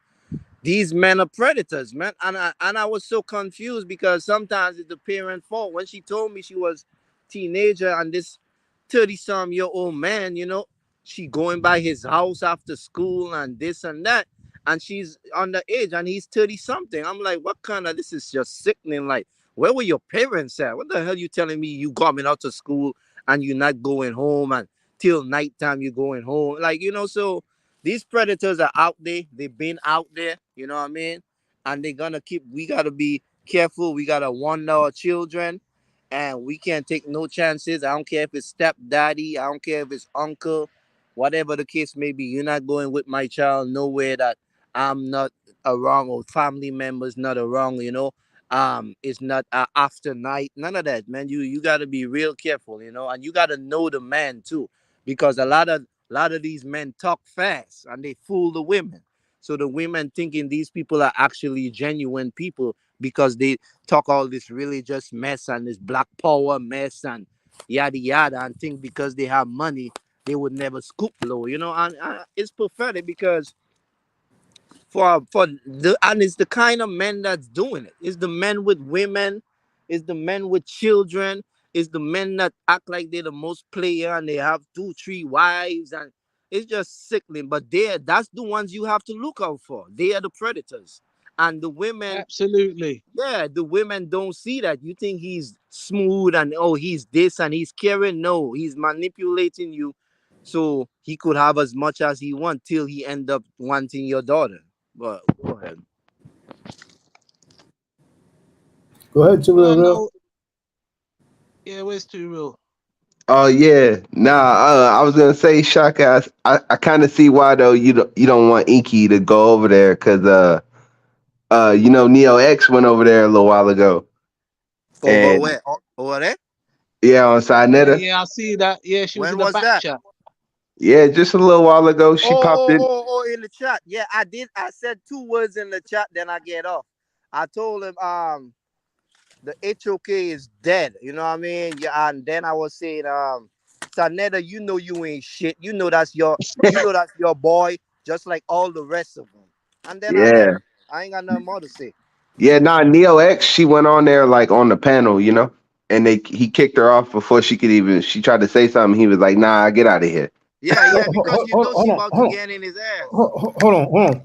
these men are predators, man. And I was so confused because sometimes it's the parent fault. When she told me she was teenager and this 30-some-year-old man, she going by his house after school and this and that, and she's underage and he's 30 something. I'm like, what kind of this is just sickening. Like, where were your parents at? What the hell you telling me you got me out to school and you're not going home and till nighttime you're going home? So these predators are out there. They've been out there, you know what I mean? And they're gonna we gotta be careful. We gotta warn our children and we can't take no chances. I don't care if it's stepdaddy, I don't care if it's uncle, whatever the case may be. You're not going with my child nowhere that I'm not around or family members not around. It's not after night, none of that, man. You gotta be real careful, and you gotta know the man too, because a lot of these men talk fast and they fool the women. So the women thinking these people are actually genuine people because they talk all this religious mess and this black power mess and yada yada, and think because they have money they would never scoop low, you know. And it's pathetic because for the and it's the kind of men that's doing it. It's the men with women, it's the men with children, it's the men that act like they're the most player and they have 2 3 wives, and it's just sickening. But that's the ones you have to look out for. They are the predators. And the women, Absolutely. yeah, the women don't see that. You think he's smooth and oh he's this and he's caring. No, he's manipulating you so he could have as much as he wants till he end up wanting your daughter. But go ahead. Go ahead, to Well, I real. know. Yeah, where's Too Real? Oh yeah, I was gonna say, Shaka. I kind of see why though you don't want Inky to go over there because Neo X went over there a little while ago, Over and where? Over there? yeah, on Yeah, Sinetta. yeah, I see that. Yeah, she was When in the was back that? chat. Yeah, just a little while ago, she popped in. In the chat. Yeah, I did. I said 2 words in the chat, then I get off. I told him the HOK is dead. You know what I mean? Yeah, and then I was saying, Sanetta, you know you ain't shit. You know that's your boy, just like all the rest of them. And then I left. Yeah, I ain't got nothing more to say. yeah. Nah, Neo X. She went on there like on the panel, and he kicked her off before she could even. She tried to say something. He was like, "Nah, get out of here." Yeah, because you know she Hold on, about to get in his ass. hold on.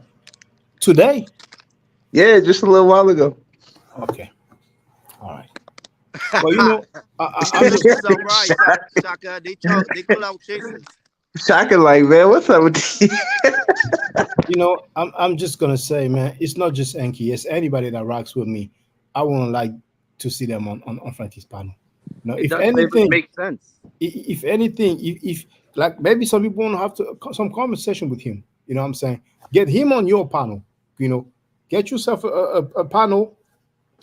Today? Yeah, just a little while ago. Okay, all right. Well, you know, I'm You just surprised, Shaka. They call out chasing. Shaka, like, man, what's up with you? I'm just gonna say, man, it's not just Enki, it's anybody that rocks with me. I wouldn't like to see them on Frankie's panel. It If doesn't even anything, make sense. if anything, if like maybe some people want to have some conversation with him. You know what I'm saying? Get him on your panel. Get yourself a panel.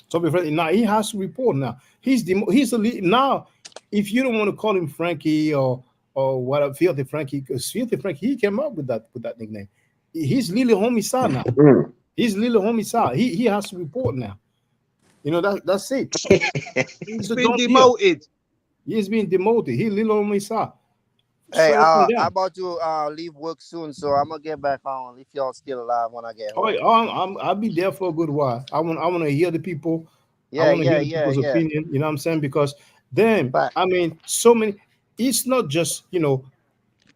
So be friendly. Now he has to report. Now he's the lead. Now, if you don't want to call him Frankie or whatever, Filthy Frankie, because Filthy Frankie he came up with that nickname. He's Lily Homicide now. He's Lily Homicide. He has to report now. That's it. He's So been don't deal. demoted. He's been demoted. He Lily Homicide. Hey, Straight up and I'm down. about to leave work soon, so I'm gonna get back on if y'all still alive when I get Oh, home. I'll be there for a good while. I want to hear the people. I Yeah, want to yeah, hear the yeah, people's yeah. opinion. You know what I'm saying? Because then, But I mean, so many. It's not just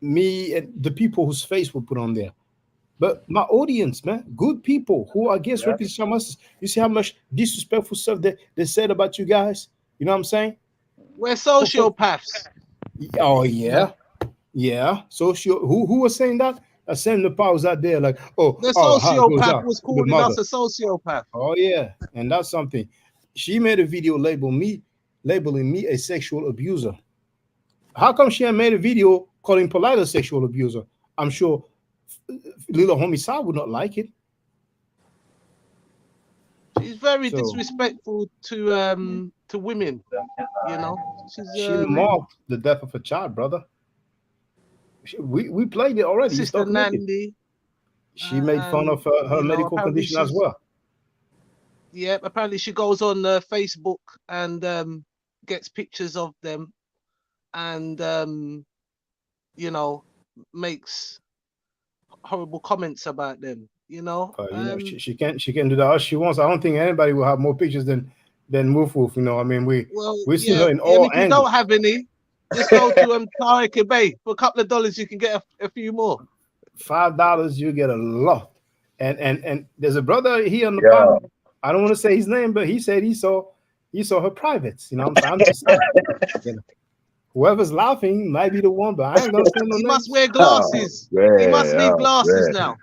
me and the people whose face we put on there, but my audience, man, good people who are against yeah, representation. You see how much disrespectful stuff they said about you guys. You know what I'm saying? We're For- for- sociopaths. oh yeah. So who was saying that? Sending the powers out there like, The oh, how it goes sociopath down was to the calling mother. us a sociopath. Oh yeah, and that's something. She made a video labeling me a sexual abuser. How come she ain't made a video calling Polight a sexual abuser? I'm sure little homicide would not like it. She's very So disrespectful to women. She's she mocked the death of a child, brother. We played it already. You Sister start clicking. Nandy. She made fun And of her medical apparently condition as well. Yeah, apparently she goes on Facebook and gets pictures of them and makes horrible comments about them. She can do that as she wants. I don't think anybody will have more pictures than Woof Woof. I mean, Well, we've seen yeah, her in and all if you angles. don't have any, just go to Tarek Bay for a couple of dollars. You can get a few more. $5, you get a lot. And there's a brother here on the panel. I don't want to say his name, but he said he saw her privates. You know what I'm saying? I'm just whoever's laughing might be the one, but I ain't gonna say no He names. must wear glasses. He must need glasses now.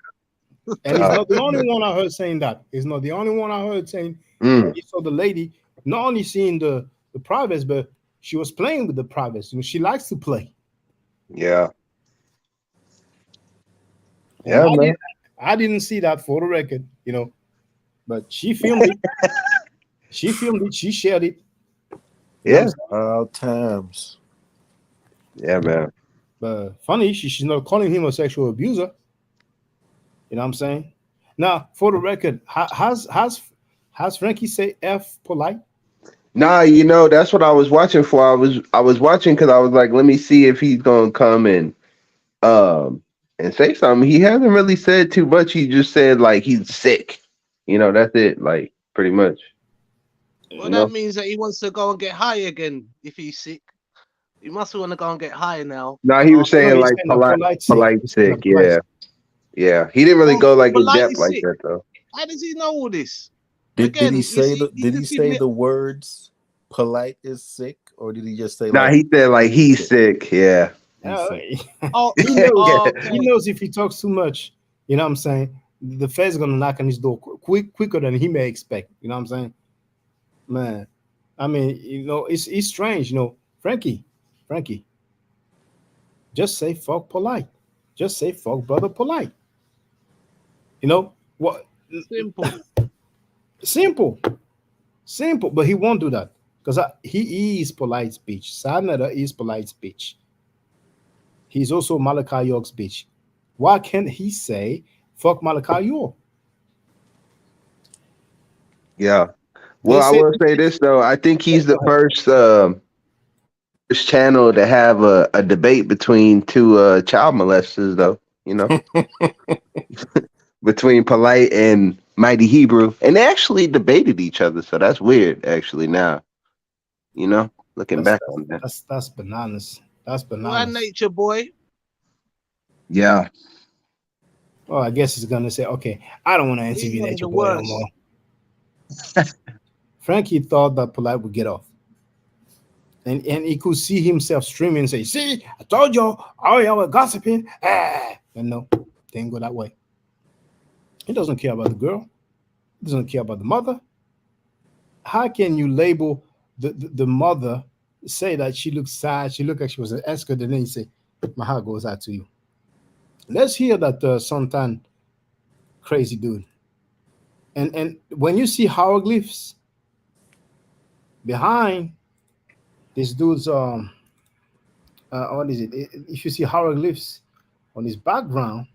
And he's not the only one I heard saying that. He's not the only one I heard saying he saw the lady not only seeing the privates, but she was playing with the privates. She likes to play. Yeah. And Yeah, man. I didn't see that for the record, but she filmed it. She shared it. Yeah. Times. Yeah, man. But funny, she's not calling him a sexual abuser. You know what I'm saying? Now, for the record, has Frankie say F polite? Nah, you know, that's what I was watching for. I was watching because I was like, let me see if he's gonna come and say something. He hasn't really said too much. He just said like he's sick. You know, that's it. Like pretty much. Well, You that know. means that he wants to go and get high again if he's sick. He must want to go and get high now. No, he was No, saying he's like saying a polite, polite sick. polite He's saying a sick. polite Yeah, sick. yeah. He didn't really Oh, go like in Polight depth is like sick. that though. How does he know all this? Did he Again, you say see, he did he just give say me. the words polite is sick, or did he just say Nah, like he said like he's he's sick? sick. Yeah. He's sick. Oh, He knows. Yeah. He okay. knows if he talks too much, you know what I'm saying? The Fed's gonna knock on his door quicker than he may expect. You know what I'm saying? Man, I mean, you know, it's strange. You know, Frankie, just say fuck polite. Just say fuck brother polite. You know what? Simple. Simple, simple. But he won't do that because he is polite speech. Sadnetta is polite speech. He's also Malachi York's bitch. Why can't he say fuck Malachi York? Yeah. They Well, I say will say this though. I think he's the first channel to have a debate between two child molesters though. You know, between Polite and Mighty Hebrew, and they actually debated each other. So that's weird, actually. Now, you know, looking that's back on that. that's bananas. That's Well, and bananas. nature boy. Yeah. Oh, I guess he's gonna say, okay, I don't want to He's interview one of Nature the Boy no worst. more. Frankie thought that Polite would get off. And he could see himself streaming and say, see, I told y'all, all y'all were gossiping. Ah. And no, didn't go that way. He doesn't care about the girl. He doesn't care about the mother. How can you label the mother, say that she looks sad, she looked like she was an escort, and then you say, my heart goes out to you. Let's hear that Santan crazy dude. And when you see hieroglyphs behind this dude's what is it? If you see hieroglyphs on his background,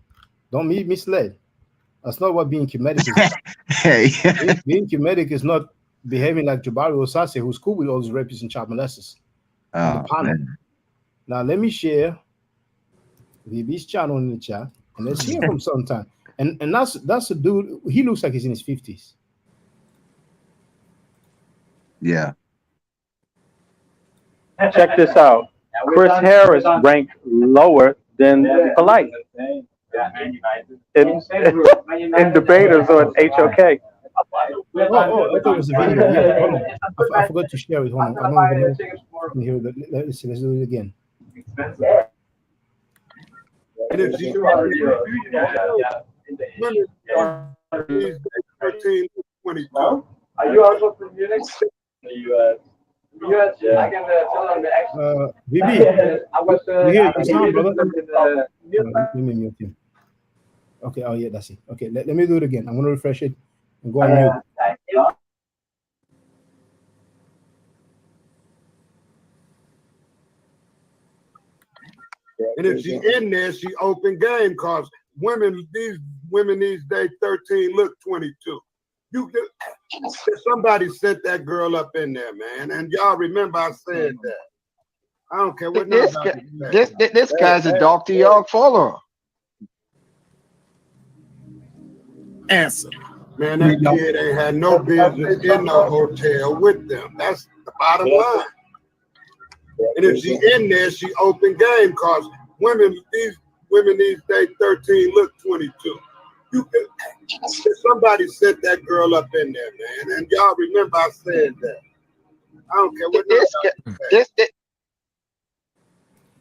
don't be misled. That's not what being Kemetic is about. Hey. Being Kemetic is not behaving like Jabari Osase, who's cool with all those rapists and child molesters on the Oh panel. man. Now let me share VB's channel in the chat, and let's hear from Santan. And that's a dude. He looks like he's in his 50s. Yeah. Check this out. Chris Harris ranked lower than Polite in debaters on HOK. Oh, I thought it was a video. Yeah, hold on. I forgot to share it. Hold on. I don't even know. Let me hear it. Let's see. Let's do it again. And if you these 13 to 22. Are you also from Munich? The U.S. U.S. Yeah. I can tell them the accent. VB, I was. you hear your sound, brother? Let Let me mute him. Okay. Oh yeah, that's it. Okay. Let me do it again. I'm gonna refresh it and go on mute. And if she in there, she open game cause these women these days 13 look 22. You can, somebody set that girl up in there, man. And y'all remember I said that. I don't care what This guy's a Dr. York follower. Answer. Man, that kid ain't had no business in the hotel with them. That's the bottom line. And if she in there, she open game cause these women these days 13 look 22. You can somebody set that girl up in there, man. And y'all remember I said that. I don't care what this.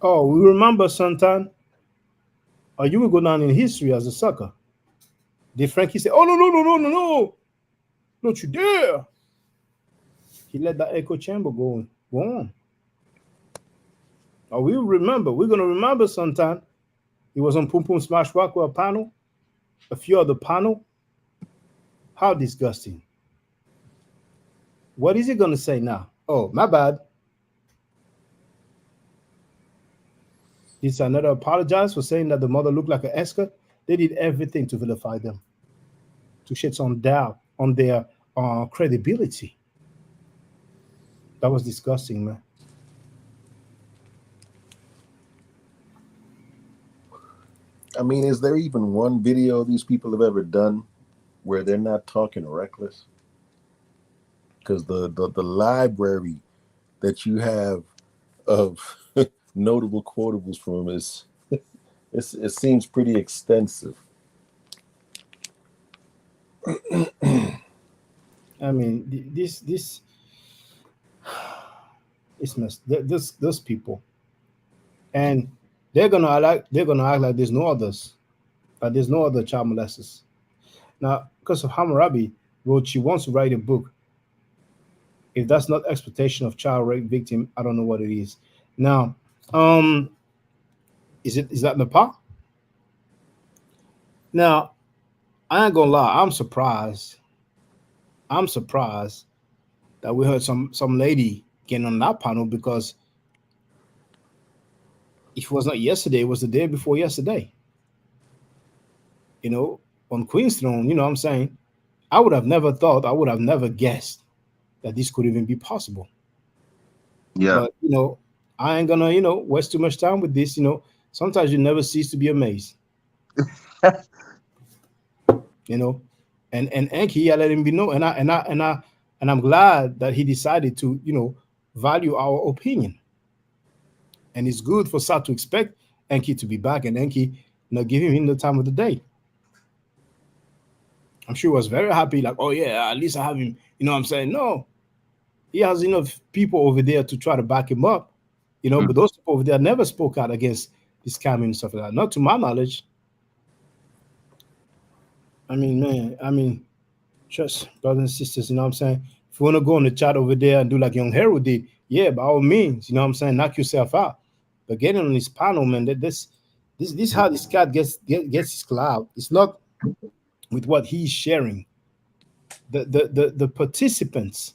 Oh, we remember Santan. Oh, you will go down in history as a sucker. Did Frankie say, "Oh no, don't you dare"? He let that echo chamber go on. Oh, we're gonna remember Santan. He was on Pum Pum Smash Rock with a panel, a few other panel. How disgusting. What is he gonna say now? Oh, my bad. Did another apologize for saying that the mother looked like an escort? They did everything to vilify them. to shed some doubt on their credibility. That was disgusting, man. I mean, is there even one video these people have ever done where they're not talking reckless? Because the library that you have of notable quotables from is it seems pretty extensive. I mean, it's messed. Those people, and they're gonna act like there's no others, like there's no other child molesters. Now, because of Hammurabi wrote, she wants to write a book. If that's not exploitation of child rape victim, I don't know what it is. Now, is that Nepal? Now, I ain't gonna lie, I'm surprised. I'm surprised that we heard some lady getting on that panel, because if it was not yesterday, it was the day before yesterday. You know, on Queen's throne, you know what I'm saying? I would have never thought, I would have never guessed that this could even be possible. Yeah. But, you know, I ain't gonna, waste too much time with this. Sometimes you never cease to be amazed. And Enki, I let him be know, and I'm glad that he decided to, value our opinion. And it's good for Sat to expect Enki to be back, and Enki, give him the time of the day. I'm sure he was very happy, like, oh yeah, at least I have him. You know what I'm saying? No, he has enough people over there to try to back him up, but those people over there never spoke out against this scamming and stuff like that. Not to my knowledge. I mean, man, trust brothers and sisters, you know what I'm saying? If you want to go in the chat over there and do like Young Hero did, yeah, by all means, you know what I'm saying? Knock yourself out. But getting on this panel, man, this how this cat gets his clout. It's not with what he's sharing. The participants,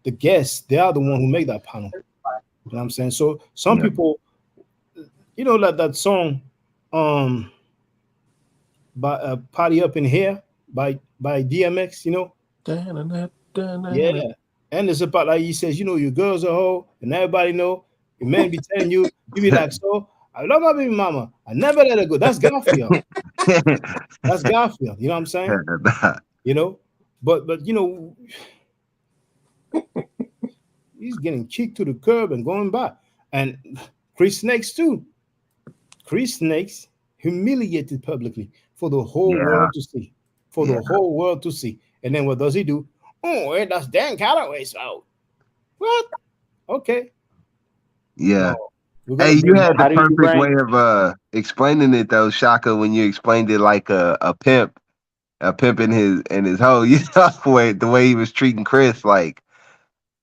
the guests, they are the one who make that panel. You know what I'm saying? So some people, like that song, by Party Up in Here by DMX, Yeah. And it's about, like he says, your girl's a hoe, and everybody know. Your man be telling you, you be like, so I love my baby mama. I never let her go. That's Garfield. That's Garfield. You know what I'm saying? But he's getting kicked to the curb and going back. And Chris Snakes too. Chris Snakes humiliated publicly for the whole world to see. For the whole world to see. And then what does he do? Oh, that's Dan Calloway's fault. What? Okay. Yeah. No, hey, you had the perfect way of explaining it though, Shaka, when you explained it like a pimp in his hoe. The way he was treating Chris, like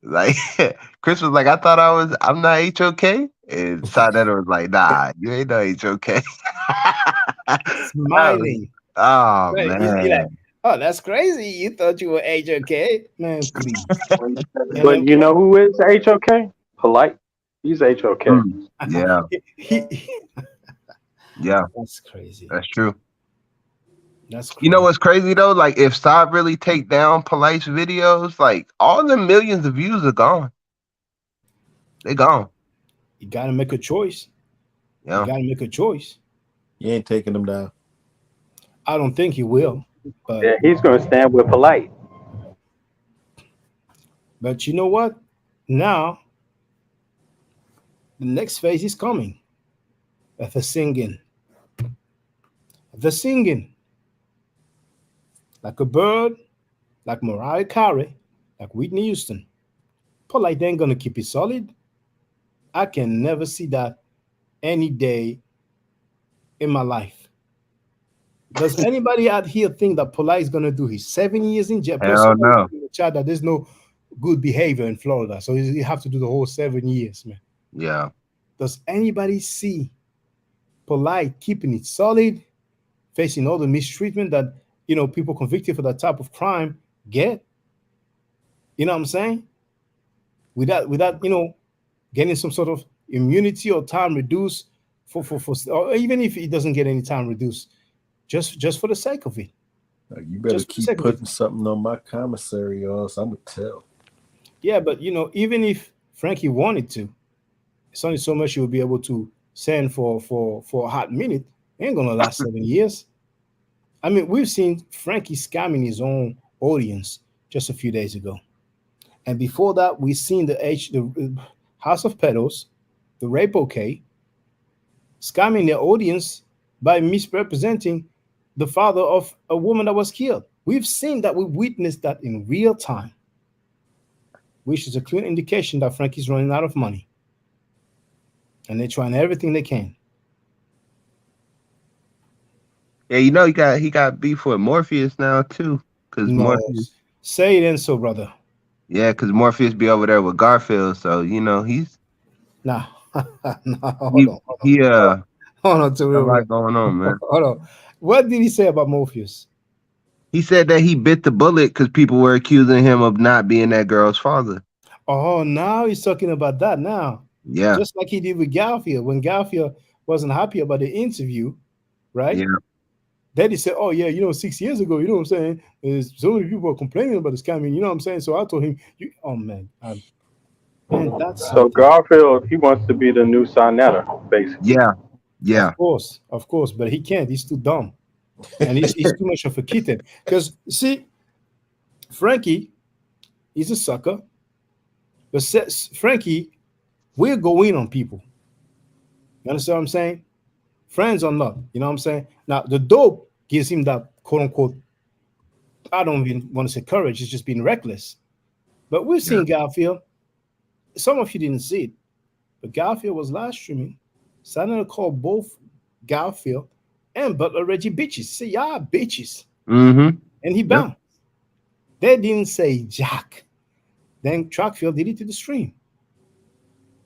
Chris was like, I'm not HOK, and Sonetta was like, nah, you ain't no HOK. Smiling. Oh right. man. He's like, oh, that's crazy. You thought you were HOK? Man, please. But you know who is HOK? Polight. He's HOK. Yeah. Yeah. That's crazy. That's true. That's crazy. You know what's crazy though? Like if Saab really take down Polight's videos, like all the millions of views are gone. They gone. You gotta make a choice. Yeah. You gotta make a choice. You ain't taking them down. I don't think he will. But yeah, he's gonna stand with Polight. But you know what? Now the next phase is coming. The singing. The singing. Like a bird, like Mariah Carey, like Whitney Houston. Polight ain't gonna keep it solid. I can never see that any day in my life. Does anybody out here think that Polight is gonna do his 7 years in jail? Hell no. In the chat that there's no good behavior in Florida, so you have to do the whole 7 years, man. Yeah. Does anybody see Polight keeping it solid, facing all the mistreatment that people convicted for that type of crime get? You know what I'm saying? Without getting some sort of immunity or time reduced for or even if he doesn't get any time reduced, just for the sake of it. You better Just keep second. putting something on my commissary, or else I'm gonna tell. Yeah, but you know, even if Frankie wanted to, it's only so much you'll be able to send for a hot minute. Ain't gonna last 7 years. I mean, we've seen Frankie scamming his own audience just a few days ago, and before that, we've seen the House of Pedos, the rape okay, scamming their audience by misrepresenting the father of a woman that was killed. We've seen that. We witnessed that in real time, which is a clear indication that Frankie's running out of money, and they're trying everything they can. Yeah, you know he got beef with Morpheus now too, because No, Morpheus. say it ain't so, brother. Yeah, because Morpheus be over there with Garfield, so you know he's Nah, nah, he he hold on, to a real, lot going on, man. hold on. What did he say about Morpheus? He said that he bit the bullet because people were accusing him of not being that girl's father. Oh, now he's talking about that now. Yeah, Just like he did with Garfield. When Garfield wasn't happy about the interview, right? yeah. Then he said, oh, yeah, 6 years ago, you know what I'm saying? There's so many people are complaining about the scamming, you know what I'm saying? So I told him, oh, man, man, that's So something. Garfield, he wants to be the new Sonetta, basically. Yeah. Of course, but he can't. He's too dumb. And he's too much of a kitten. Because, see, Frankie, he's a sucker. But Frankie will go in on people. You understand what I'm saying? Friends or not, you know what I'm saying? Now, the dope gives him that quote unquote, I don't even want to say courage, it's just being reckless. But we've seen Garfield. Some of you didn't see it, but Garfield was live streaming. Senator called both Garfield and Butler Reggie bitches. Say, y'all bitches. Mm-hmm. And he bounced. They didn't say Jack. Then Trackfield deleted the stream.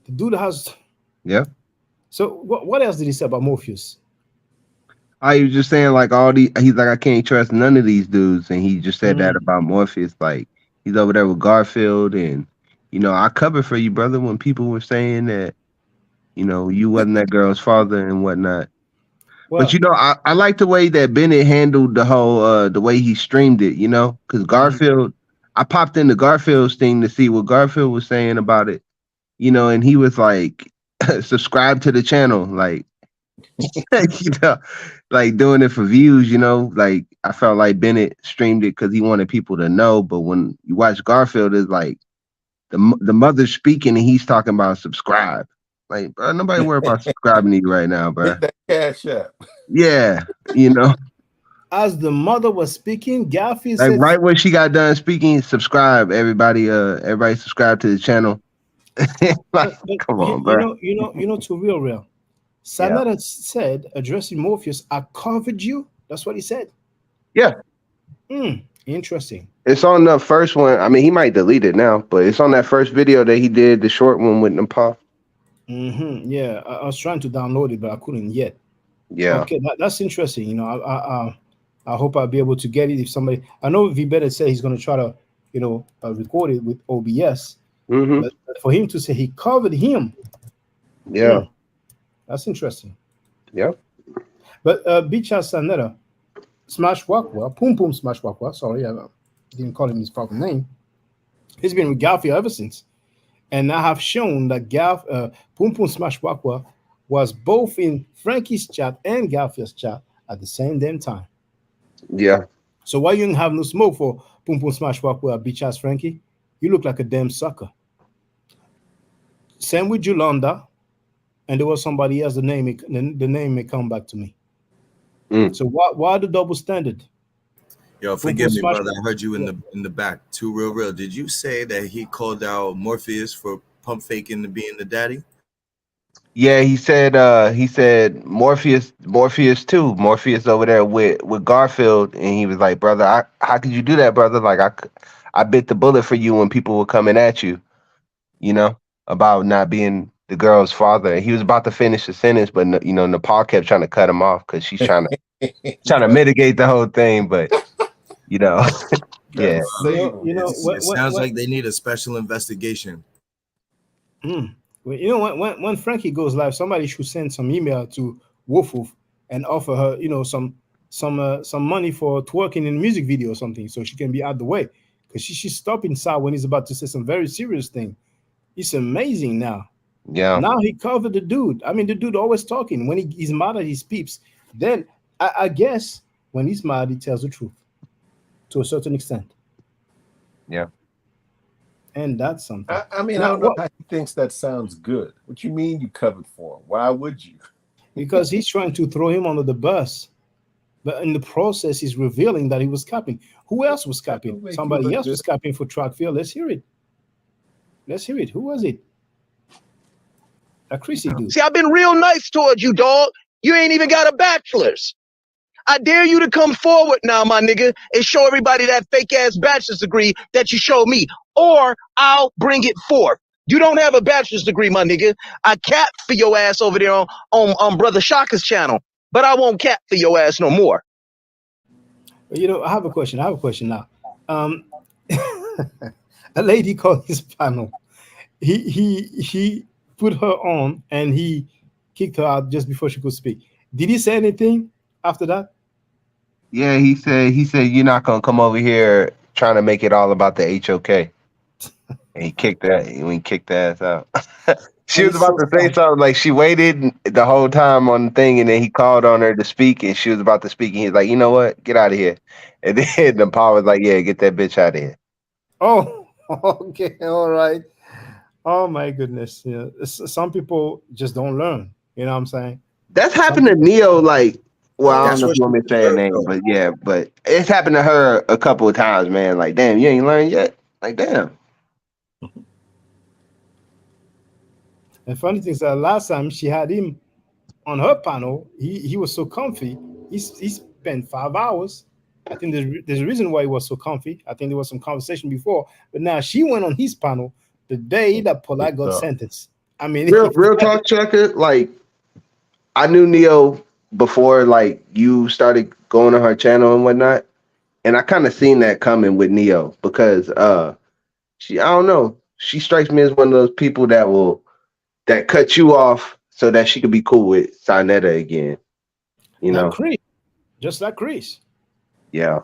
The dude has. Yeah. So what else did he say about Morpheus? He was just saying like he's like, I can't trust none of these dudes, and he just said that about Morpheus. Like he's over there with Garfield, and I covered for you, brother, when people were saying that you wasn't that girl's father and whatnot. Well, But I like the way that Bennett handled the whole the way he streamed it, because Garfield, I popped into Garfield's thing to see what Garfield was saying about it, and he was like, subscribe to the channel, like like doing it for views, like I felt like Bennett streamed it because he wanted people to know. But when you watch Garfield, it's like the mother's speaking and he's talking about subscribe. Like, bro, nobody worry about subscribing to you right now, bro. Hit that cash app. Yeah, As the mother was speaking, Garfield like said, right when she got done speaking, subscribe, everybody. Everybody subscribe to the channel. Like, come on, bro. To real. Sanada said, addressing Morpheus, I covered you. That's what he said. Yeah. Interesting. It's on the first one. I mean, he might delete it now, but it's on that first video that he did, the short one with Nepal. Yeah, I was trying to download it, but I couldn't yet. Yeah. Okay, that's interesting. I hope I'll be able to get it if somebody. I know V better said he's going to try to, record it with OBS. But for him to say he covered him, that's interesting. Yeah. But Bicha Sanetta, Smash Wakwa, Pum Pum Smash Wakwa. Sorry, I didn't call him his proper name. He's been with Garfield ever since, and I have shown that Pum Pum Smash Wakwa was both in Frankie's chat and Garfield's chat at the same damn time. Yeah. So why you didn't have no smoke for Pum Pum Smash Wakwa, bitch ass Frankie? You look like a damn sucker. Same with Yolanda, and there was somebody else. The name may come back to me. So why the double standard? Yo, forgive me, brother. I heard you in the back. Too real. Did you say that he called out Morpheus for pump faking to being the daddy? Yeah, he said Morpheus too. Morpheus over there with Garfield, and he was like, brother, how could you do that, brother? Like I bit the bullet for you when people were coming at you, about not being the girl's father. And he was about to finish the sentence, but Nepal kept trying to cut him off because she's trying to mitigate the whole thing, but yeah. It sounds like they need a special investigation. When Frankie goes live, somebody should send some email to Wolf and offer her, some some money for twerking in a music video or something, so she can be out the way. Because she's stopping Saul when he's about to say some very serious thing. It's amazing now. Yeah. Now he covered the dude. I mean, the dude always talking. When he's mad at his peeps, then I guess when he's mad, he tells the truth to a certain extent. Yeah. And that's something. I mean, I don't know how he thinks that sounds good. What you mean you covered for him? Why would you? Because he's trying to throw him under the bus. But in the process, he's revealing that he was capping. Who else was capping? Somebody else was capping for track field. Let's hear it. Let's hear it. Who was it? A Chrissy dude. See, I've been real nice towards you, dog. You ain't even got a bachelor's. I dare you to come forward now, my nigga, and show everybody that fake ass bachelor's degree that you showed me, or I'll bring it forth. You don't have a bachelor's degree, my nigga. I cap for your ass over there on Brother Shaka's channel, but I won't cap for your ass no more. You know, I have a question now. A lady called his panel. He put her on and he kicked her out just before she could speak. Did he say anything after that? Yeah, he said you're not gonna come over here trying to make it all about the HOK. And he kicked the ass out. She was about to say something, like she waited the whole time on the thing, and then he called on her to speak, and she was about to speak, and he was like, you know what? Get out of here. And then the Paul was like, yeah, get that bitch out of here. Oh, okay, all right. Oh my goodness. Yeah. Some people just don't learn. You know what I'm saying? That's happened to Neo, like, well, I don't know if you want me to say her name, but yeah, but it's happened to her a couple of times, man. Like, damn, you ain't learned yet? Like, damn. And funny thing is that last time she had him on her panel, he was so comfy. He spent 5 hours. I think there's a reason why he was so comfy. I think there was some conversation before, but now she went on his panel the day that Polight got sentenced. I mean, real talk, Chucker. Like, I knew Neo before, like, you started going on her channel and whatnot, and I kind of seen that coming with Neo because I don't know, she strikes me as one of those people that cut you off so that she could be cool with Sinetta again. You know, Chris, just like Chris. Yeah.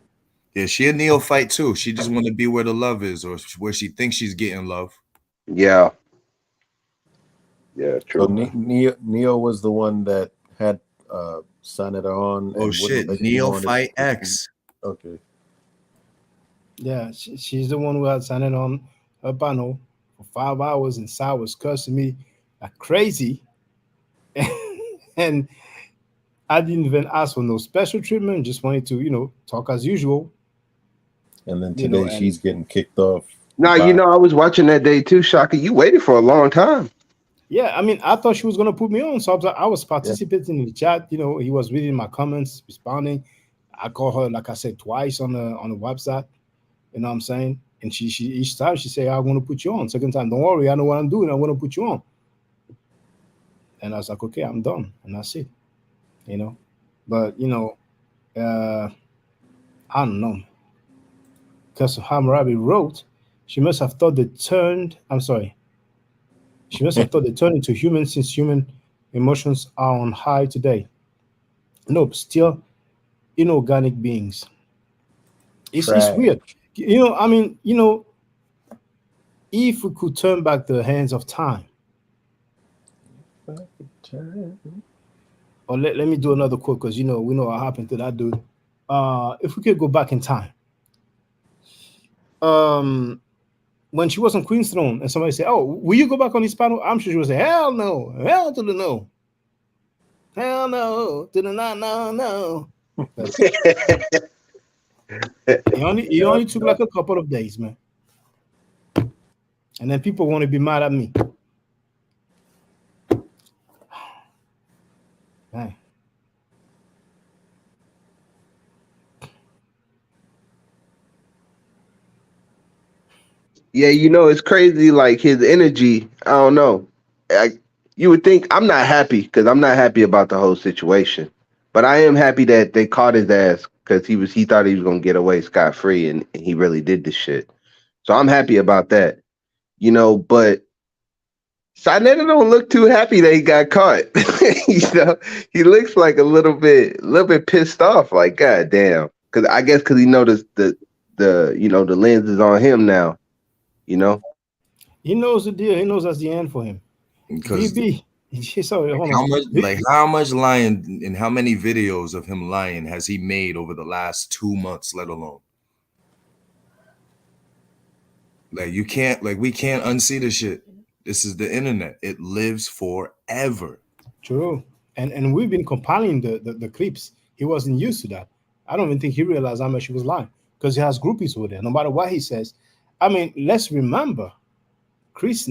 Yeah, she a neophyte too. She just want to be where the love is, or where she thinks she's getting love. Yeah. Yeah, true. So Neo was the one that had Sinetta on. Oh shit, Neophyte X. Okay. Yeah, she's the one who had Sinetta on her panel for 5 hours, and Sai was cursing me like crazy. And I didn't even ask for no special treatment, just wanted to, talk as usual. And then today she's getting kicked off. No, I was watching that day too, Shaka. You waited for a long time. Yeah, I mean, I thought she was gonna put me on, so I was participating in the chat. He was reading my comments, responding. I called her, like I said, twice on the website. You know what I'm saying? And she each time she say, "I want to put you on." Second time, don't worry, I know what I'm doing. I want to put you on. And I was like, okay, I'm done, and that's it. But I don't know, because Hammurabi wrote, she must have thought they turned. I'm sorry. She must have thought they turned into humans since human emotions are on high today. Nope, still inorganic beings. It's weird. If we could turn back the hands of time. Or let me do another quote, because we know what happened to that dude. If we could go back in time. When she was on Queen's Throne and somebody said, "Oh, will you go back on this panel?" I'm sure she would say, "Hell no, hell to the no, hell no to the no." It only took like a couple of days, man. And then people want to be mad at me. Man. Yeah, it's crazy. Like, his energy, I don't know. You would think I'm not happy because I'm not happy about the whole situation, but I am happy that they caught his ass because he thought he was gonna get away scot-free, and he really did this shit. So I'm happy about that. But Sinetta don't look too happy that he got caught. You know, he looks like a little bit pissed off. Like, God damn. Because I guess because he noticed the you know the lens is on him now. You know. He knows the deal. He knows that's the end for him. Because VB. Sorry, hold how on. much, like, how much lying and how many videos of him lying has he made over the last 2 months, let alone? Like, you can't, like, we can't unsee the shit. This is the internet. It lives forever. True. And we've been compiling the clips. He wasn't used to that. I don't even think he realized how much he was lying because he has groupies over there. No matter what he says. I mean, let's remember Chris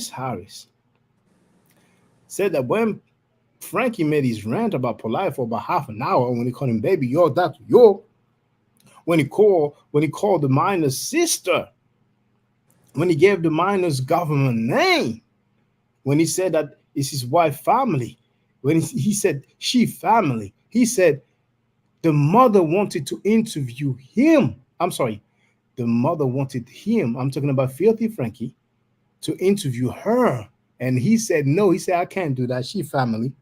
Harris said that when Frankie made his rant about Polight for about half an hour, when he called him baby, yo, that yo, when he called the miner's sister, when he gave the miner's government name, when he said that it's his wife family, when he said she family, he said the mother wanted to interview him. I'm sorry, the mother wanted him, I'm talking about Filthy Frankie, to interview her. And he said no. He said, I can't do that. She family.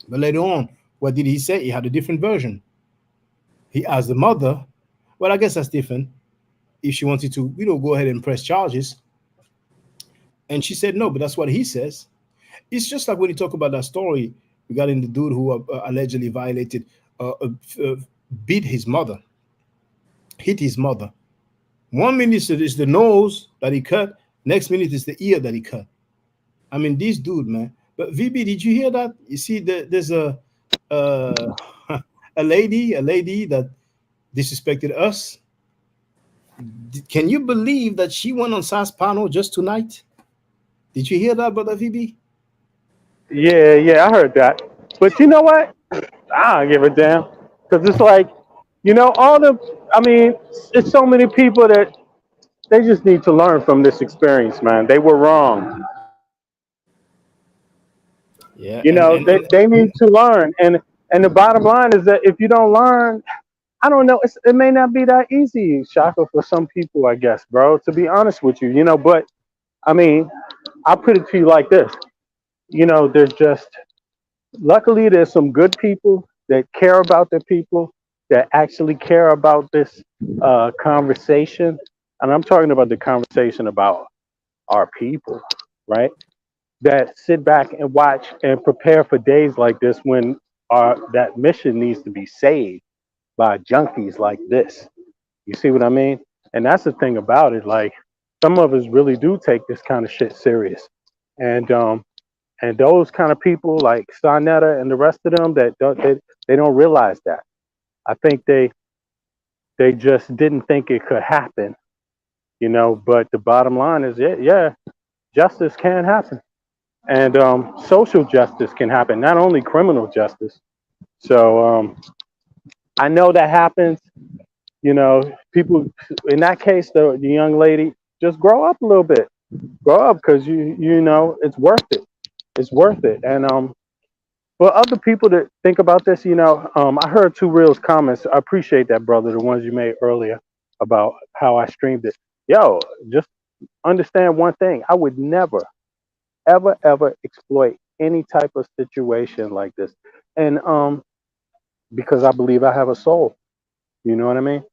But later on, what did he say? He had a different version. He asked the mother, well, I guess that's different. If she wanted to, go ahead and press charges. And she said no, but that's what he says. It's just like when you talk about that story regarding the dude who allegedly violated, beat his mother, hit his mother. 1 minute is the nose that he cut. Next minute is the ear that he cut. I mean, this dude, man. But VB, did you hear that? You see, there's a lady that disrespected us. Can you believe that she went on SAS panel just tonight? Did you hear that, brother VB? Yeah, I heard that. But you know what? I don't give a damn. Because it's like, it's so many people that they just need to learn from this experience, man. They were wrong. Yeah, They need to learn. And the bottom line is that if you don't learn, I don't know, it may not be that easy, Shaka, for some people, I guess, bro, to be honest with you, but I mean, I'll put it to you like this. Luckily, there's some good people that care about their people, that actually care about this conversation. And I'm talking about the conversation about our people, right? That sit back and watch and prepare for days like this when that mission needs to be saved by junkies like this. You see what I mean? And that's the thing about it. Like, some of us really do take this kind of shit serious. And those kind of people like Sonetta and the rest of them that they don't realize that. I think they just didn't think it could happen, but the bottom line is, yeah, justice can happen. And social justice can happen, not only criminal justice. So I know that happens. People in that case, the young lady, just grow up a little bit. Grow up, because it's worth it. It's worth it. And for other people that think about this, I heard Two Real's comments. I appreciate that, brother. The ones you made earlier about how I streamed it. Yo, just understand one thing. I would never, ever exploit any type of situation like this. And because I believe I have a soul. You know what I mean?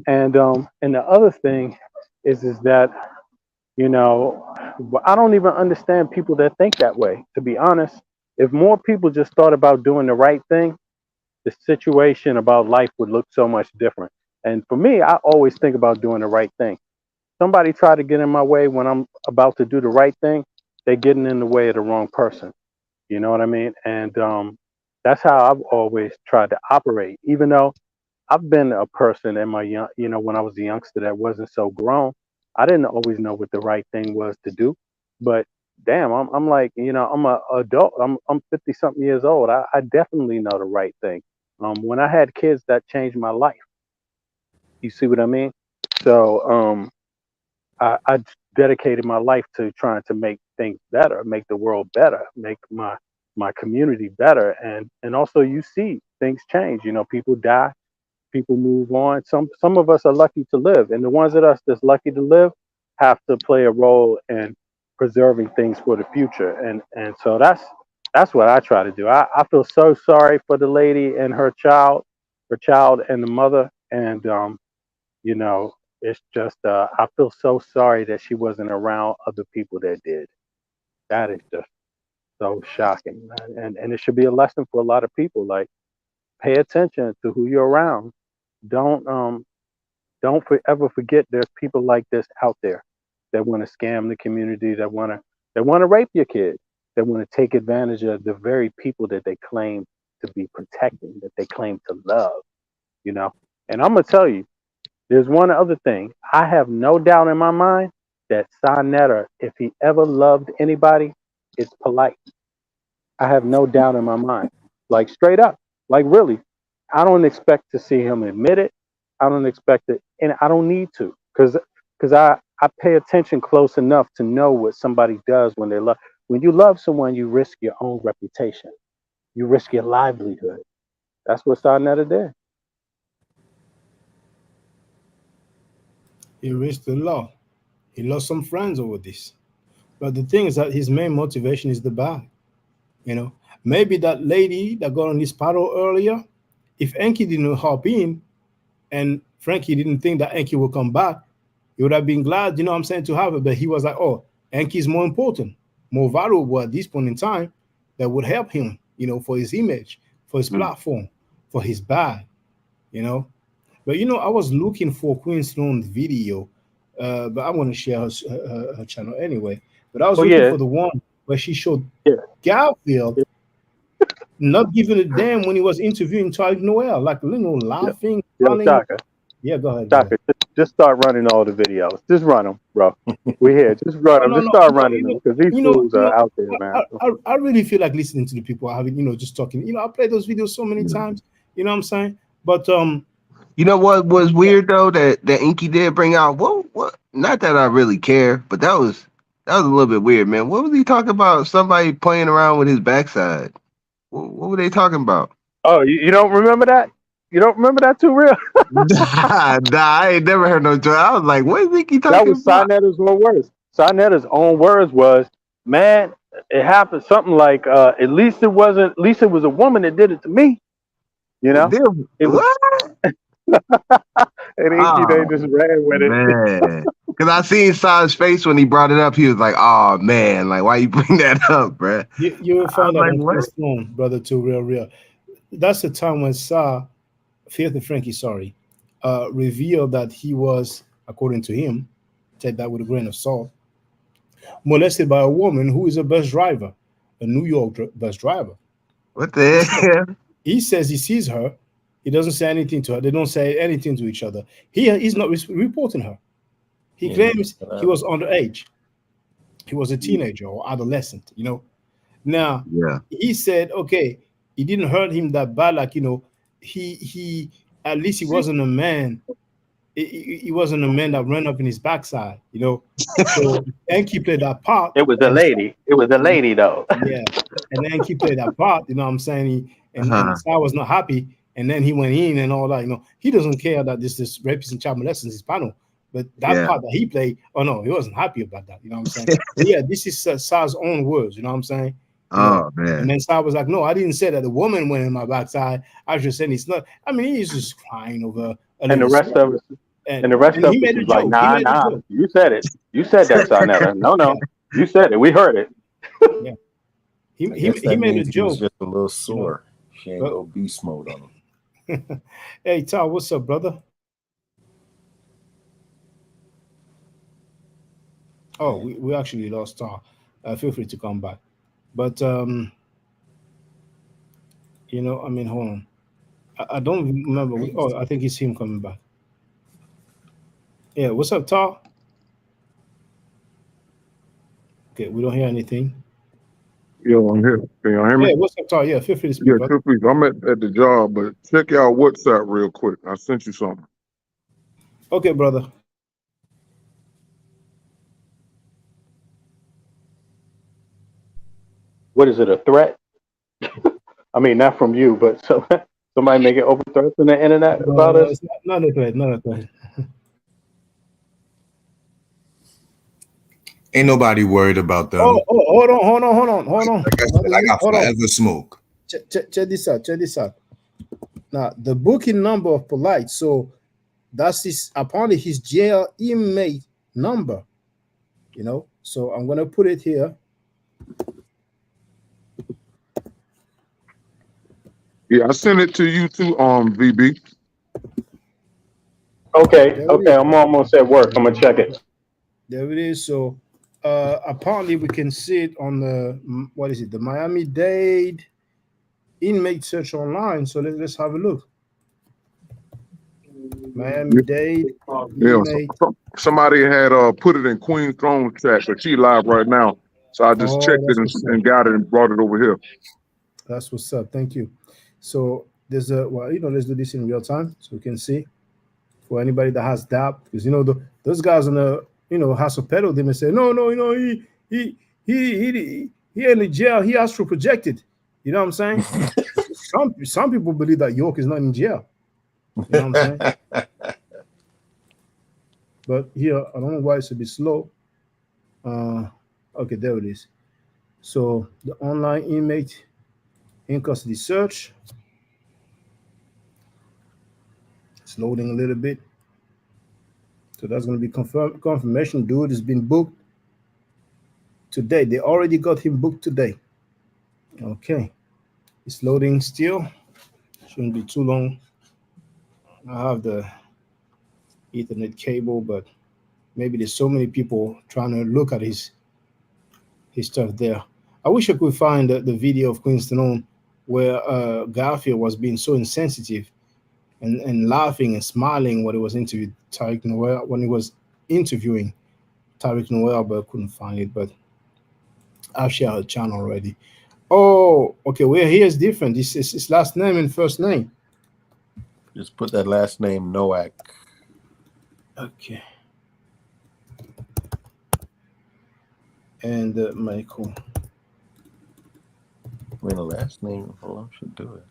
And the other thing is that, I don't even understand people that think that way, to be honest. If more people just thought about doing the right thing, the situation about life would look so much different. And for me, I always think about doing the right thing. Somebody try to get in my way when I'm about to do the right thing, they're getting in the way of the wrong person. You know what I mean? And that's how I've always tried to operate, even though I've been a person in my when I was a youngster that wasn't so grown. I didn't always know what the right thing was to do, but damn, I'm like, I'm an adult. I'm 50 something years old. I definitely know the right thing. When I had kids, that changed my life. You see what I mean? So I dedicated my life to trying to make things better, make the world better, make my community better, and also you see things change. People die, people move on. Some of us are lucky to live, and the ones of us that's lucky to live have to play a role in preserving things for the future. And so that's what I try to do. I feel so sorry for the lady and her child and the mother. And you know, it's just I feel so sorry that she wasn't around other people that did. That is just so shocking, man. And it should be a lesson for a lot of people. Like, pay attention to who you're around. Don't ever forget there's people like this out there that want to scam the community, that want to rape your kid, that want to take advantage of the very people that they claim to be protecting, that they claim to love, you know. And I'm gonna tell you, there's one other thing. I have no doubt in my mind that Sonetta, if he ever loved anybody, it's Polite. I have no doubt in my mind. Like, straight up. Like, really. I don't expect to see him admit it. I don't expect it, and I don't need to, because I pay attention close enough to know what somebody does when they love. When you love someone, you risk your own reputation. You risk your livelihood. That's what Sonetta did. He risked a lot. He lost some friends over this. But the thing is that his main motivation is the bag. You know, maybe that lady that got on this paddle earlier, if Enki didn't hop in and Frankie didn't think that Enki would come back, he would have been glad, you know what I'm saying, to have it. But he was like, oh, Enki is more important, more valuable at this point in time, that would help him, you know, for his image, for his platform, for his bag, you know. But, you know, I was looking for Queen Sloan's video, but I'm going to share her channel anyway. But I was looking for the one where she showed Garfield not giving a damn when he was interviewing Charlie Noel, like, you know, laughing, running. Chaka. Yeah, go ahead. Chaka, just start running all the videos. Just run them, bro. We here. Just run them. Just start running them, because these fools are out there, man. I really feel like listening to the people having, you know, just talking. You know, I played those videos so many times. You know what I'm saying? But you know what was weird though, that Inky did bring out. What? Not that I really care, but that was a little bit weird, man. What was he talking about? Somebody playing around with his backside. What were they talking about? Oh, you don't remember that? You don't remember that too, real? Nah, I ain't never heard no joke. I was like, what is Inky talking about? That was Sonetta's own words. Sonetta's own words was, man, it happened something like, at least it was a woman that did it to me. You know? It was, what? and Inky, they just ran with it. Man. Because I seen Sa's face when he brought it up. He was like, oh, man, like, why you bring that up, bro? You will find out on Stone, brother, too, real. That's the time when Sa, Filthy Frankie, revealed that he was, according to him, take that with a grain of salt, molested by a woman who is a bus driver, a New York bus driver. What the hell? He says he sees her. He doesn't say anything to her. They don't say anything to each other. He's not reporting her. He claims he was underage. He was a teenager or adolescent, you know. Now, he said, okay, it didn't hurt him that bad. Like, you know, he at least he wasn't a man. He wasn't a man that ran up in his backside, you know. So Enki played that part. It was a lady. It was a lady, though. Yeah. And Enki played that part, you know what I'm saying? And Sa was not happy. And then he went in and all that, you know. He doesn't care that this is rapist and child molestation, his panel. But that part that he played, oh no, he wasn't happy about that. You know what I'm saying? Yeah, this is Sa's own words. You know what I'm saying? Man. And then Sa was like, no, I didn't say that the woman went in my backside. I was just saying it's not. I mean, he's just crying over. And the rest of it, was like, nah. You said it. You said that, Sonetta. No. You said it. We heard it. Yeah. He made a joke. He was just a little sore. She ain't go beast mode on him. Hey, Tal, what's up, brother? Oh, we actually lost Tal. Feel free to come back. But, you know, I mean, hold on. I don't remember. I think it's him coming back. Yeah, what's up, Tal? Okay, we don't hear anything. Yo, I'm here. Can y'all hear me? Yeah, what's up, Tal? Yeah, feel free to speak. Yeah, feel free. I'm at the job, but check y'all WhatsApp real quick. I sent you something. Okay, brother. What is it, a threat? I mean, not from you, but somebody making open threats on the internet about us? Not a threat, not a threat. Ain't nobody worried about them. Oh, hold on. Like I said, I got Hold on. forever smoke. Check this out. Now, the booking number of Polight, so that's apparently his jail inmate number, you know. So I'm gonna put it here. Yeah, I sent it to you too, VB. Okay, I'm almost at work. I'm gonna check it. There it is. So apparently we can see it on the the Miami-Dade inmate search online. So let's have a look. Miami-Dade inmate. Somebody had put it in Queen Throne chat, but she live right now. So I just checked it and got it and brought it over here. That's what's up. Thank you. So there's let's do this in real time so we can see for anybody that has doubt, because those guys on the House of Pedo, they may say no, he in the jail, he has to projected. You know what I'm saying? some people believe that York is not in jail. You know what I'm saying? But here, I don't know why it's a bit slow. Okay, there it is. So the online inmate in custody search. It's loading a little bit. So that's going to be confirmation. Dude has been booked today. They already got him booked today. Okay. It's loading still. Shouldn't be too long. I have the Ethernet cable, but maybe there's so many people trying to look at his stuff there. I wish I could find the video of Queenstown where Garfield was being so insensitive and laughing and smiling when he was interviewing Tariq Noel, when he was interviewing Tariq Noel, but I couldn't find it. But I've shared a channel already. Oh, okay. Well, here's different. This is his last name and first name. Just put that last name Noack. Okay. And Michael. I mean, the last name. Hold on, should do it.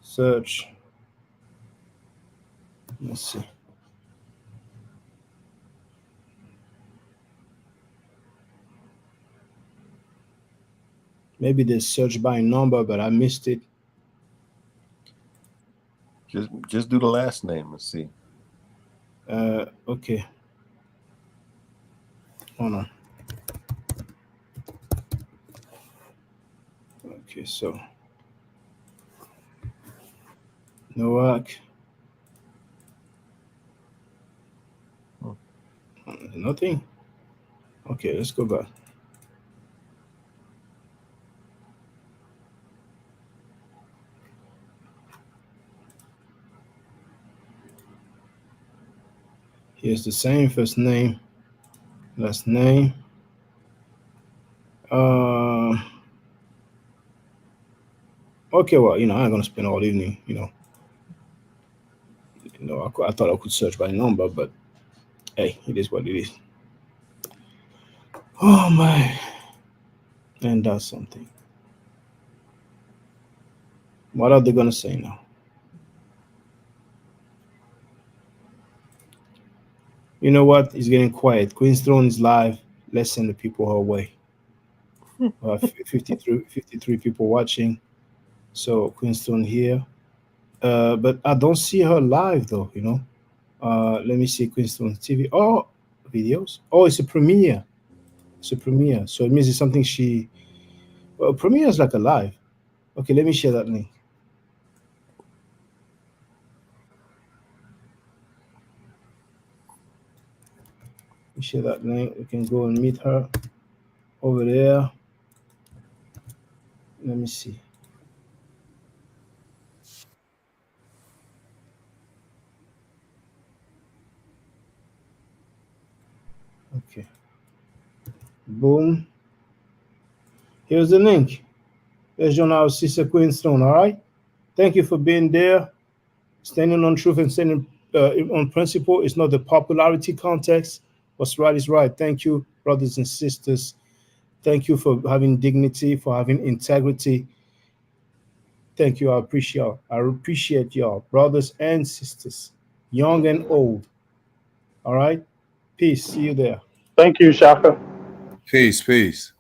Search. Let's see. Maybe they search by number, but I missed it. Just do the last name and see. Okay. Hold on. Okay, so Noack. Nothing. Okay, let's go back. Here's the same first name, last name. Okay, well, I'm not gonna spend all evening, I thought I could search by number, but hey, it is what it is. Oh my, and that's something. What are they gonna say now? You know what? It's getting quiet. Queen's Throne is live. Let's send the people her way. 53 people watching. So Queen's Throne here. But I don't see her live though, Let me see Queen's Throne TV. Oh, videos. Oh, it's a premiere. It's a premiere. So it means it's something premiere is like a live. Okay, let me share that link. Share that link. We can go and meet her over there. Let me see. Okay. Boom. Here's the link. Let's join our sister Queenstown. All right. Thank you for being there. Standing on truth and standing on principle. It's not the popularity context. What's right is right. Thank you, brothers and sisters. Thank you for having dignity, for having integrity. Thank you. I appreciate y'all, brothers and sisters, young and old. All right. Peace. See you there. Thank you, Shaka. Peace, peace.